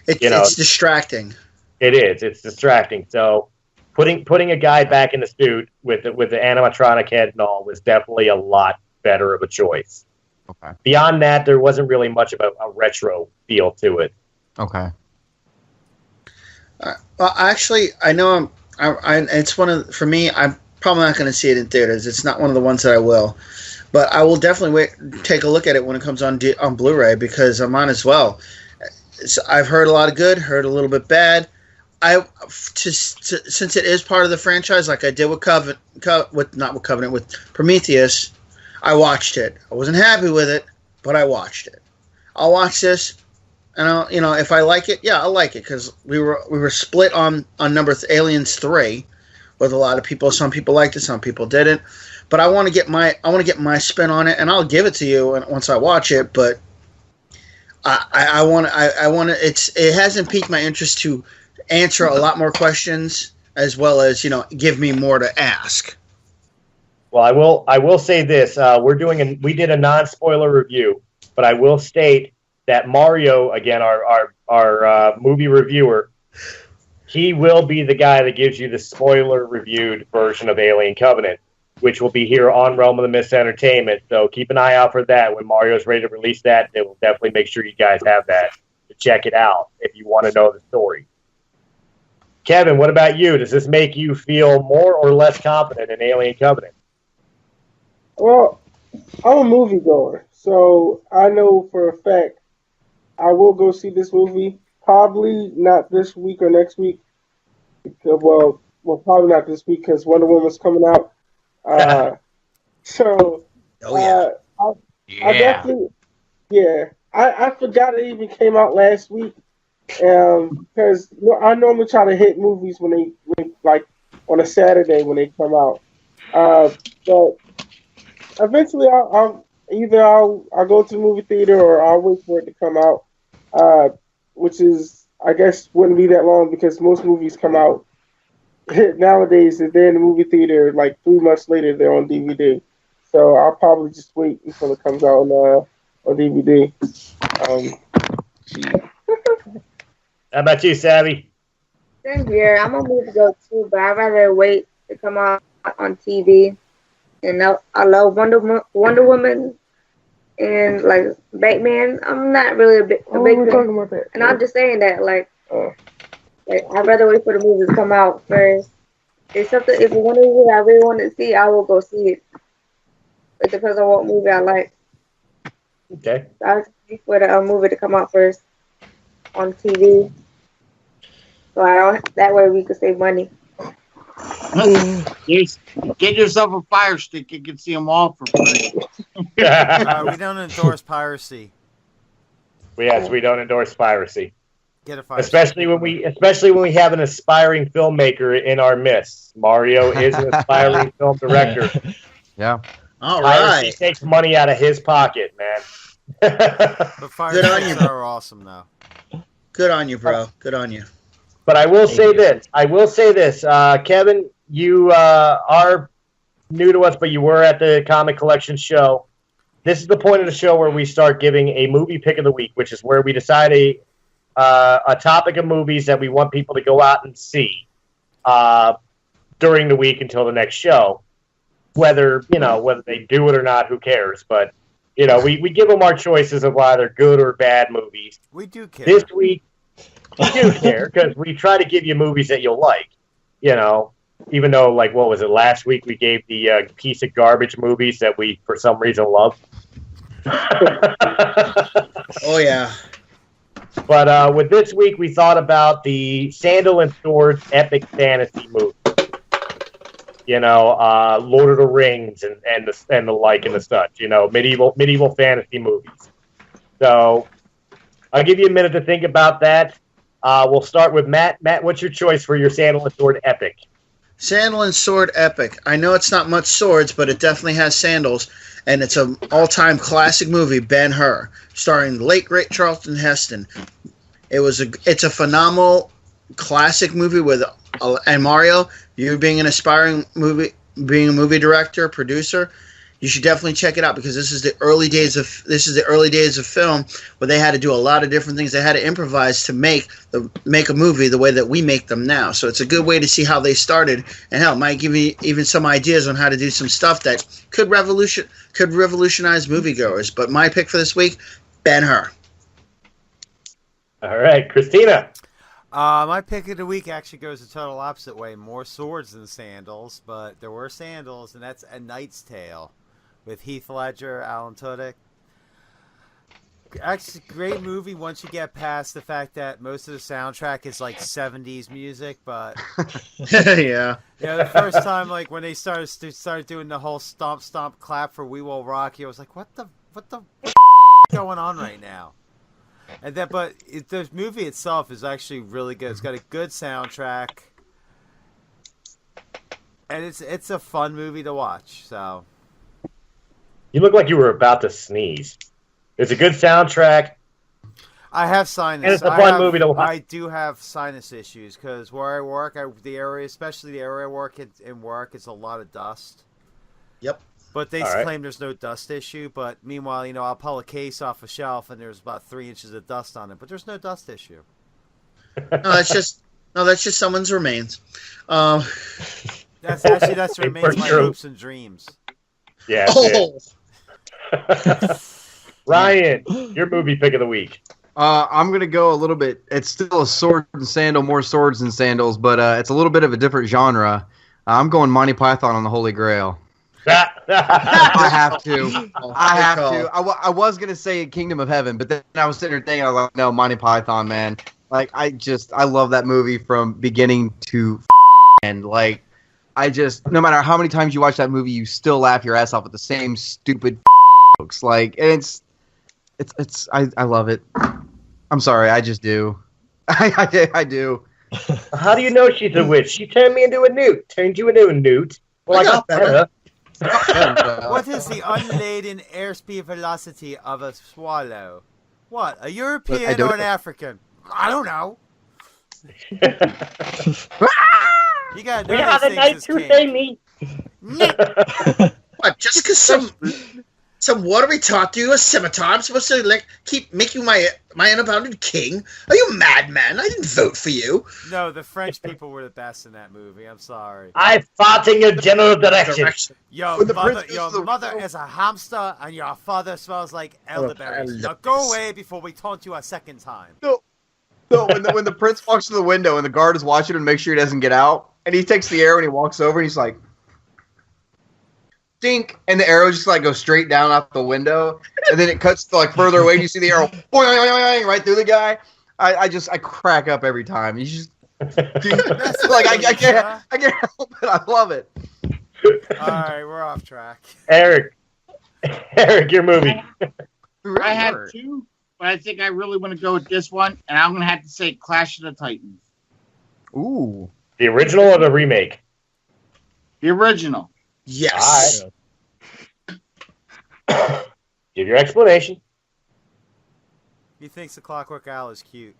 Speaker 5: It's distracting.
Speaker 1: It is. It's distracting. So putting a guy back in the suit with the animatronic head and all was definitely a lot better of a choice.
Speaker 3: Okay.
Speaker 1: Beyond that, there wasn't really much of a retro feel to it.
Speaker 3: Okay.
Speaker 5: Well, actually, I know it's one of, for me, I'm probably not going to see it in theaters. It's not one of the ones that I will. But I will definitely take a look at it when it comes on Blu-ray, because I'm on as well. I've heard a lot of good, heard a little bit bad. Since it is part of the franchise, like I did with with Prometheus, I watched it. I wasn't happy with it, but I watched it. I'll watch this, and if I like it, yeah, I'll like it, because we were split on Aliens 3 with a lot of people. Some people liked it, some people didn't. But I want to get my spin on it, and I'll give it to you once I watch it. But I want to. It hasn't piqued my interest to answer a lot more questions, as well as give me more to ask.
Speaker 1: Well, I will say this: we did a non-spoiler review, but I will state that Mario, again, our movie reviewer, he will be the guy that gives you the spoiler-reviewed version of Alien Covenant, which will be here on Realm of the Mist Entertainment. So keep an eye out for that. When Mario's ready to release that, they will definitely make sure you guys have that to check it out if you want to know the story. Kevin, what about you? Does this make you feel more or less confident in Alien Covenant?
Speaker 4: Well, I'm a moviegoer, so I know for a fact I will go see this movie. Probably not this week or next week. Well, probably not this week because Wonder Woman's coming out. I definitely, I forgot it even came out last week. Because I normally try to hit movies when like on a Saturday when they come out. But eventually I'll go to the movie theater or I'll wait for it to come out. Which is, I guess, wouldn't be that long because most movies come out nowadays. If they're in the movie theater, like 3 months later, they're on DVD. So I'll probably just wait until it comes out on DVD.
Speaker 1: How about you, Savvy?
Speaker 7: Same here. I'm a moviegoer too, but I'd rather wait to come out on TV. And I love Wonder Woman. And like Batman, I'm not really a big fan. And I'm just saying that, like I'd rather wait for the movies to come out first. If one movie I really want to see, I will go see it. It depends on what movie I like.
Speaker 1: Okay.
Speaker 7: So I'll wait for the movie to come out first on TV. So that way we could save money.
Speaker 6: Get yourself a Fire Stick. You can see them all for free.
Speaker 2: We don't endorse piracy.
Speaker 1: Yes, we don't endorse piracy.
Speaker 2: Get a Fire
Speaker 1: especially when we have an aspiring filmmaker in our midst. Mario is an aspiring film director.
Speaker 3: Yeah.
Speaker 5: All right.
Speaker 1: He takes money out of his pocket, man.
Speaker 2: But fire sticks are awesome, though.
Speaker 5: Good on you, bro. Good on you.
Speaker 1: But I will say this. Kevin, you are new to us, but you were at the Comic Collection show. This is the point of the show where we start giving a movie pick of the week, which is where we decide a topic of movies that we want people to go out and see during the week until the next show. Whether they do it or not, who cares? But we give them our choices of either good or bad movies.
Speaker 2: We do care.
Speaker 1: This week, we do care because we try to give you movies that you'll like. Even though, like, what was it, last week we gave the piece of garbage movies that we, for some reason, love.
Speaker 5: Oh, yeah.
Speaker 1: But with this week, we thought about the Sandal and Sword epic fantasy movie. Lord of the Rings and the like and the such. Medieval fantasy movies. So I'll give you a minute to think about that. We'll start with Matt. Matt, what's your choice for your Sandal and Sword epic?
Speaker 5: Sandal and Sword epic. I know it's not much swords, but it definitely has sandals, and it's an all-time classic movie, Ben-Hur, starring the late great Charlton Heston. It's a phenomenal classic movie with and Mario, you being an aspiring movie director, producer, You should definitely check it out because this is the early days of film where they had to do a lot of different things. They had to improvise to make a movie the way that we make them now. So it's a good way to see how they started, and hell, might give you even some ideas on how to do some stuff that could revolutionize moviegoers. But my pick for this week, Ben-Hur.
Speaker 1: All right, Christina.
Speaker 2: My pick of the week actually goes the total opposite way. More swords than sandals, but there were sandals, and that's A Knight's Tale with Heath Ledger, Alan Tudyk. Actually, great movie once you get past the fact that most of the soundtrack is like 70s music, but
Speaker 5: yeah.
Speaker 2: The first time like when they started doing the whole stomp stomp clap for We Will Rock You, I was like, what the going on right now? And then, but the movie itself is actually really good. It's got a good soundtrack, and it's a fun movie to watch. So,
Speaker 1: you look like you were about to sneeze. It's a good soundtrack.
Speaker 2: I have sinus.
Speaker 1: And it's a fun movie to watch.
Speaker 2: I do have sinus issues because where I work, especially the area I work in work, it's a lot of dust.
Speaker 5: Yep.
Speaker 2: But they claim there's no dust issue. But meanwhile, I'll pull a case off a shelf and there's about 3 inches of dust on it. But there's no dust issue.
Speaker 5: No, that's just someone's remains.
Speaker 2: That's remains my hopes and dreams.
Speaker 1: Yeah.
Speaker 5: Oh.
Speaker 1: Ryan, your movie pick of the week.
Speaker 3: I'm going to go a little bit. It's still a sword and sandal, more swords and sandals, but it's a little bit of a different genre. I'm going Monty Python on the Holy Grail. I have to. I was going to say Kingdom of Heaven, but then I was sitting there thinking, I was like, no, Monty Python, man. Like, I love that movie from beginning to end. Like, no matter how many times you watch that movie, you still laugh your ass off at the same stupid jokes. Like, and I love it. I'm sorry, I just do. I do.
Speaker 1: How do you know she's a witch? She turned me into a newt. Turned you into a newt. Well, I got better.
Speaker 2: What is the unladen airspeed velocity of a swallow? What, a European or an African? I don't know. You gotta know
Speaker 1: we have a night to say me.
Speaker 5: What? Just because some watery taught you a scimitar, I'm supposed to make you my unbounded king? Are you mad, man? I didn't vote for you.
Speaker 2: No, the French people were the best in that movie. I'm sorry.
Speaker 1: I fought in your general direction.
Speaker 2: Your mother is a hamster, and your father smells like elderberries. Now go away before we taunt you a second time.
Speaker 3: No, when the prince walks to the window and the guard is watching him to make sure he doesn't get out, and he takes the arrow and he walks over and he's like, dink, and the arrow just goes straight down out the window, and then it cuts to further away and you see the arrow boing, right through the guy. I crack up every time. He's just I can't help it. I love it.
Speaker 2: All right, we're off track.
Speaker 1: Eric, your movie.
Speaker 6: I have two, but I think I really want to go with this one, and I'm going to have to say Clash of the Titans.
Speaker 3: Ooh.
Speaker 1: The original or the remake?
Speaker 6: The original.
Speaker 5: Yes.
Speaker 1: Right. Give your explanation.
Speaker 2: He thinks the Clockwork Owl is cute.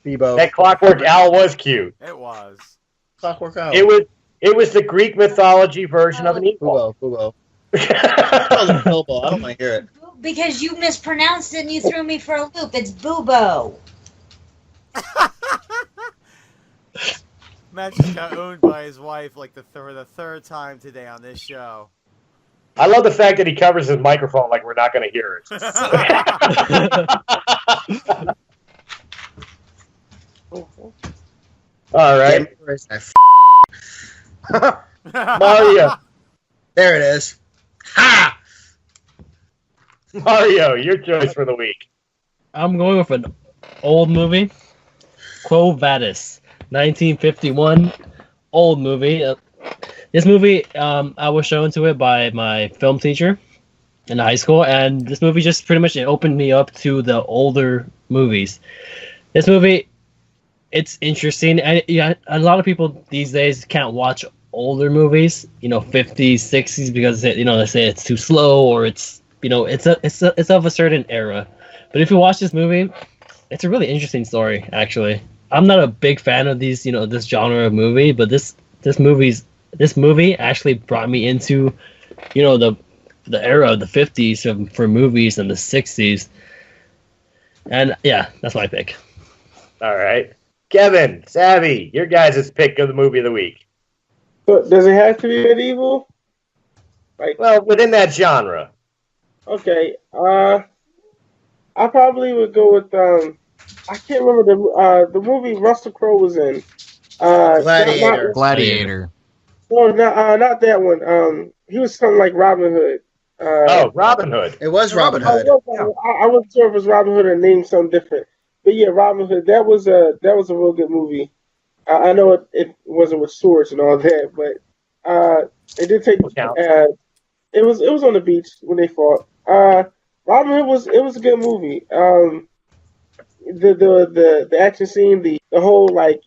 Speaker 3: Bebo.
Speaker 1: That Clockwork Owl was cute.
Speaker 2: It was.
Speaker 5: Clockwork Owl.
Speaker 1: It was the Greek mythology version of an eagle.
Speaker 5: Boo-bo. I don't want to hear it.
Speaker 9: Because you mispronounced it and you threw me for a loop. It's Boobo.
Speaker 2: Matt just got owned by his wife for the third time today on this show.
Speaker 1: I love the fact that he covers his microphone like we're not going to hear it. All right. Mario.
Speaker 5: There it is. Ha!
Speaker 1: Mario, your choice for the week.
Speaker 8: I'm going with an old movie. Quo Vadis, 1951. Old movie. This movie, I was shown to it by my film teacher in high school, and this movie just pretty much opened me up to the older movies. This movie, it's interesting, and a lot of people these days can't watch older movies, 50s, 60s, because they say it's too slow or it's it's of a certain era. But if you watch this movie, it's a really interesting story. Actually, I'm not a big fan of these this genre of movie, but this movie's this movie actually brought me into, the era of the 50s for movies and the 60s. And yeah, that's my pick.
Speaker 1: All right. Kevin, Savvy, your guys' pick of the movie of the week.
Speaker 4: So does it have to be medieval?
Speaker 1: Well, within that genre.
Speaker 4: Okay. I probably would go with I can't remember the movie Russell Crowe was in.
Speaker 5: Gladiator.
Speaker 3: Gladiator.
Speaker 4: No, not that one. He was something like Robin Hood.
Speaker 1: Robin Hood.
Speaker 5: It was Robin Hood.
Speaker 4: I wasn't sure if it was Robin Hood or named something different. But yeah, Robin Hood. That was a real good movie. I know it wasn't with swords and all that, but it did take. It was on the beach when they fought. Robin Hood was a good movie. The action scene, the whole like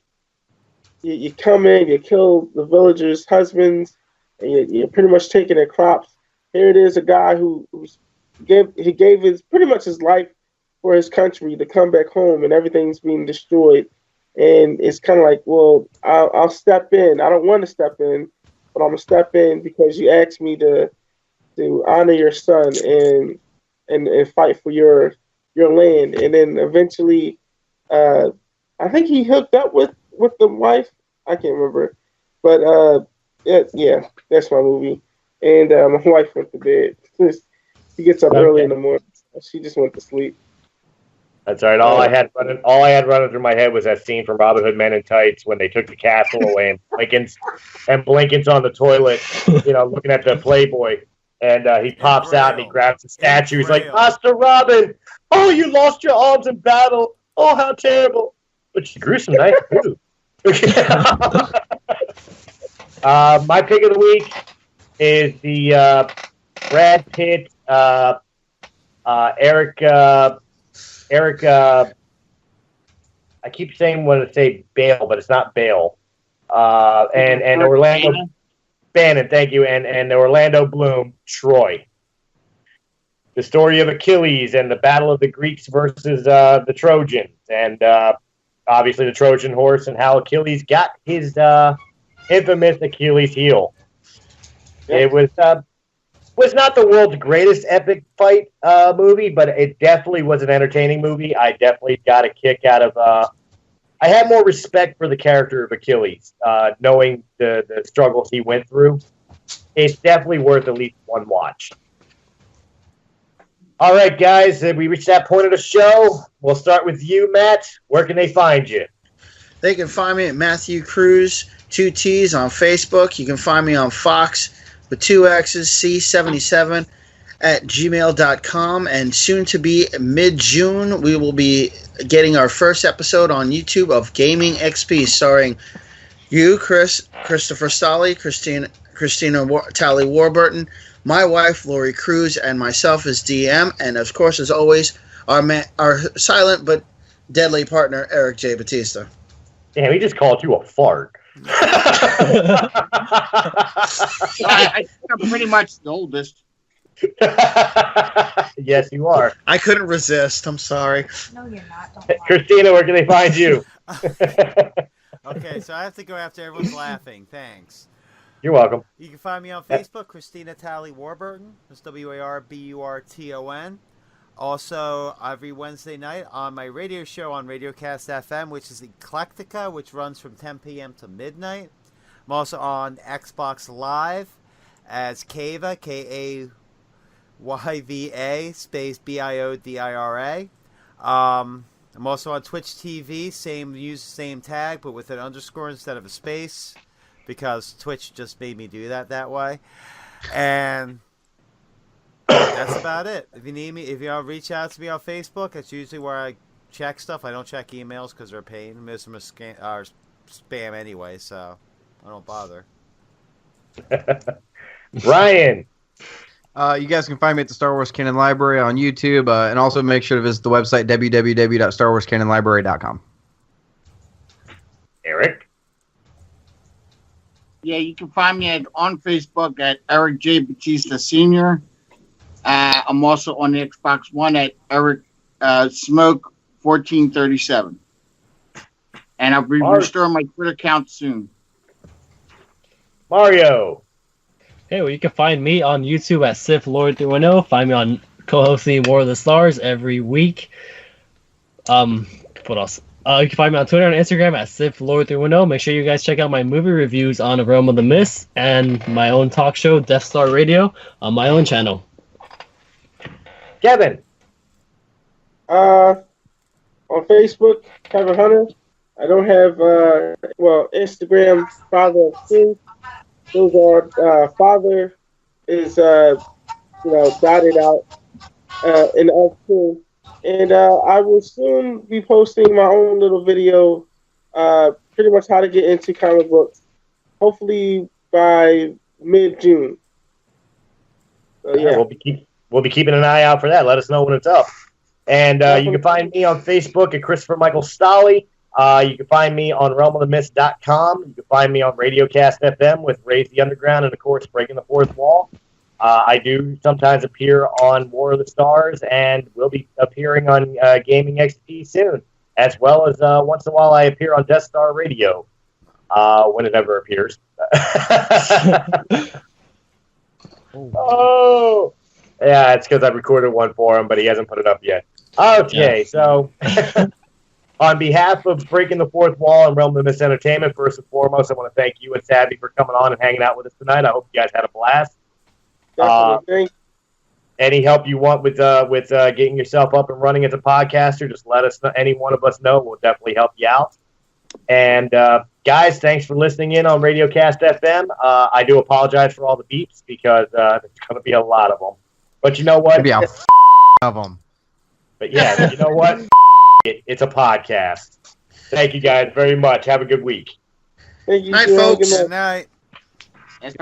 Speaker 4: you come in, you kill the villagers' husbands, and you're pretty much taking their crops. Here it is, a guy who gave his pretty much his life for his country to come back home, and everything's being destroyed. And it's kind of like, well, I'll step in. I don't want to step in, but I'm gonna step in because you asked me to honor your son and fight for your land. And then eventually, I think he hooked up with the wife. I can't remember, but yeah, that's my movie. And my wife went to bed. She gets up early in the morning. She just went to sleep.
Speaker 1: That's all right. All I had running through my head was that scene from Robin Hood Men in Tights when they took the castle away and Blinken's on the toilet, looking at the Playboy, and he pops out and he grabs the statue. He's like, Master Robin, oh, you lost your arms in battle. Oh, how terrible. But she grew some nice food. My pick of the week is the Brad Pitt, Eric, I keep saying want to say Bale, but it's not Bale. And Orlando Bannon, thank you, and Orlando Bloom, Troy. The story of Achilles and the battle of the Greeks versus the Trojans, and obviously the Trojan horse, and how Achilles got his infamous Achilles heel. Yep. It was not the world's greatest epic fight movie, but it definitely was an entertaining movie. I definitely got a kick out of. I had more respect for the character of Achilles, knowing the struggles he went through. It's definitely worth at least one watch. All right, guys, we reached that point of the show. We'll start with you, Matt. Where can they find you?
Speaker 5: They can find me at Matthew Cruz, 2 T's on Facebook. You can find me on Fox with 2 X's, C77 at gmail.com. And soon to be mid-June, we will be getting our first episode on YouTube of Gaming XP, starring you, Christopher Stolle, Christina Talley Warburton, my wife, Lori Cruz, and myself as DM. And, of course, as always, our silent but deadly partner, Eric J. Batista.
Speaker 1: Damn, he just called you a fart.
Speaker 6: I think I'm pretty much the oldest.
Speaker 1: Yes, you are.
Speaker 5: I couldn't resist. I'm sorry.
Speaker 9: No, you're not. Don't lie.
Speaker 1: Christina, where can they find you?
Speaker 2: Okay, so I have to go after everyone's laughing. Thanks.
Speaker 1: You're welcome.
Speaker 2: You can find me on Facebook, Christina Talley Warburton. That's WARBURTON. Also, every Wednesday night on my radio show on Radiocast FM, which is Eclectica, which runs from 10 p.m. to midnight. I'm also on Xbox Live as Kayva, Kayva, space BIODIRA. I'm also on Twitch TV, same tag, but with an underscore instead of a space, because Twitch just made me do that way. And that's about it. If you need me, if you want to reach out to me on Facebook, that's usually where I check stuff. I don't check emails because they're a pain. Most of them are spam anyway, so I don't bother.
Speaker 1: Ryan.
Speaker 3: You guys can find me at the Star Wars Canon Library on YouTube, and also make sure to visit the website www.starwarscanonlibrary.com.
Speaker 1: Eric.
Speaker 6: Yeah, you can find me on Facebook at Eric J. Batista Sr. I'm also on the Xbox One at Eric Smoke 1437. And I'll be restoring my Twitter account soon.
Speaker 1: Mario.
Speaker 8: Hey, well, you can find me on YouTube at Sith Lord 310. Find me on co-hosting War of the Stars every week. What else? You can find me on Twitter and Instagram at Sith Lord 310. Make sure you guys check out my movie reviews on A Realm of the Mist and my own talk show, Death Star Radio, on my own channel.
Speaker 1: Kevin.
Speaker 4: On Facebook, Kevin Hunter. I don't have Instagram, Father of Truth. Those are Father is dotted out in F2. And I will soon be posting my own little video, pretty much how to get into comic books. Hopefully by mid-June. So, yeah.
Speaker 1: We'll be keeping an eye out for that. Let us know when it's up. And you can find me on Facebook at Christopher Michael Stolley. You can find me on realmofthemist.com. You can find me on Radiocast FM with Raise the Underground and, of course, Breaking the Fourth Wall. I do sometimes appear on War of the Stars and will be appearing on Gaming XP soon, as well as once in a while I appear on Death Star Radio when it ever appears. Oh! Yeah, it's because I recorded one for him, but he hasn't put it up yet. Okay, so on behalf of Breaking the Fourth Wall and Realm of the Mist Entertainment, first and foremost, I want to thank you and Savvy for coming on and hanging out with us tonight. I hope you guys had a blast. Any help you want with getting yourself up and running as a podcaster, just let us know. Any one of us know. We'll definitely help you out. And guys, thanks for listening in on Radiocast FM. I do apologize for all the beeps because there's going to be a lot of them. But you know what?
Speaker 3: Maybe of them.
Speaker 1: But yeah, you know what? It's a podcast. Thank you guys very much. Have a good week.
Speaker 4: Thank you.
Speaker 5: Night, folks.
Speaker 2: Good night.
Speaker 6: It's